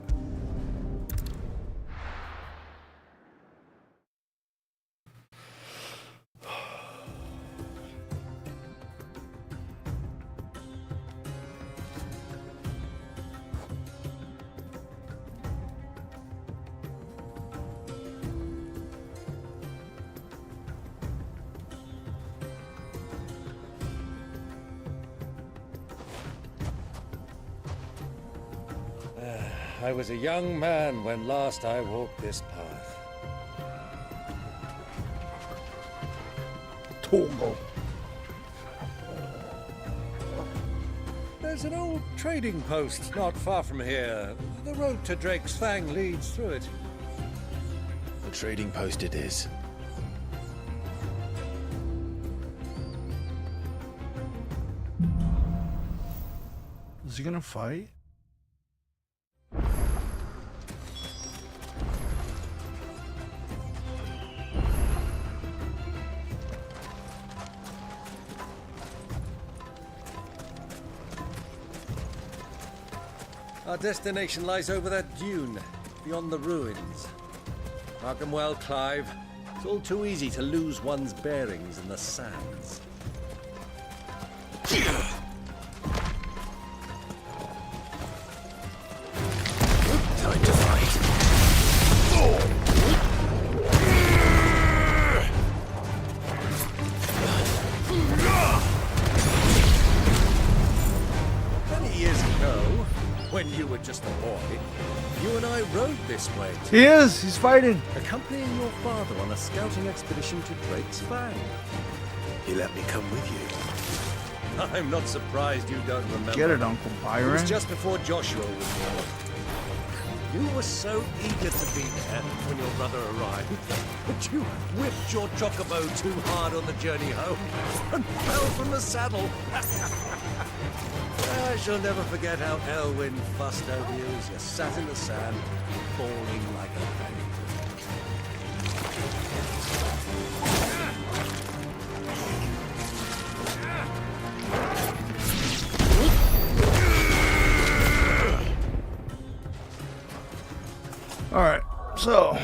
I was a young man when last I walked this path. Togo. There's an old trading post not far from here. The road to Drake's Fang leads through it. The trading post it is. Is he gonna fight? Our destination lies over that dune, beyond the ruins. Mark 'em well, Clive. It's all too easy to lose one's bearings in the sands. Time to fight. Many years ago, this way. He is. He's fighting. Accompanying your father on a scouting expedition to Drake's Fang. He let me come with you. I'm not surprised you don't remember. Get it, Uncle Byron. It was just before Joshua was born. You were so eager to be there when your brother arrived, but you whipped your chocobo too hard on the journey home and fell from the saddle. I shall never forget how Elwyn fussed over you as you sat in the sand, bawling like a baby. Alright, so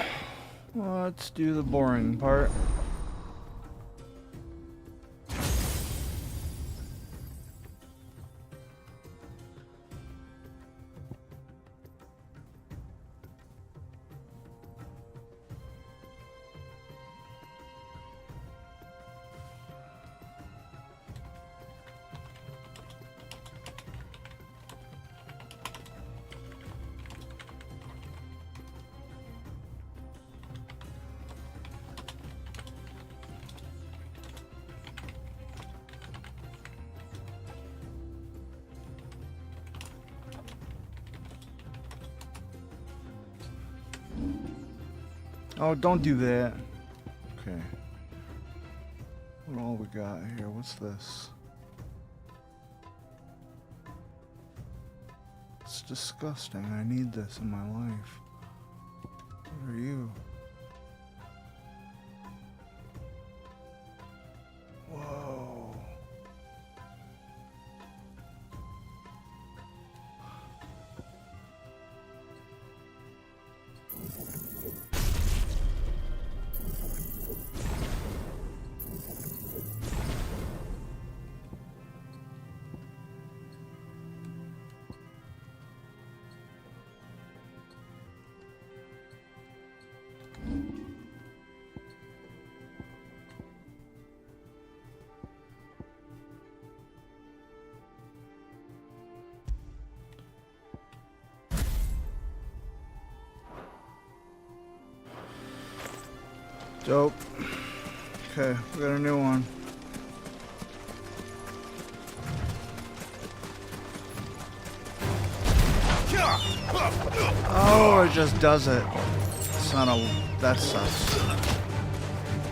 let's do the boring part. Oh, don't do that. Okay. What all we got here? What's this? It's disgusting. I need this in my life. What are you? Whoa. Dope. Okay, we got a new one. Oh, it just does it. Son of... that sucks.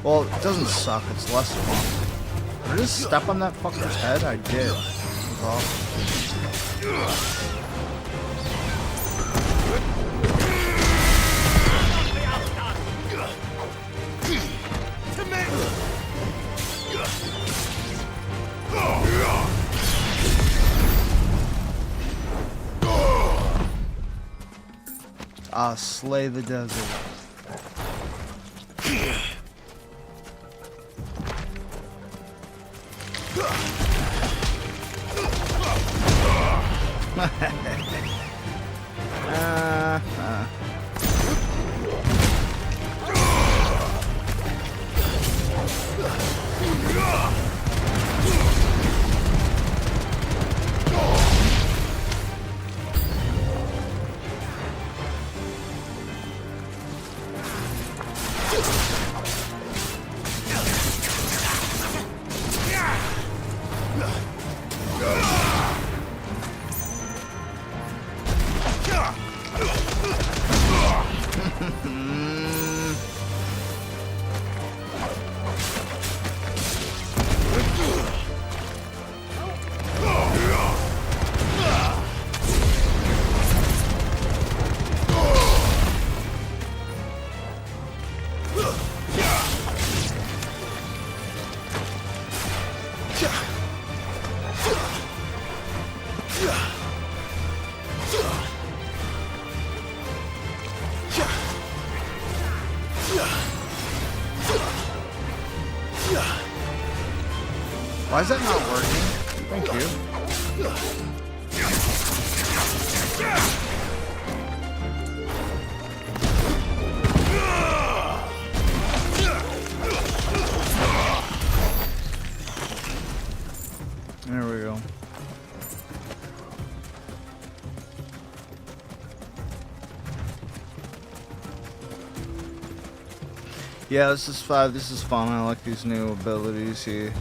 Well, it doesn't suck, it's less fun. Did I just step on that fucker's head? I did. It was awesome. Slay the desert. Why is that not working? Thank you. There we go. Yeah, this is 5. This is fun. I like these new abilities here.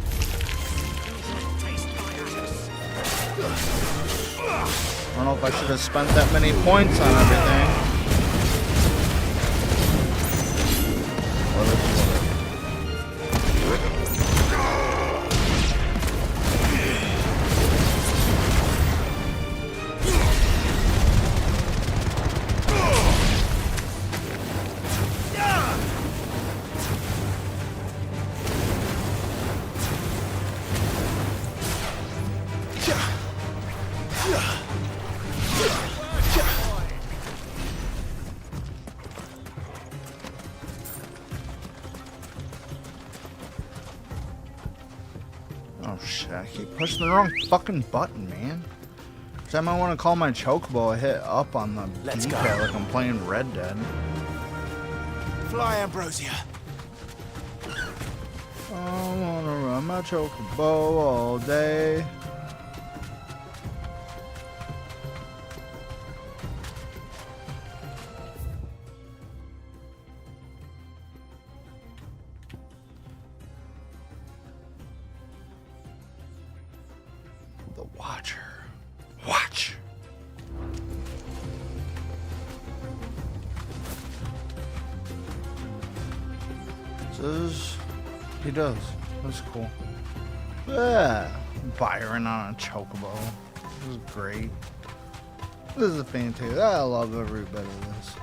I don't know if I should have spent that many points on everything. Oh shit, I keep pushing the wrong fucking button, man. I might want to call my chocobo, I hit up on the D-pad like I'm playing Red Dead. Fly, Ambrosia. I wanna run my chocobo all day. The Watcher. Watch. He does. That's cool. Yeah. Byron on a chocobo. This is great. This is fantastic. I love every bit of this.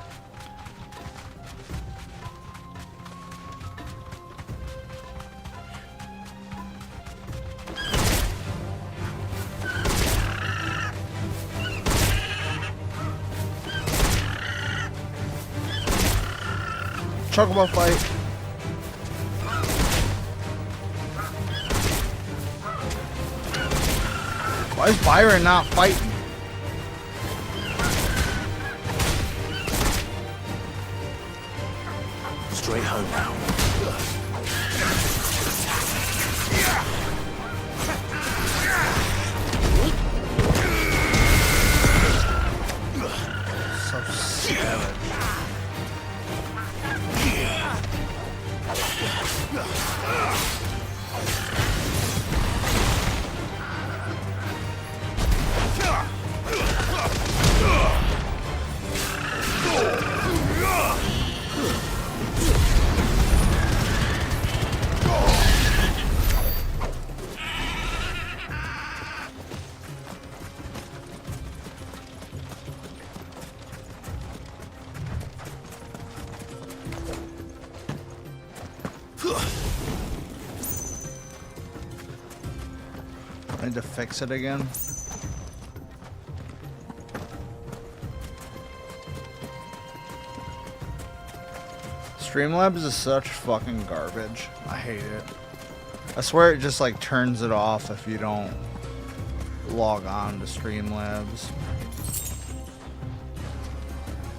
Chocobo fight. Why is Byron not fighting? Straight home now. So savage. I need to fix it again. Streamlabs is such fucking garbage. I hate it. I swear it just like turns it off if you don't log on to Streamlabs.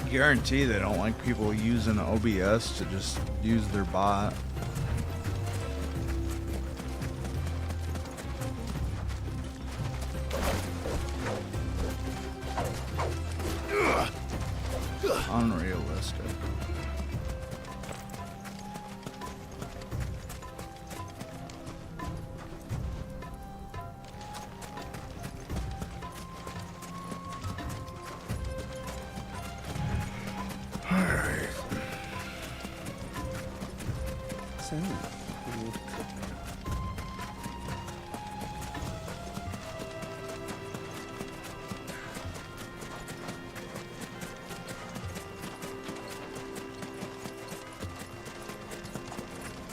Guarantee they don't like people using OBS to just use their bot. Unrealistic. Alright.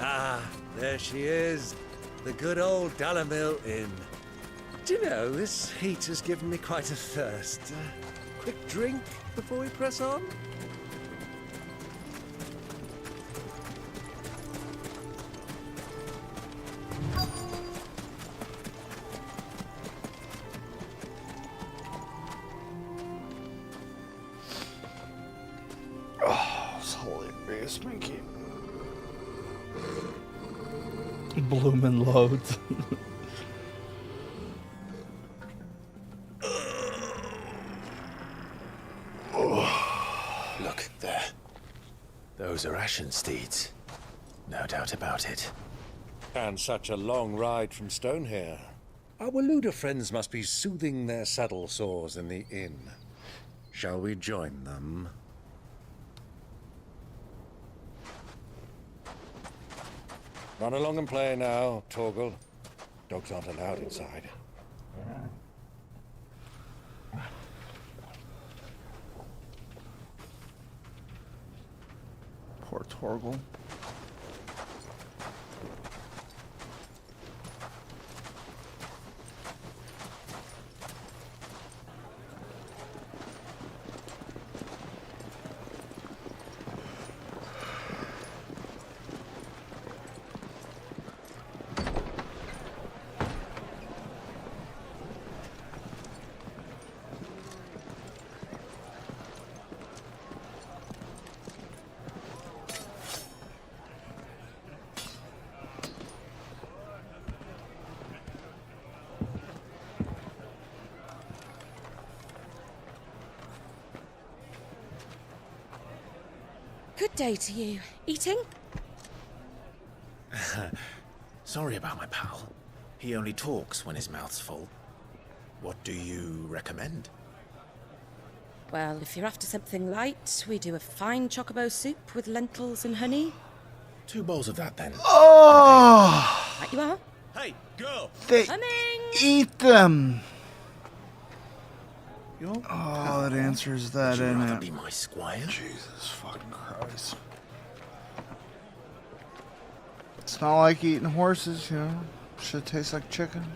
Ah, there she is. The good old Dalamil Inn. Do you know, this heat has given me quite a thirst. Quick drink before we press on? Oh, it's holy base, Minky. Bloomin' loads. Look, there. Those are ashen steeds. No doubt about it. And such a long ride from Stonehair. Our Luda friends must be soothing their saddle sores in the inn. Shall we join them? Run along and play now, Torgal. Dogs aren't allowed inside. Poor Torgal. Good day to you. Eating? Sorry about my pal. He only talks when his mouth's full. What do you recommend? Well, if you're after something light, we do a fine chocobo soup with lentils and honey. 2 bowls of that, then. Oh! Right you are. Hey, girl! They Coming! eat them! Oh, that answers that, Would you rather innit? be my squire? Jesus fucking Christ. It's not like eating horses, you know? Should taste like chicken.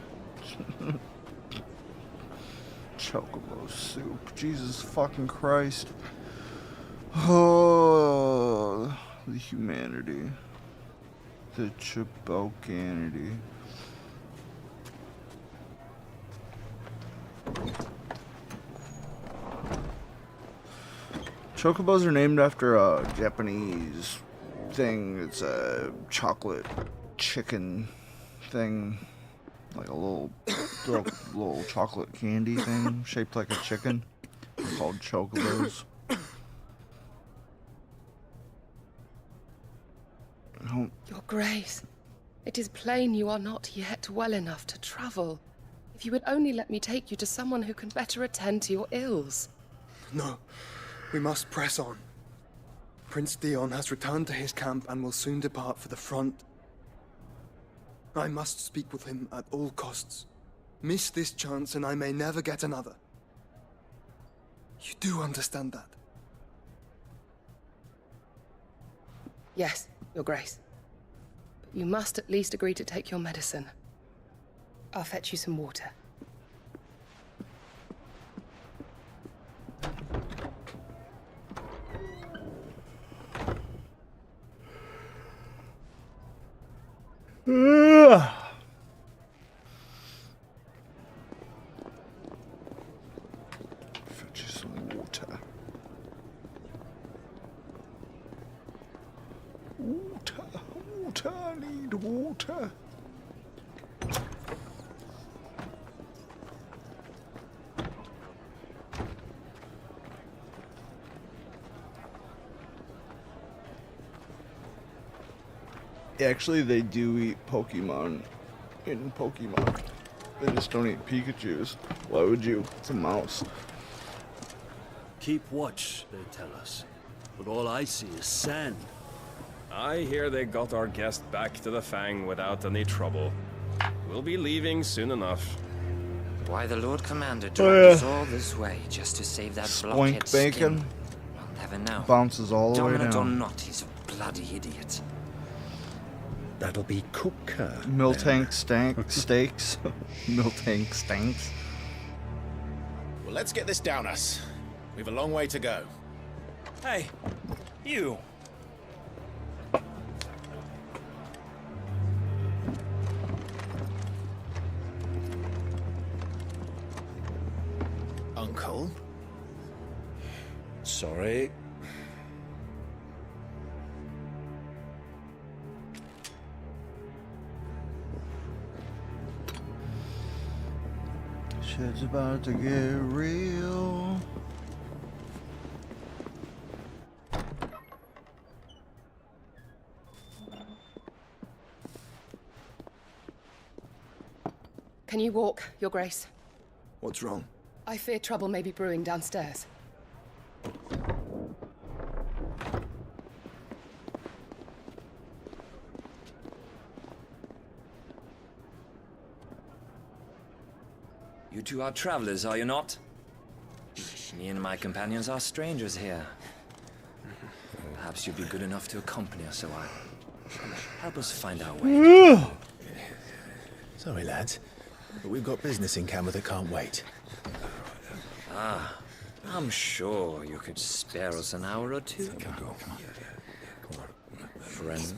Chocobo soup. Jesus fucking Christ. Oh, the humanity. The Chobocanity. Chocobos are named after a Japanese thing. It's a chocolate chicken thing, like a little chocolate candy thing shaped like a chicken. They're called chocobos. Your Grace, it is plain you are not yet well enough to travel. If you would only let me take you to someone who can better attend to your ills. No. We must press on. Prince Dion has returned to his camp and will soon depart for the front. I must speak with him at all costs. Miss this chance and I may never get another. You do understand that? Yes, Your Grace. But you must at least agree to take your medicine. I'll fetch you some water. Fetch you some water. Water, I need water. Actually, they do eat Pokemon in Pokemon. They just don't eat Pikachus. Why would you? It's a mouse. Keep watch, they tell us. But all I see is sand. I hear they got our guest back to the Fang without any trouble. We'll be leaving soon enough. Why the Lord Commander dragged us all this way just to save that blockhead Spoink bacon. skin? We'll never know. Bounces all the way Dominant or down. not, he's a bloody idiot. That'll be cooker. Miltank steaks. Miltank stanks. Well, let's get this down us. We've a long way to go. Hey, you. Uncle? Sorry. Shit's about to get real. Can you walk, Your Grace? What's wrong? I fear trouble may be brewing downstairs. You two are travelers, are you not? Me and my companions are strangers here. Perhaps you'd be good enough to accompany us a while. Help us find our way. Sorry, lads, but we've got business in camera that can't wait. Ah, I'm sure you could spare us an hour or two. Come on. Friend.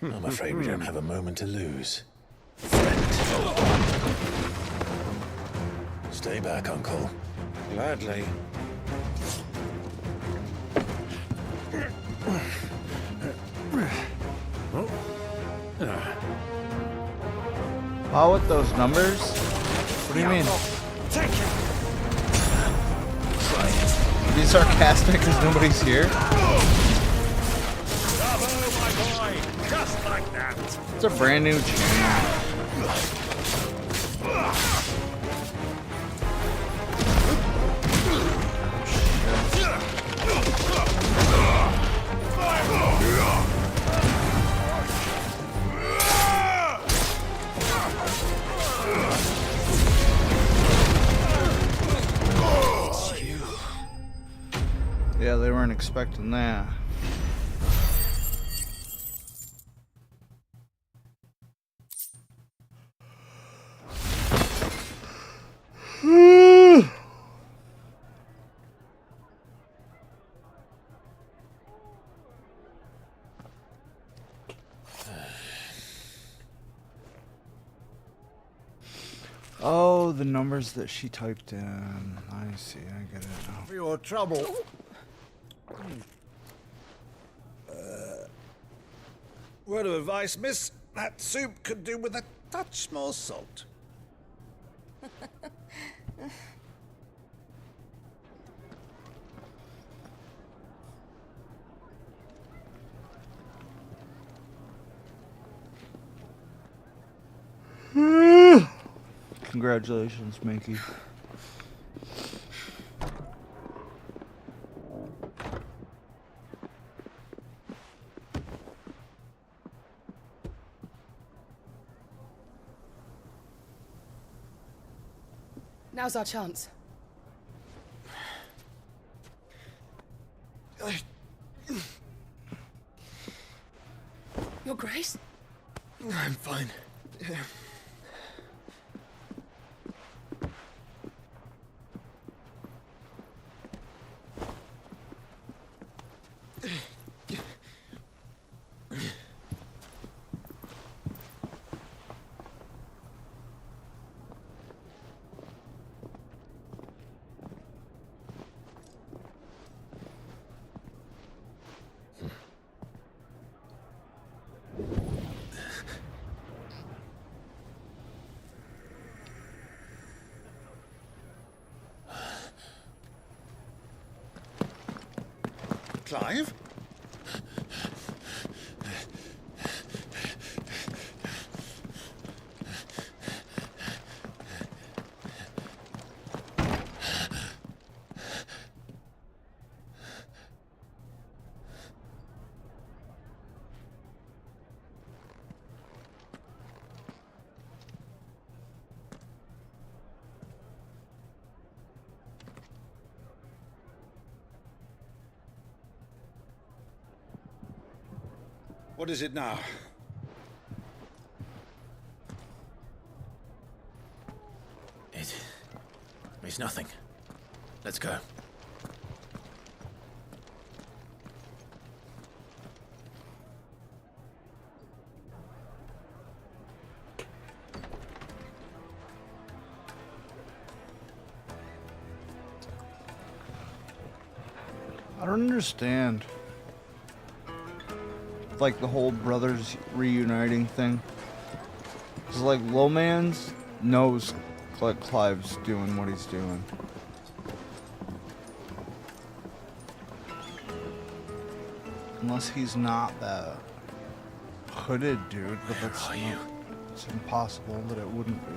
I'm afraid we don't have a moment to lose. Stay back, Uncle. Gladly. Oh, with those numbers? What do you mean? Are you sarcastic because nobody's here? Just like that. It's a brand new channel. It's you. Yeah, they weren't expecting that. Oh, the numbers that she typed in. I see, I get it now. For your trouble. Word of advice, miss. That soup could do with a touch more salt. Congratulations, Mickey. Now's our chance. Your Grace? I'm fine. Clive? What is it now? It's nothing. Let's go. I don't understand. like the whole brothers reuniting thing. Cause like Lowmans knows like Clive's doing what he's doing. Unless he's not that hooded dude, but that's not, it's impossible that it wouldn't be.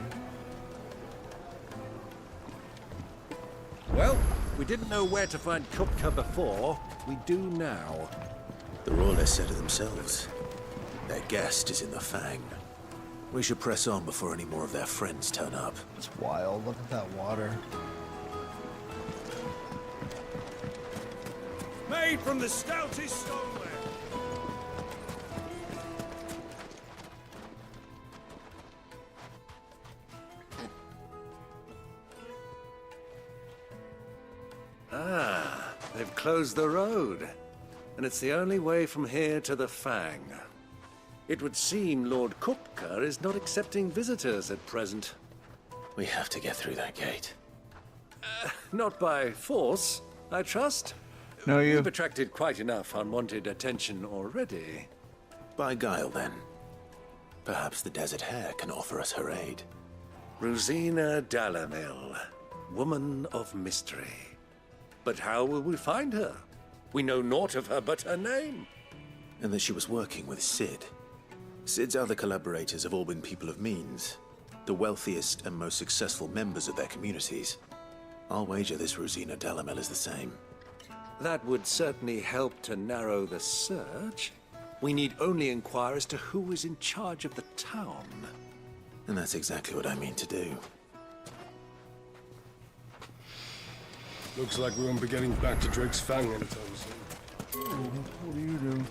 Well, we didn't know where to find Kupka before. We do now. The Royalists said it themselves. Their guest is in the Fang. We should press on before any more of their friends turn up. It's wild. Look at that water. Made from the stoutest stoneware. Ah, they've closed the road. And it's the only way from here to the Fang. It would seem Lord Kupka is not accepting visitors at present. We have to get through that gate. Not by force, I trust. No, We've attracted quite enough unwanted attention already. By guile, then. Perhaps the Desert Hare can offer us her aid. Rosina Dalamil, woman of mystery. But how will we find her? We know naught of her but her name. And that she was working with Sid. Sid's other collaborators have all been people of means, the wealthiest and most successful members of their communities. I'll wager this Rosina Dalamil is the same. That would certainly help to narrow the search. We need only inquire as to who is in charge of the town. And that's exactly what I mean to do. Looks like we won't be getting back to Drake's Fang anytime soon. What do you do?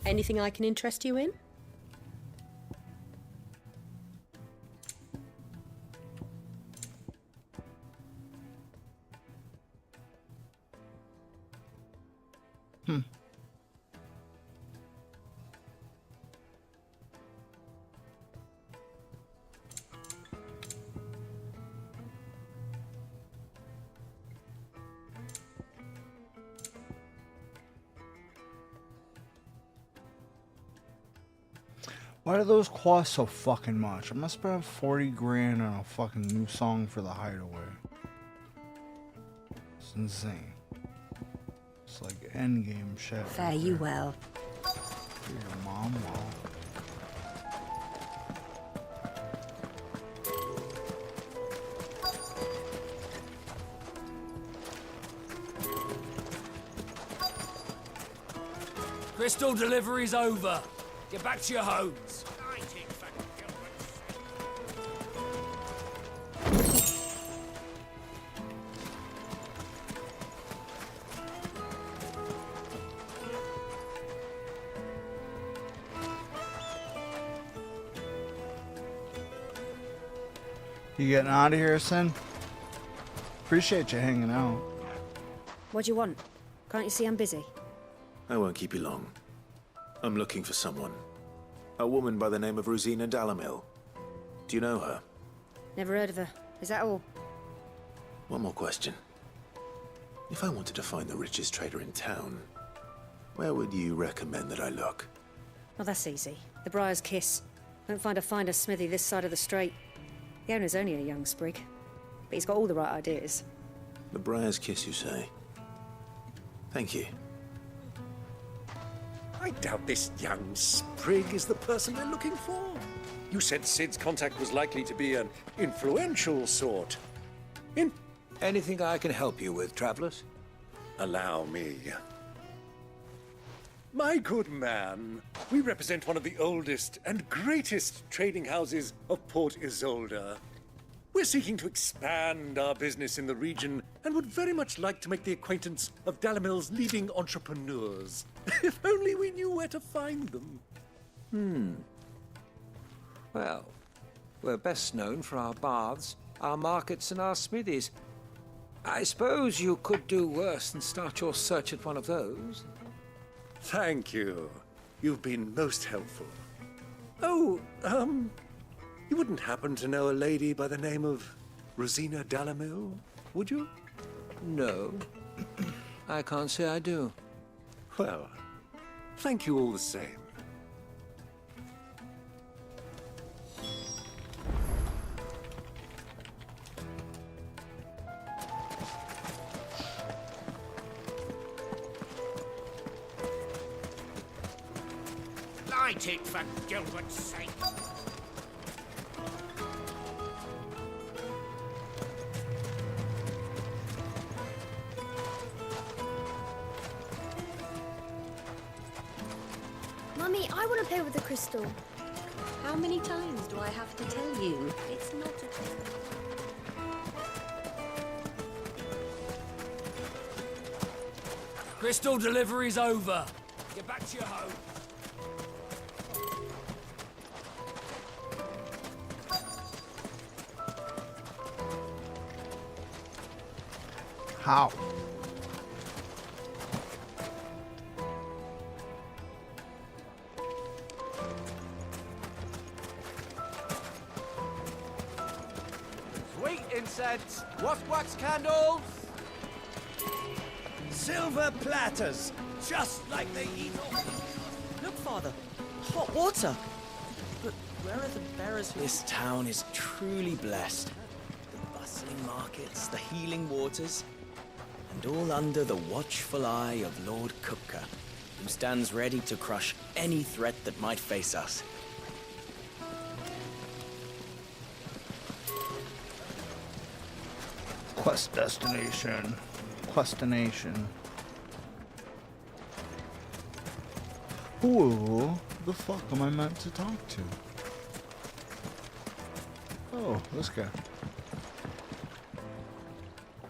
Anything I can interest you in? Why do those cost so fucking much? I must spend 40 grand on a fucking new song for the Hideaway. It's insane. It's like endgame shit. Fare you well. Your mom well. Crystal delivery's over. Get back to your homes. You getting out of here, Sin? Appreciate you hanging out. What do you want? Can't you see I'm busy? I won't keep you long. I'm looking for someone. A woman by the name of Rosina Dalamil. Do you know her? Never heard of her. Is that all? One more question. If I wanted to find the richest trader in town, where would you recommend that I look? Oh, that's easy. The Briar's Kiss. Don't find a finer smithy this side of the strait. The owner's only a young sprig, but he's got all the right ideas. The Briar's Kiss, you say? Thank you. I doubt this young sprig is the person we're looking for. You said Sid's contact was likely to be an influential sort. Anything I can help you with, travelers? Allow me. My good man, we represent one of the oldest and greatest trading houses of Port Isolde. We're seeking to expand our business in the region and would very much like to make the acquaintance of Dalamil's leading entrepreneurs. If only we knew where to find them. Well, we're best known for our baths, our markets, and our smithies. I suppose you could do worse than start your search at one of those. Thank you. You've been most helpful. Oh, you wouldn't happen to know a lady by the name of Rosina Dalamil, would you? No, I can't say I do. Well, Thank you all the same. Light it, for Gilbert's sake. Mummy, I want to play with the crystal. How many times do I have to tell you? It's not a Crystal delivery's over. Get back to your home. How? Sweet incense, wax candles, silver platters, just like they eat on. Look, Father, hot water. But where are the bearers who... This town is truly blessed. The bustling markets, the healing waters, and all under the watchful eye of Lord Kupka, who stands ready to crush any threat that might face us. Quest destination. Questination. Who the fuck am I meant to talk to? Oh, this guy.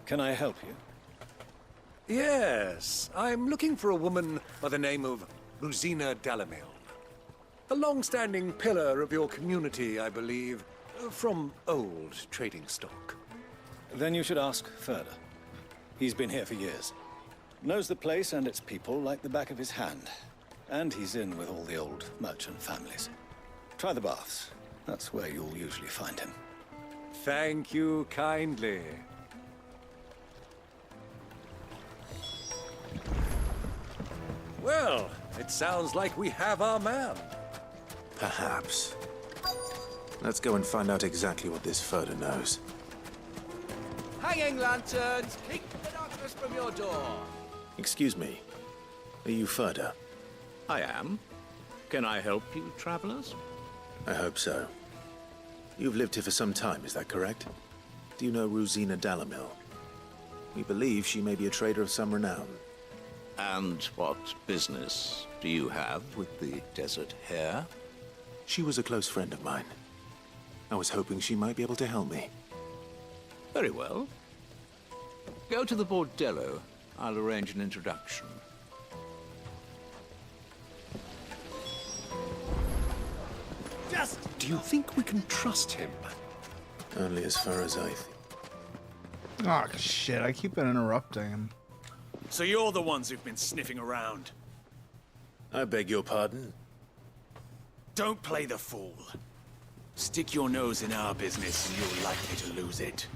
Can I help you? Yes, I'm looking for a woman by the name of Rufus Delamil. A long-standing pillar of your community, I believe, from old trading stock. Then you should ask further. He's been here for years. Knows the place and its people like the back of his hand. And he's in with all the old merchant families. Try the baths. That's where you'll usually find him. Thank you kindly. Well, it sounds like we have our man. Perhaps. Let's go and find out exactly what this Furder knows. Hanging lanterns, keep the darkness from your door. Excuse me. Are you Furder? I am. Can I help you, travelers? I hope so. You've lived here for some time, is that correct? Do you know Rufus Delamil? We believe she may be a trader of some renown. And what business do you have with the desert hare? She was a close friend of mine. I was hoping she might be able to help me. Very well. Go to the bordello. I'll arrange an introduction. Do you think we can trust him? Only as far as I think. Oh shit, I keep interrupting him. So you're the ones who've been sniffing around. I beg your pardon? Don't play the fool. Stick your nose in our business and you're likely to lose it.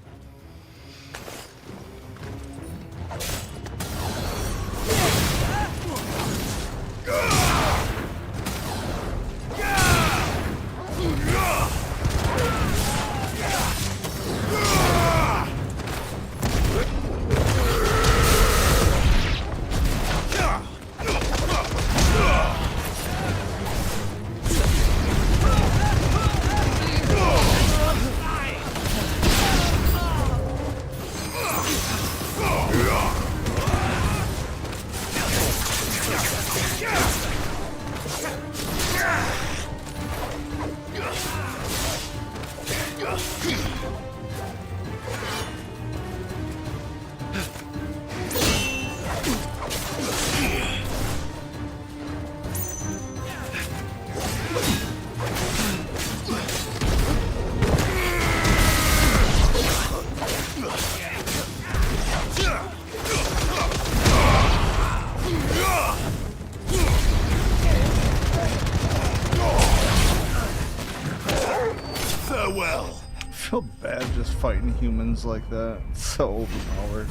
Farewell. I feel bad just fighting humans like that. It's so overpowered.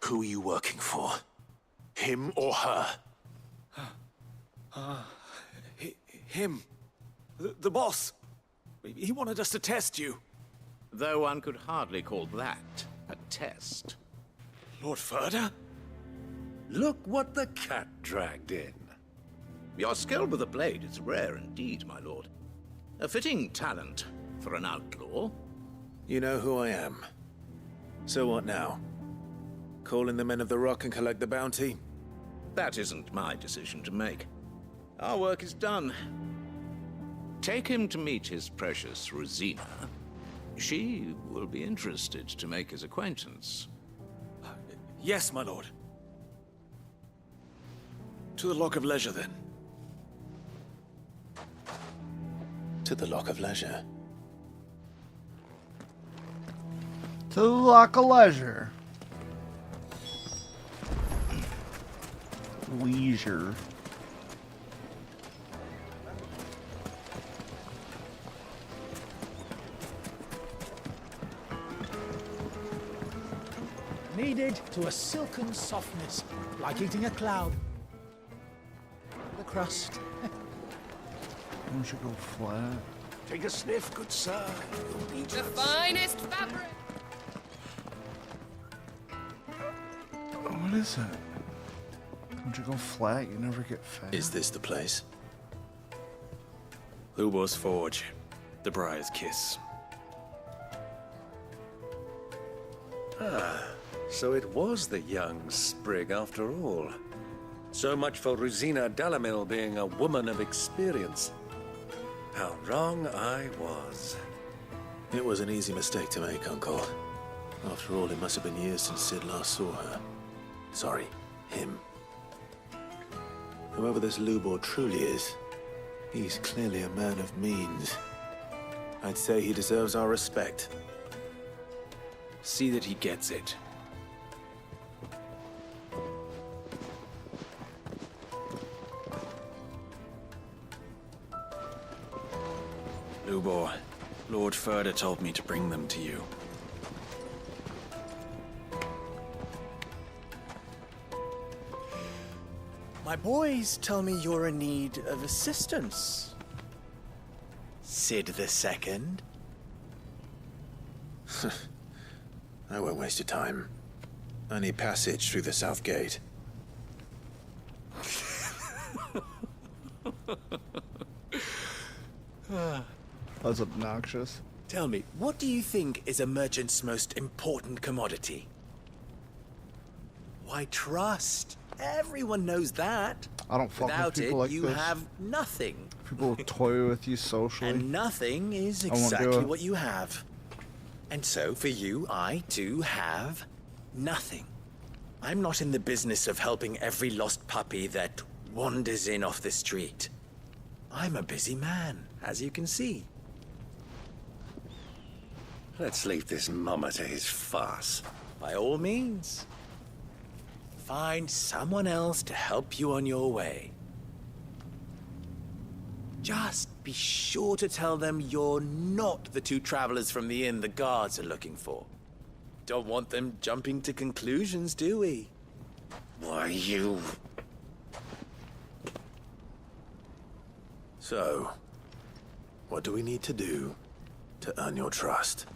Who are you working for? Him or her? Him. The boss. He wanted us to test you. Though one could hardly call that a test. Lord Ferda? Look what the cat dragged in. Your skill with the blade is rare indeed, my lord. A fitting talent for an outlaw. You know who I am. So what now? Call in the men of the Rock and collect the bounty? That isn't my decision to make. Our work is done. Take him to meet his precious Rosina. She will be interested to make his acquaintance. Yes, my lord. To the Lock of Leisure, then. To the Lock of Leisure. To the Lock of Leisure. Leisure. Kneaded to a silken softness, like eating a cloud. The crust. I should go flat. Take a sniff, good sir. The finest fabric. What is it? Don't you go flat? You never get fat. Is this the place? Lubor's Forge. The Briar's Kiss. So it was the young sprig after all. So much for Rosina Dalamil being a woman of experience. How wrong I was. It was an easy mistake to make, Uncle. After all, it must have been years since Sid last saw her. Sorry, him. Whoever this Lubor truly is, he's clearly a man of means. I'd say he deserves our respect. See that he gets it. Lubor, Lord Ferda told me to bring them to you. My boys tell me you're in need of assistance. Sid the Second. I won't waste your time. I need passage through the south gate. That's obnoxious. Tell me, what do you think is a merchant's most important commodity? Why, trust. Everyone knows that. I don't fuck Without with people it, like you this. have nothing. People will toy with you socially. And nothing is I won't do exactly it. what you have. And so, for you, I too have nothing. I'm not in the business of helping every lost puppy that wanders in off the street. I'm a busy man, as you can see. Let's leave this mummer to his farce. By all means. Find someone else to help you on your way. Just be sure to tell them you're not the two travelers from the inn the guards are looking for. Don't want them jumping to conclusions, do we? Why, you... So, what do we need to do to earn your trust?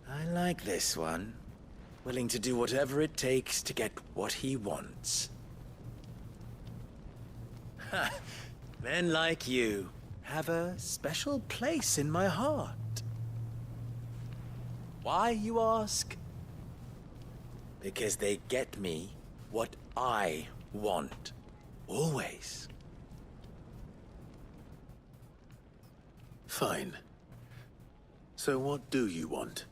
I like this one. Willing to do whatever it takes to get what he wants. Ha! Men like you have a special place in my heart. Why, you ask? Because they get me what I want. Always. Fine. So what do you want?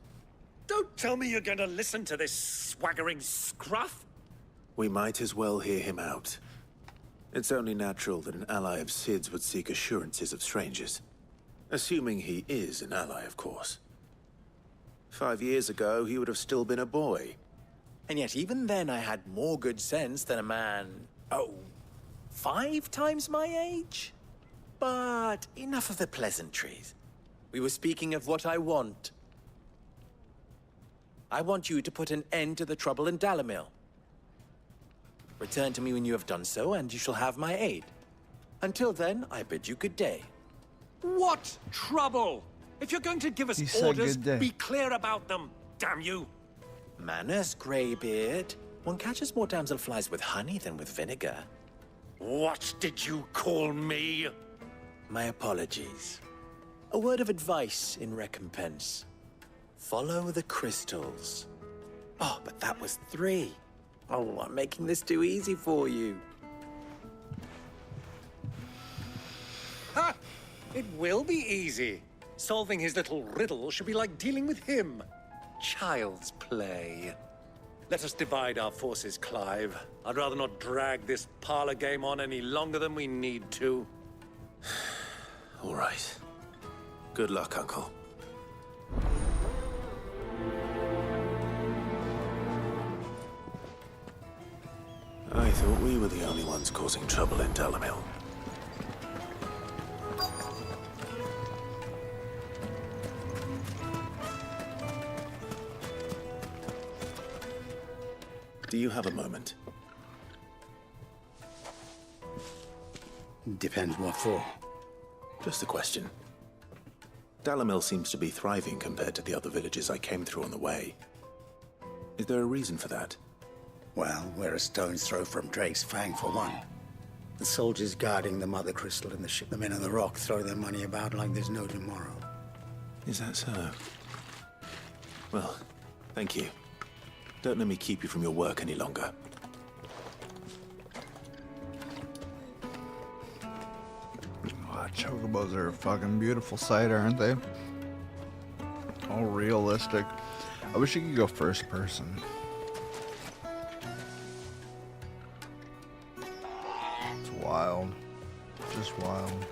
Don't tell me you're going to listen to this swaggering scruff. We might as well hear him out. It's only natural that an ally of Sid's would seek assurances of strangers. Assuming he is an ally, of course. 5 years ago, he would have still been a boy. And yet even then I had more good sense than a man, 5 times my age? But enough of the pleasantries. We were speaking of what I want. I want you to put an end to the trouble in Dalamil. Return to me when you have done so, and you shall have my aid. Until then, I bid you good day. What trouble? If you're going to give us He said orders, good day. be clear about them, damn you! Manners, Greybeard. One catches more damselflies with honey than with vinegar. What did you call me? My apologies. A word of advice in recompense. Follow the crystals. Oh, but that was 3. Oh, I'm making this too easy for you. Ha! It will be easy. Solving his little riddle should be like dealing with him. Child's play. Let us divide our forces, Clive. I'd rather not drag this parlor game on any longer than we need to. All right. Good luck, Uncle. I thought we were the only ones causing trouble in Dalamil. Do you have a moment? Depends what for. Just a question. Dalamil seems to be thriving compared to the other villages I came through on the way. Is there a reason for that? Well, we're a stone's throw from Drake's Fang, for one. The soldiers guarding the Mother Crystal and the men of the Rock throw their money about like there's no tomorrow. Is that so? Well, thank you. Don't let me keep you from your work any longer. Oh, chocobos are a fucking beautiful sight, aren't they? All realistic. I wish you could go first person. It's wild. Just wild.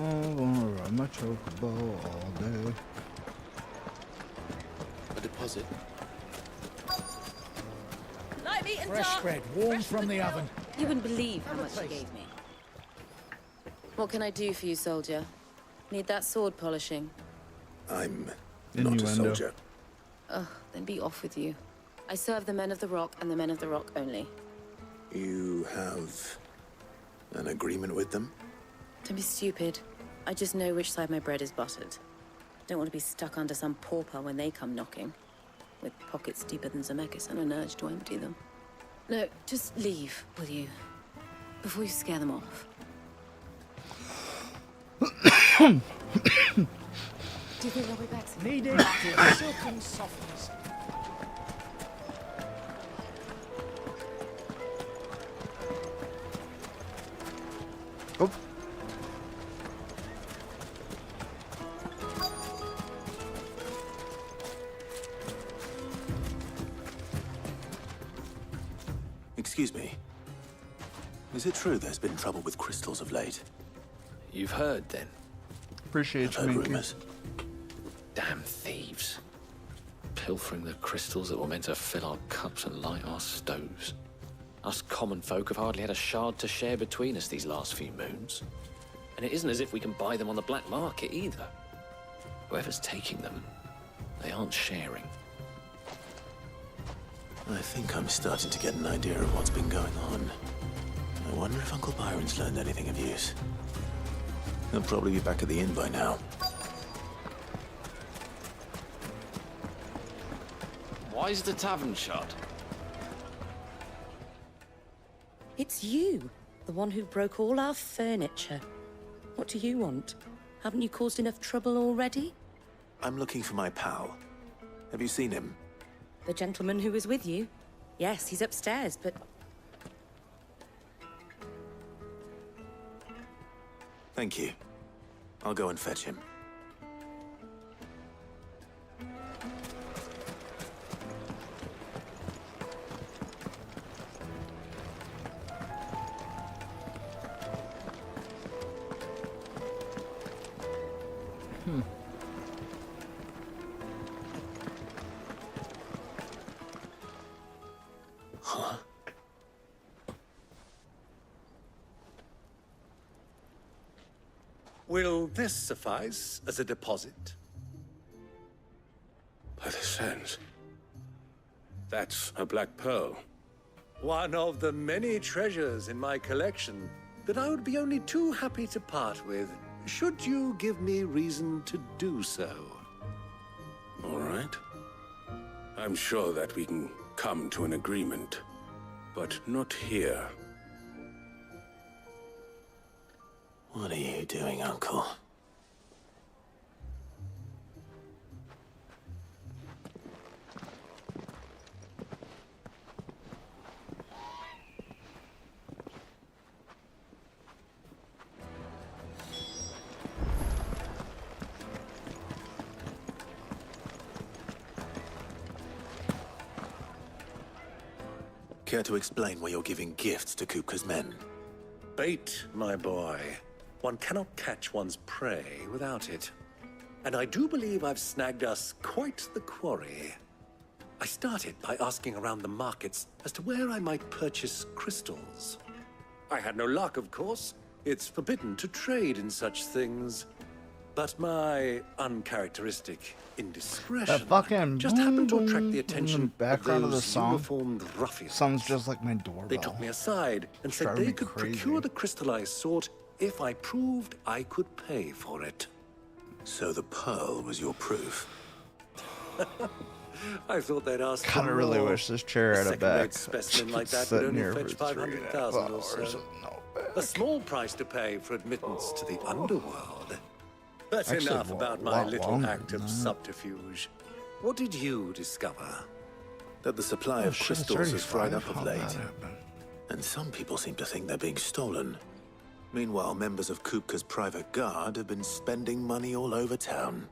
Oh, I'm gonna ride my chocobo all day. A deposit. Light meat and Fresh bread, warm from the oven. You wouldn't believe how much you gave me. What can I do for you, soldier? Need that sword polishing? I'm not a soldier. Ugh, then be off with you. I serve the men of the Rock and the men of the Rock only. You have an agreement with them? Don't be stupid. I just know which side my bread is buttered. Don't want to be stuck under some pauper when they come knocking. With pockets deeper than Zemeckis and an urge to empty them. No, just leave, will you? Before you scare them off. Do you think they'll be back soon? Needed to silken softness. Oh. Excuse me. Is it true there's been trouble with crystals of late? You've heard, then? Appreciate you, I've heard Minky. rumors. Damn thieves. Pilfering the crystals that were meant to fill our cups and light our stoves. Us common folk have hardly had a shard to share between us these last few moons. And it isn't as if we can buy them on the black market either. Whoever's taking them, they aren't sharing. I think I'm starting to get an idea of what's been going on. I wonder if Uncle Byron's learned anything of use. He'll probably be back at the inn by now. Why is the tavern shut? It's you, the one who broke all our furniture. What do you want? Haven't you caused enough trouble already? I'm looking for my pal. Have you seen him? The gentleman who was with you? Yes, he's upstairs, but... Thank you. I'll go and fetch him. Will this suffice as a deposit? By the sands. That's a black pearl. One of the many treasures in my collection that I would be only too happy to part with, should you give me reason to do so. All right. I'm sure that we can come to an agreement, but not here. What are you doing, Uncle? Care to explain why you're giving gifts to Kupka's men? Bait, my boy. One cannot catch one's prey without it. And I do believe I've snagged us quite the quarry. I started by asking around the markets as to where I might purchase crystals. I had no luck, of course. It's forbidden to trade in such things. But my uncharacteristic indiscretion just happened to attract the attention of those uniformed ruffians. Sounds just like my doorbell. They took me aside and said they could procure the crystal I sought if I proved I could pay for it. So the pearl was your proof? I thought they'd ask for Kinda really more. wish this chair had a back. second-rate specimen like that would Sitting only here fetch for 500,000 or 3.5 so. hours. A small price to pay for admittance to the underworld. But Actually, enough a about my lot little longer act of than that. subterfuge. What did you discover? That the supply Oh, of shit, it's crystals has dried 35. up of How'd late. that happen? And some people seem to think they're being stolen. Meanwhile, members of Kupka's private guard have been spending money all over town.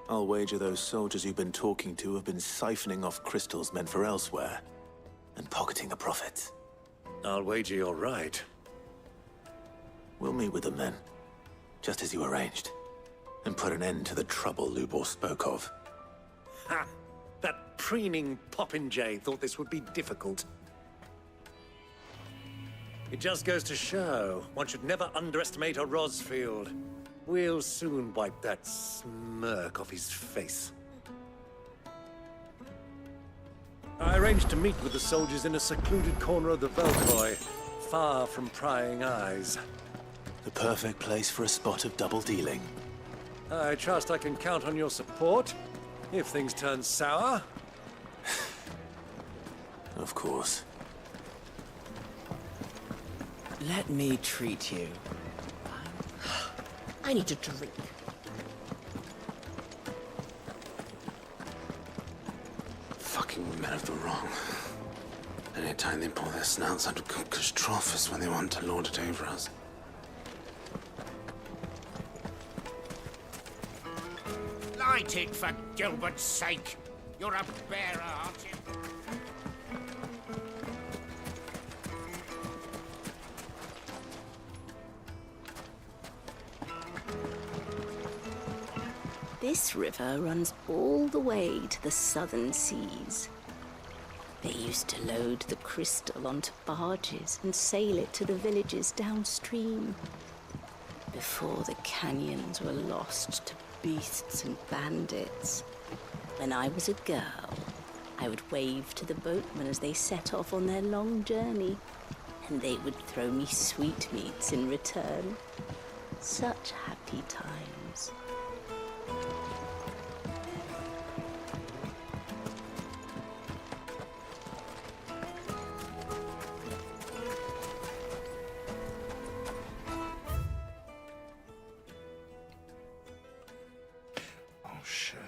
I'll wager those soldiers you've been talking to have been siphoning off crystals meant for elsewhere and pocketing the profits. I'll wager you're right. We'll meet with them then, just as you arranged, and put an end to the trouble Lubor spoke of. Ha! That preening popinjay thought this would be difficult. It just goes to show one should never underestimate a Rosfield. We'll soon wipe that smirk off his face. I arranged to meet with the soldiers in a secluded corner of the Velkoy, far from prying eyes. The perfect place for a spot of double dealing. I trust I can count on your support if things turn sour. Of course. Let me treat you. I need a drink. Fucking men of the wrong. Anytime they pull their snouts out of Kupka's trough is when they want to lord it over us. Light it, for Gilbert's sake. You're a bearer, aren't you? This river runs all the way to the southern seas. They used to load the crystal onto barges and sail it to the villages downstream. Before the canyons were lost to beasts and bandits. When I was a girl, I would wave to the boatmen as they set off on their long journey, and they would throw me sweetmeats in return. Such happy times. Oh shit.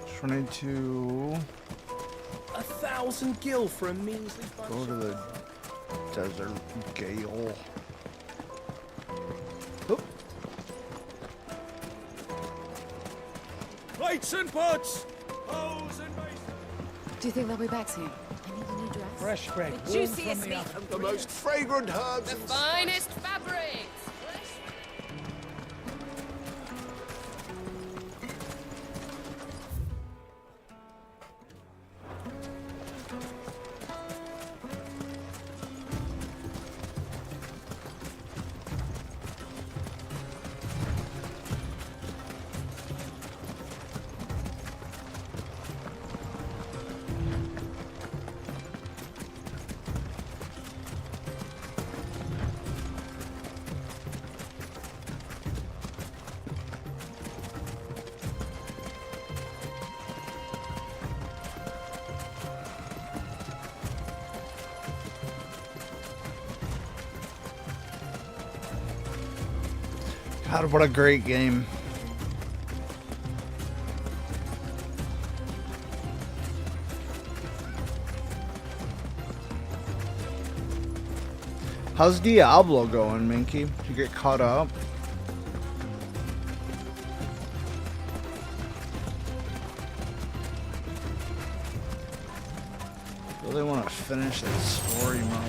Just wanted to 1,000 gil for a measly bunch. go to the desert gale. Plates and pots! Hoes and mason! Do you think they'll be back soon? I need a new dress. Fresh bread, The warm juiciest from the meat oven. from The most fragrant herbs. The finest fabrics! God, what a great game. How's Diablo going, Minky? Did you get caught up? Really want to finish that story mode.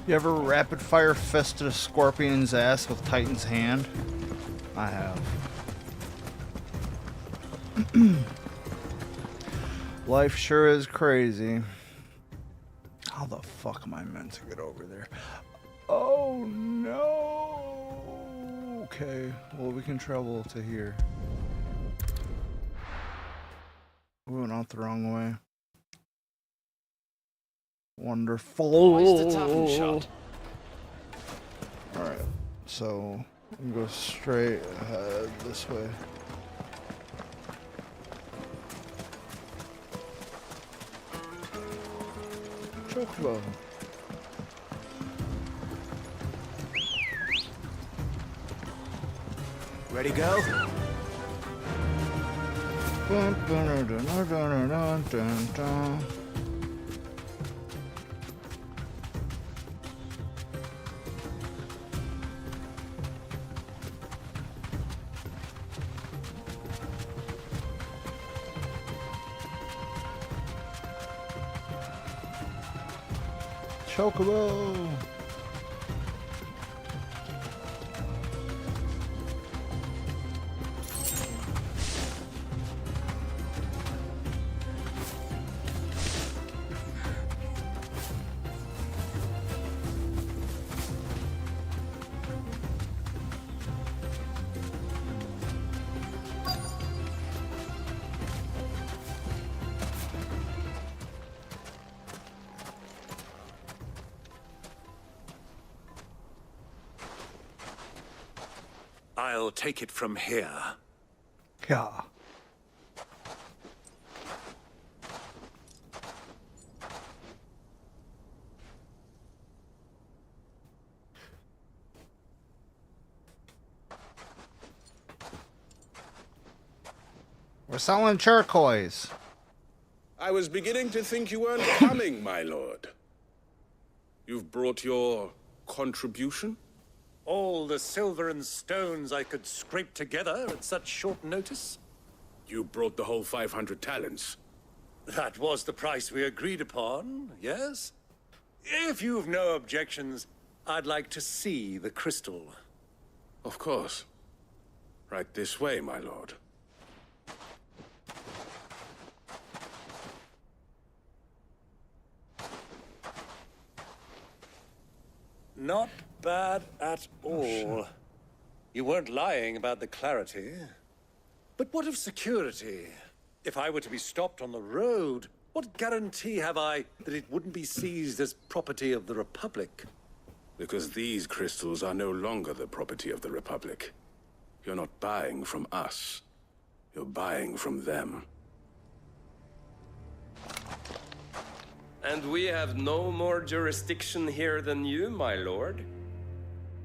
You ever rapid fire fisted a scorpion's ass with Titan's hand? I have. Life sure is crazy. How the fuck am I meant to get over there? Oh no! Okay, well we can travel to here. We went out the wrong way. Wonderful. Where's the tavern shot? Alright, so we can go straight ahead this way. Chocobo. Ready, go? Dun, dun, dun, dun, dun, dun, dun, dun. Chocobo! I'll take it from here. Yeah. We're selling turquoise. I was beginning to think you weren't coming, my lord. You've brought your contribution? All the silver and stones I could scrape together at such short notice? You brought the whole 500 talents. That was the price we agreed upon, yes? If you've no objections, I'd like to see the crystal. Of course. Right this way, my lord. Not bad at all. You weren't lying about the clarity. But what of security? If I were to be stopped on the road, what guarantee have I that it wouldn't be seized as property of the Republic? Because these crystals are no longer the property of the Republic. You're not buying from us. You're buying from them. And we have no more jurisdiction here than you, my lord.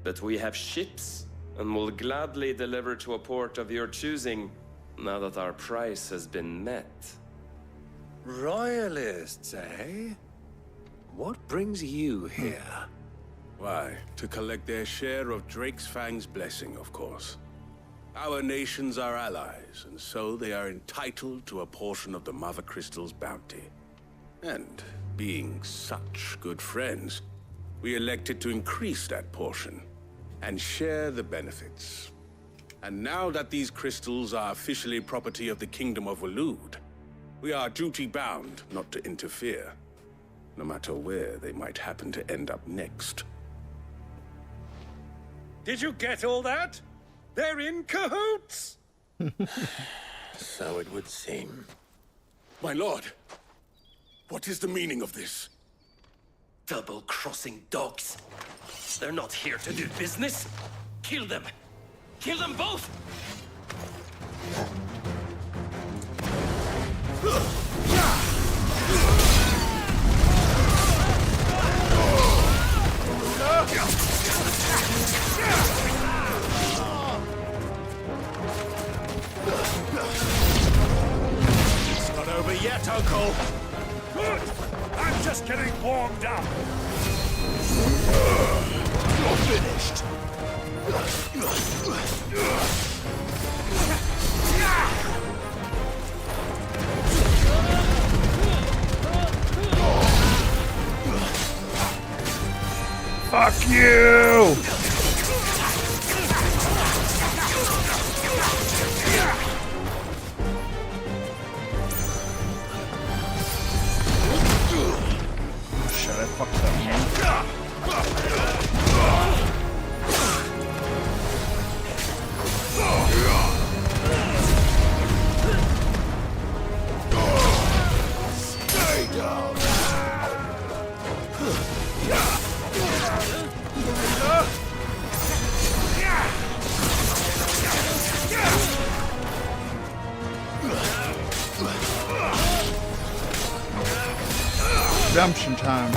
But we have ships, and will gladly deliver to a port of your choosing, now that our price has been met. Royalists, eh? What brings you here? Why, to collect their share of Drake's Fang's blessing, of course. Our nations are allies, and so they are entitled to a portion of the Mother Crystal's bounty. And being such good friends, we elected to increase that portion and share the benefits. And now that these crystals are officially property of the Kingdom of Waloed, we are duty-bound not to interfere, no matter where they might happen to end up next. Did you get all that? They're in cahoots! So it would seem. My lord, what is the meaning of this? Double-crossing dogs. They're not here to do business. Kill them. Kill them both! It's not over yet, Uncle. Good. I'm just getting warmed up. You're finished. Fuck you! Shit, I fucked up. Stay down. Redemption time.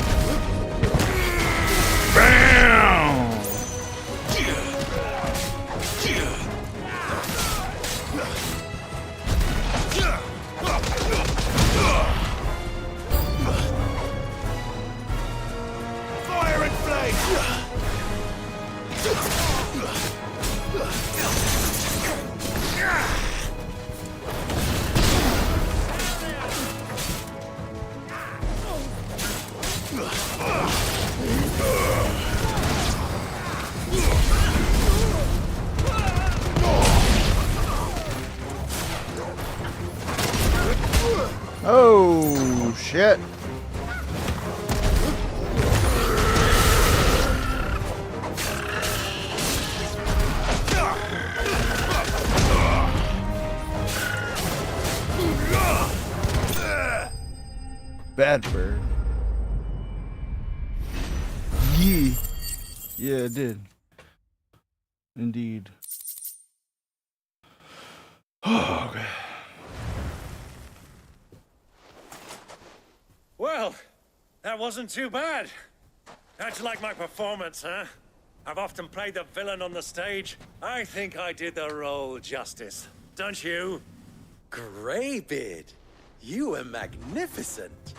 Bam! Fire and flame! Oh, shit. Bad bird. Yeah. Yeah, it did. Indeed. Oh, okay. Well, that wasn't too bad. How'd you like my performance, huh? I've often played the villain on the stage. I think I did the role justice. Don't you? Greybeard, you were magnificent.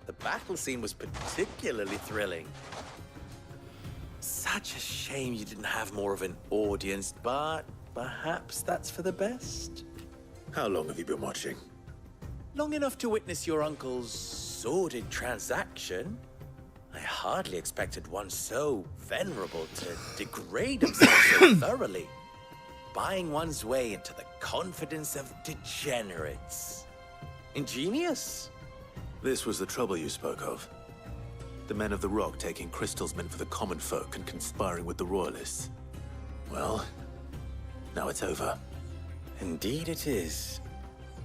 The battle scene was particularly thrilling. Such a shame you didn't have more of an audience, but perhaps that's for the best. How long have you been watching? Long enough to witness your uncle's sordid transaction. I hardly expected one so venerable to degrade himself so thoroughly. Buying one's way into the confidence of degenerates. Ingenious. This was the trouble you spoke of. The men of the Rock taking crystals meant for the common folk and conspiring with the Royalists. Well, now it's over. Indeed it is.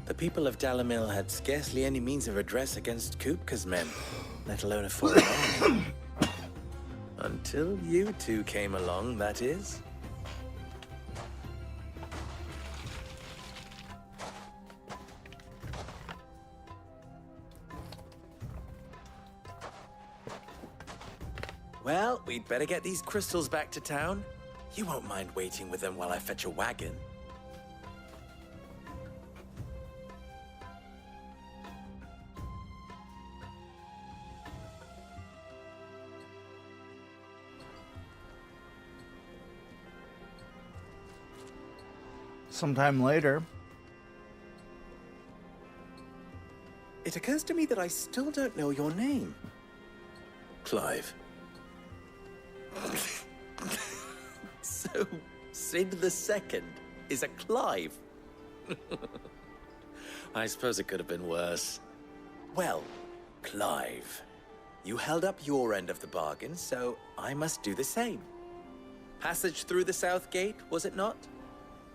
The people of Dalamil had scarcely any means of redress against Kupka's men, let alone a foreign army. Until you two came along, that is. Well, we'd better get these crystals back to town. You won't mind waiting with them while I fetch a wagon. Sometime later. It occurs to me that I still don't know your name. Clive. So, Sid the Second. is a Clive. I suppose it could have been worse. Well, Clive, you held up your end of the bargain, so I must do the same. Passage through the South Gate, was it not?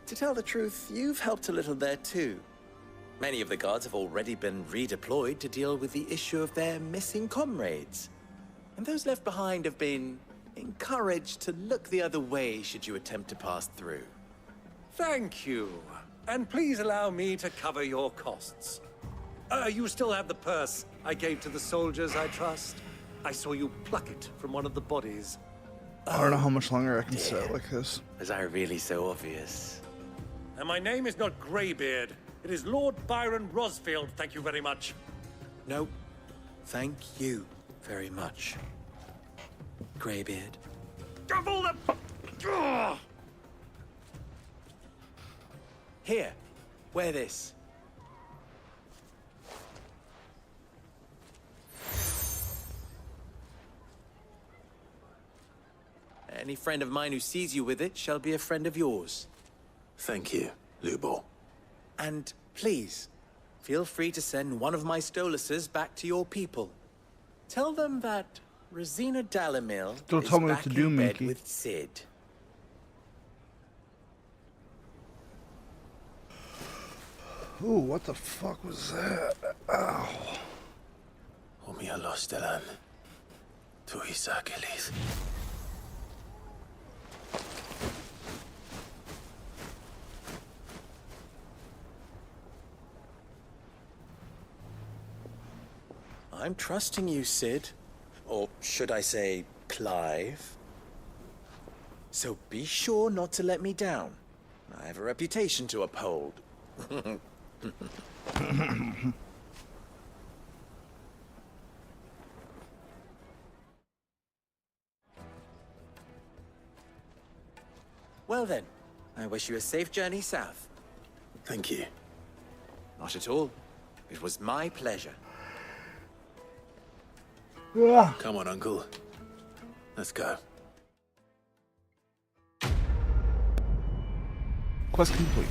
To tell the truth, you've helped a little there too. Many of the guards have already been redeployed to deal with the issue of their missing comrades. And those left behind have been encouraged to look the other way should you attempt to pass through. Thank you. And please allow me to cover your costs. You still have the purse I gave to the soldiers, I trust? I saw you pluck it from one of the bodies. I don't know how much longer I can sit like this. Was I really so obvious? And my name is not Greybeard. It is Lord Byron Rosfield, thank you very much. No, thank you very much, Greybeard. Of all the... Here, wear this. Any friend of mine who sees you with it shall be a friend of yours. Thank you, Lubor. And please, feel free to send one of my Stoluses back to your people. Tell them that Rosina Dalamil Don't is tell me what back to do, in bed Mickey. with Sid. Ooh, what the fuck was that? Ow. Omia lostelan. Tu isakelis. I'm trusting you, Sid. Or should I say, Clive? So be sure not to let me down. I have a reputation to uphold. Well then, I wish you a safe journey south. Thank you. Not at all. It was my pleasure. Come on, Uncle. Let's go. Quest complete.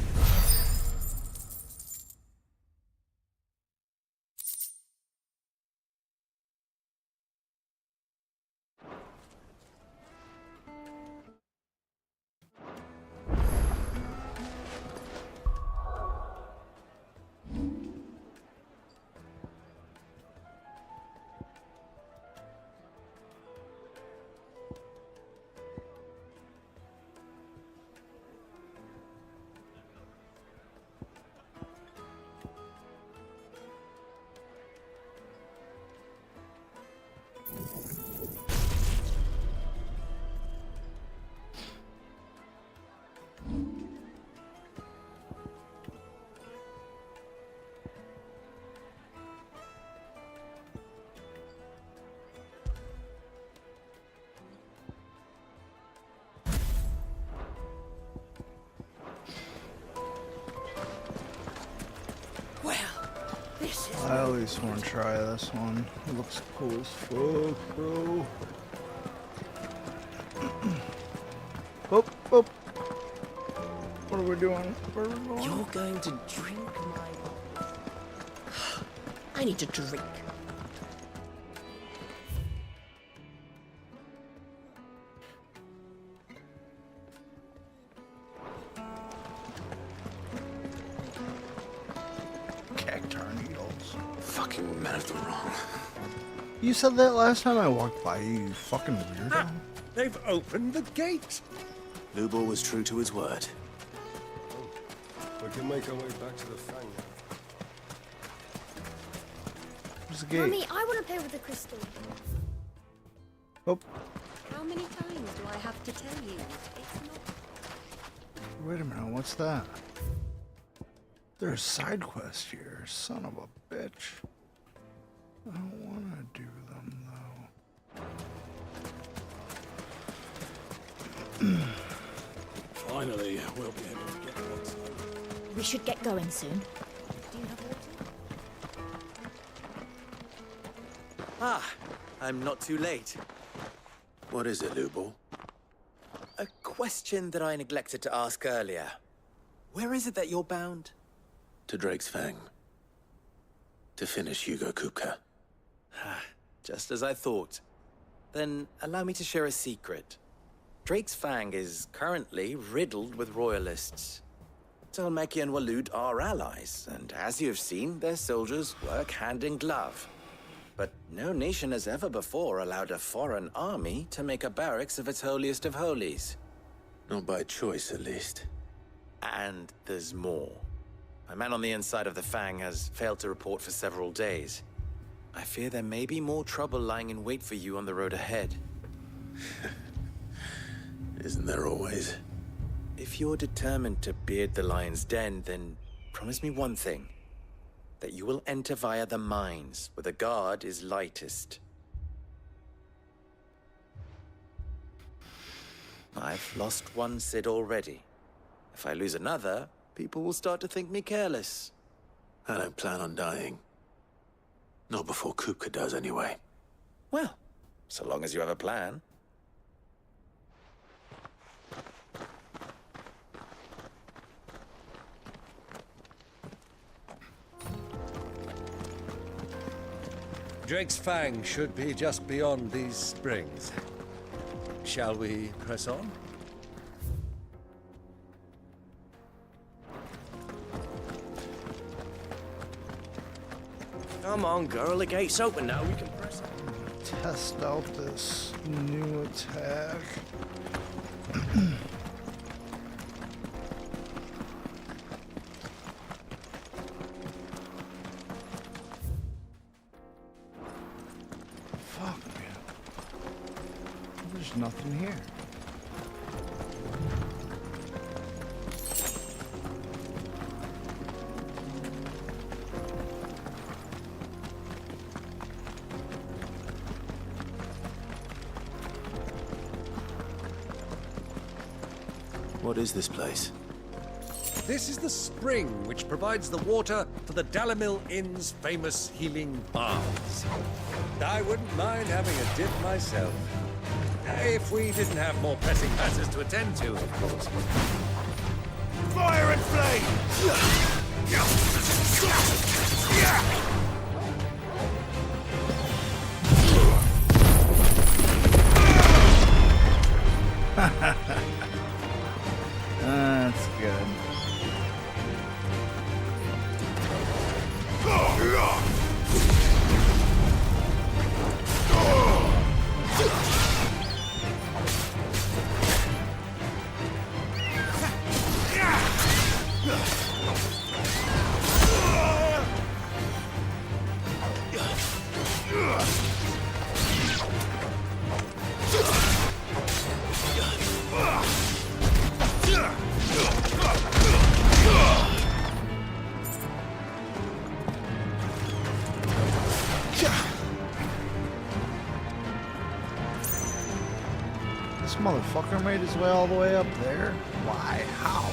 I at least want to try this one. It looks cool as fuck, bro. Oh, oh. What are we doing? Where are we going? You're going to drink my... I need to drink. Cactar needles. Fucking men of the wrong. You said that last time I walked by you, you fucking weirdo. Ah, they've opened the gate. Lubor was true to his word. We can make our way back to the Fang. Where's the gate? Mummy, I want to play with the crystal. Oh, How many times do I have to tell you? It's not... wait a minute, what's that? There's a side quest here, son of a bitch. I don't want to do them, though. Finally, we'll be able to get Rockstar. We should get going soon. Ah, I'm not too late. What is it, Lubor? A question that I neglected to ask earlier. Where is it that you're bound? To Drake's Fang. To finish Hugo Kupka. Just as I thought. Then allow me to share a secret. Drake's Fang is currently riddled with royalists. Talmeki and Walud are allies, and as you have seen, their soldiers work hand in glove. But no nation has ever before allowed a foreign army to make a barracks of its holiest of holies. Not by choice, at least. And there's more. A man on the inside of the Fang has failed to report for several days. I fear there may be more trouble lying in wait for you on the road ahead. Isn't there always? If you're determined to beard the lion's den, then promise me one thing. That you will enter via the mines, where the guard is lightest. I've lost one Cid already. If I lose another, people will start to think me careless. I don't plan on dying. Not before Kupka does, anyway. Well, so long as you have a plan. Drake's Fang should be just beyond these springs. Shall we press on? Come on, girl, the gate's open now. We can press it. Test out this new attack. Fuck, man. There's nothing here. What is this place? This is the spring which provides the water for the Dalamil Inn's famous healing baths. I wouldn't mind having a dip myself. If we didn't have more pressing matters to attend to, of course. Fire and flame! That's good. This motherfucker made his way all the way up there? Why? How?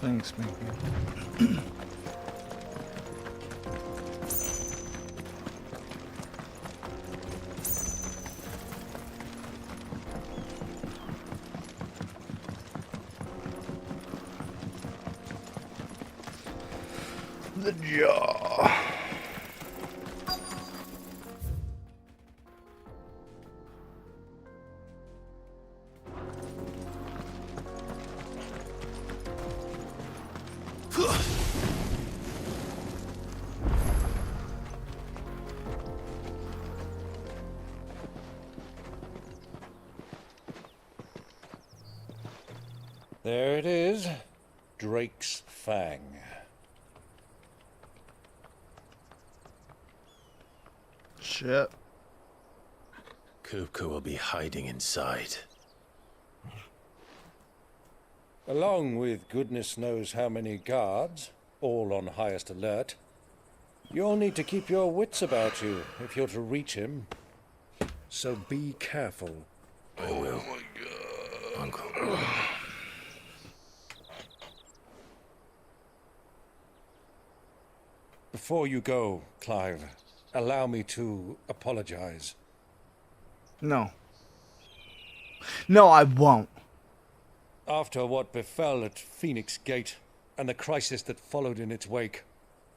Thanks, Mickey. The jaw. There it is. Drake's Fang. Shit. Kupka will be hiding inside. Along with goodness knows how many guards, all on highest alert. You'll need to keep your wits about you if you're to reach him. So be careful. I will. Uncle. Before you go, Clive, allow me to apologize. No. No, I won't. After what befell at Phoenix Gate and the crisis that followed in its wake,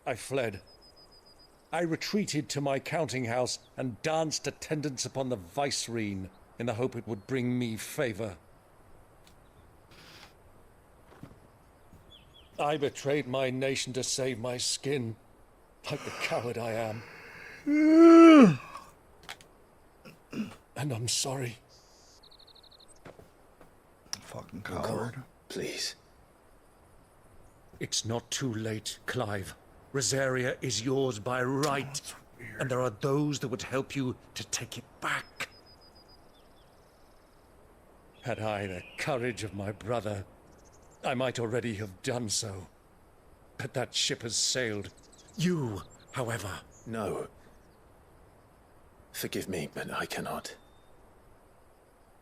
I fled. I retreated to my counting house and danced attendance upon the vicereine in the hope it would bring me favor. I betrayed my nation to save my skin, like the coward I am. And I'm sorry. Fucking coward. Uncle, please. It's not too late, Clive. Rosaria is yours by right, and there are those that would help you to take it back. Had I the courage of my brother, I might already have done so. But that ship has sailed. You, however... No. Forgive me, but I cannot.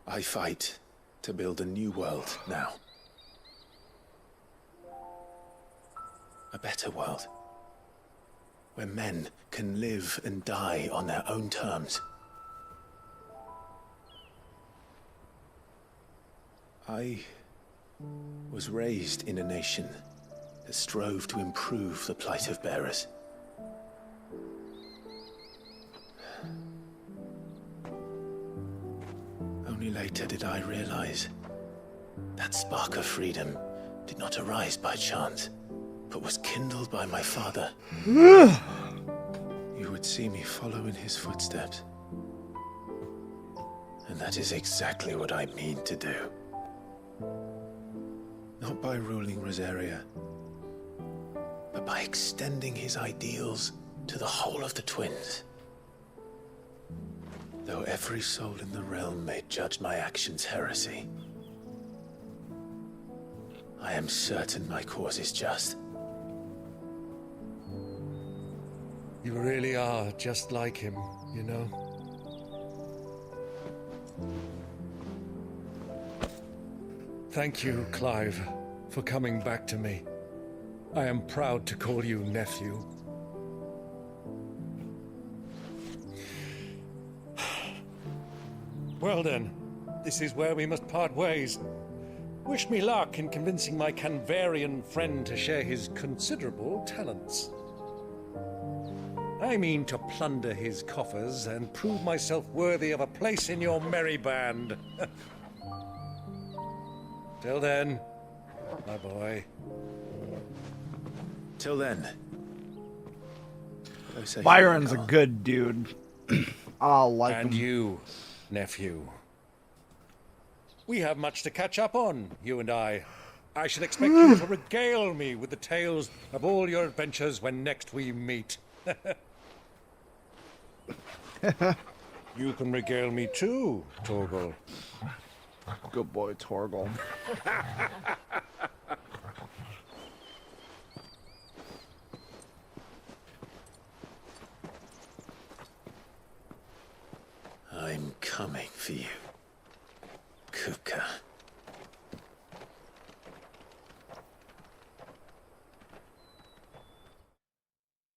I fight to build a new world now. A better world. Where men can live and die on their own terms. I was raised in a nation that strove to improve the plight of bearers. Only later did I realize that spark of freedom did not arise by chance, but was kindled by my father. You would see me follow in his footsteps. And that is exactly what I mean to do. Not by ruling Rosaria, but by extending his ideals to the whole of the twins. Though every soul in the realm may judge my actions heresy, I am certain my cause is just. You really are just like him, you know? Thank you, Clive, for coming back to me. I am proud to call you nephew. Well then, this is where we must part ways. Wish me luck in convincing my Canvarian friend to share his considerable talents. I mean to plunder his coffers and prove myself worthy of a place in your merry band. Till then, my boy. Till then. Byron's a good dude. I'll like him. And you, nephew. We have much to catch up on, you and I. I shall expect you to regale me with the tales of all your adventures when next we meet. You can regale me too, Torgal. Good boy, Torgal. I'm coming for you, Kupka.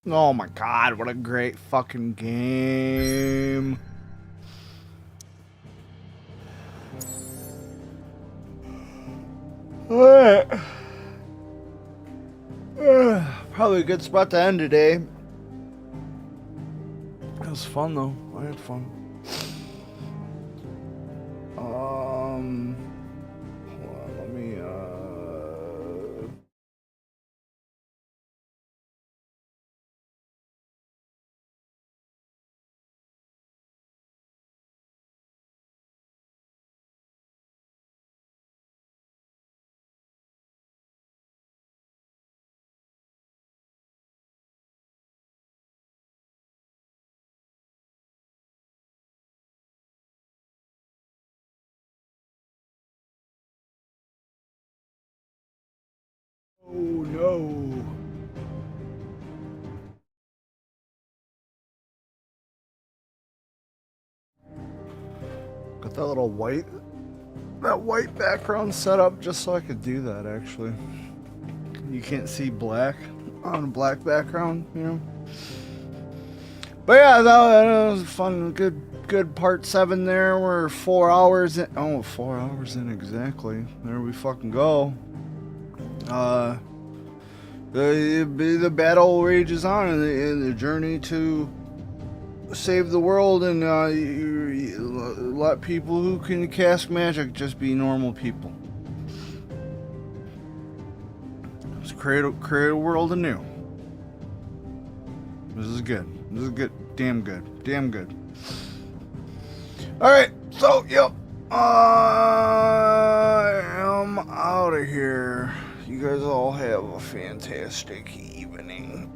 Oh my god, what a great fucking game. Alright. Probably a good spot to end today. It was fun though. I had fun. Oh no. that white background set up just so I could do that, actually. You can't see black on a black background, you know. But yeah, that was fun. Good part 7 there. We're 4 hours in. Oh, 4 hours in exactly. There we fucking go. The battle rages on in the journey to save the world and let people who can cast magic just be normal people. Let's create a world anew. This is good. This is good. Damn good. Damn good. Alright, so, yep. I am out of here. You guys all have a fantastic evening.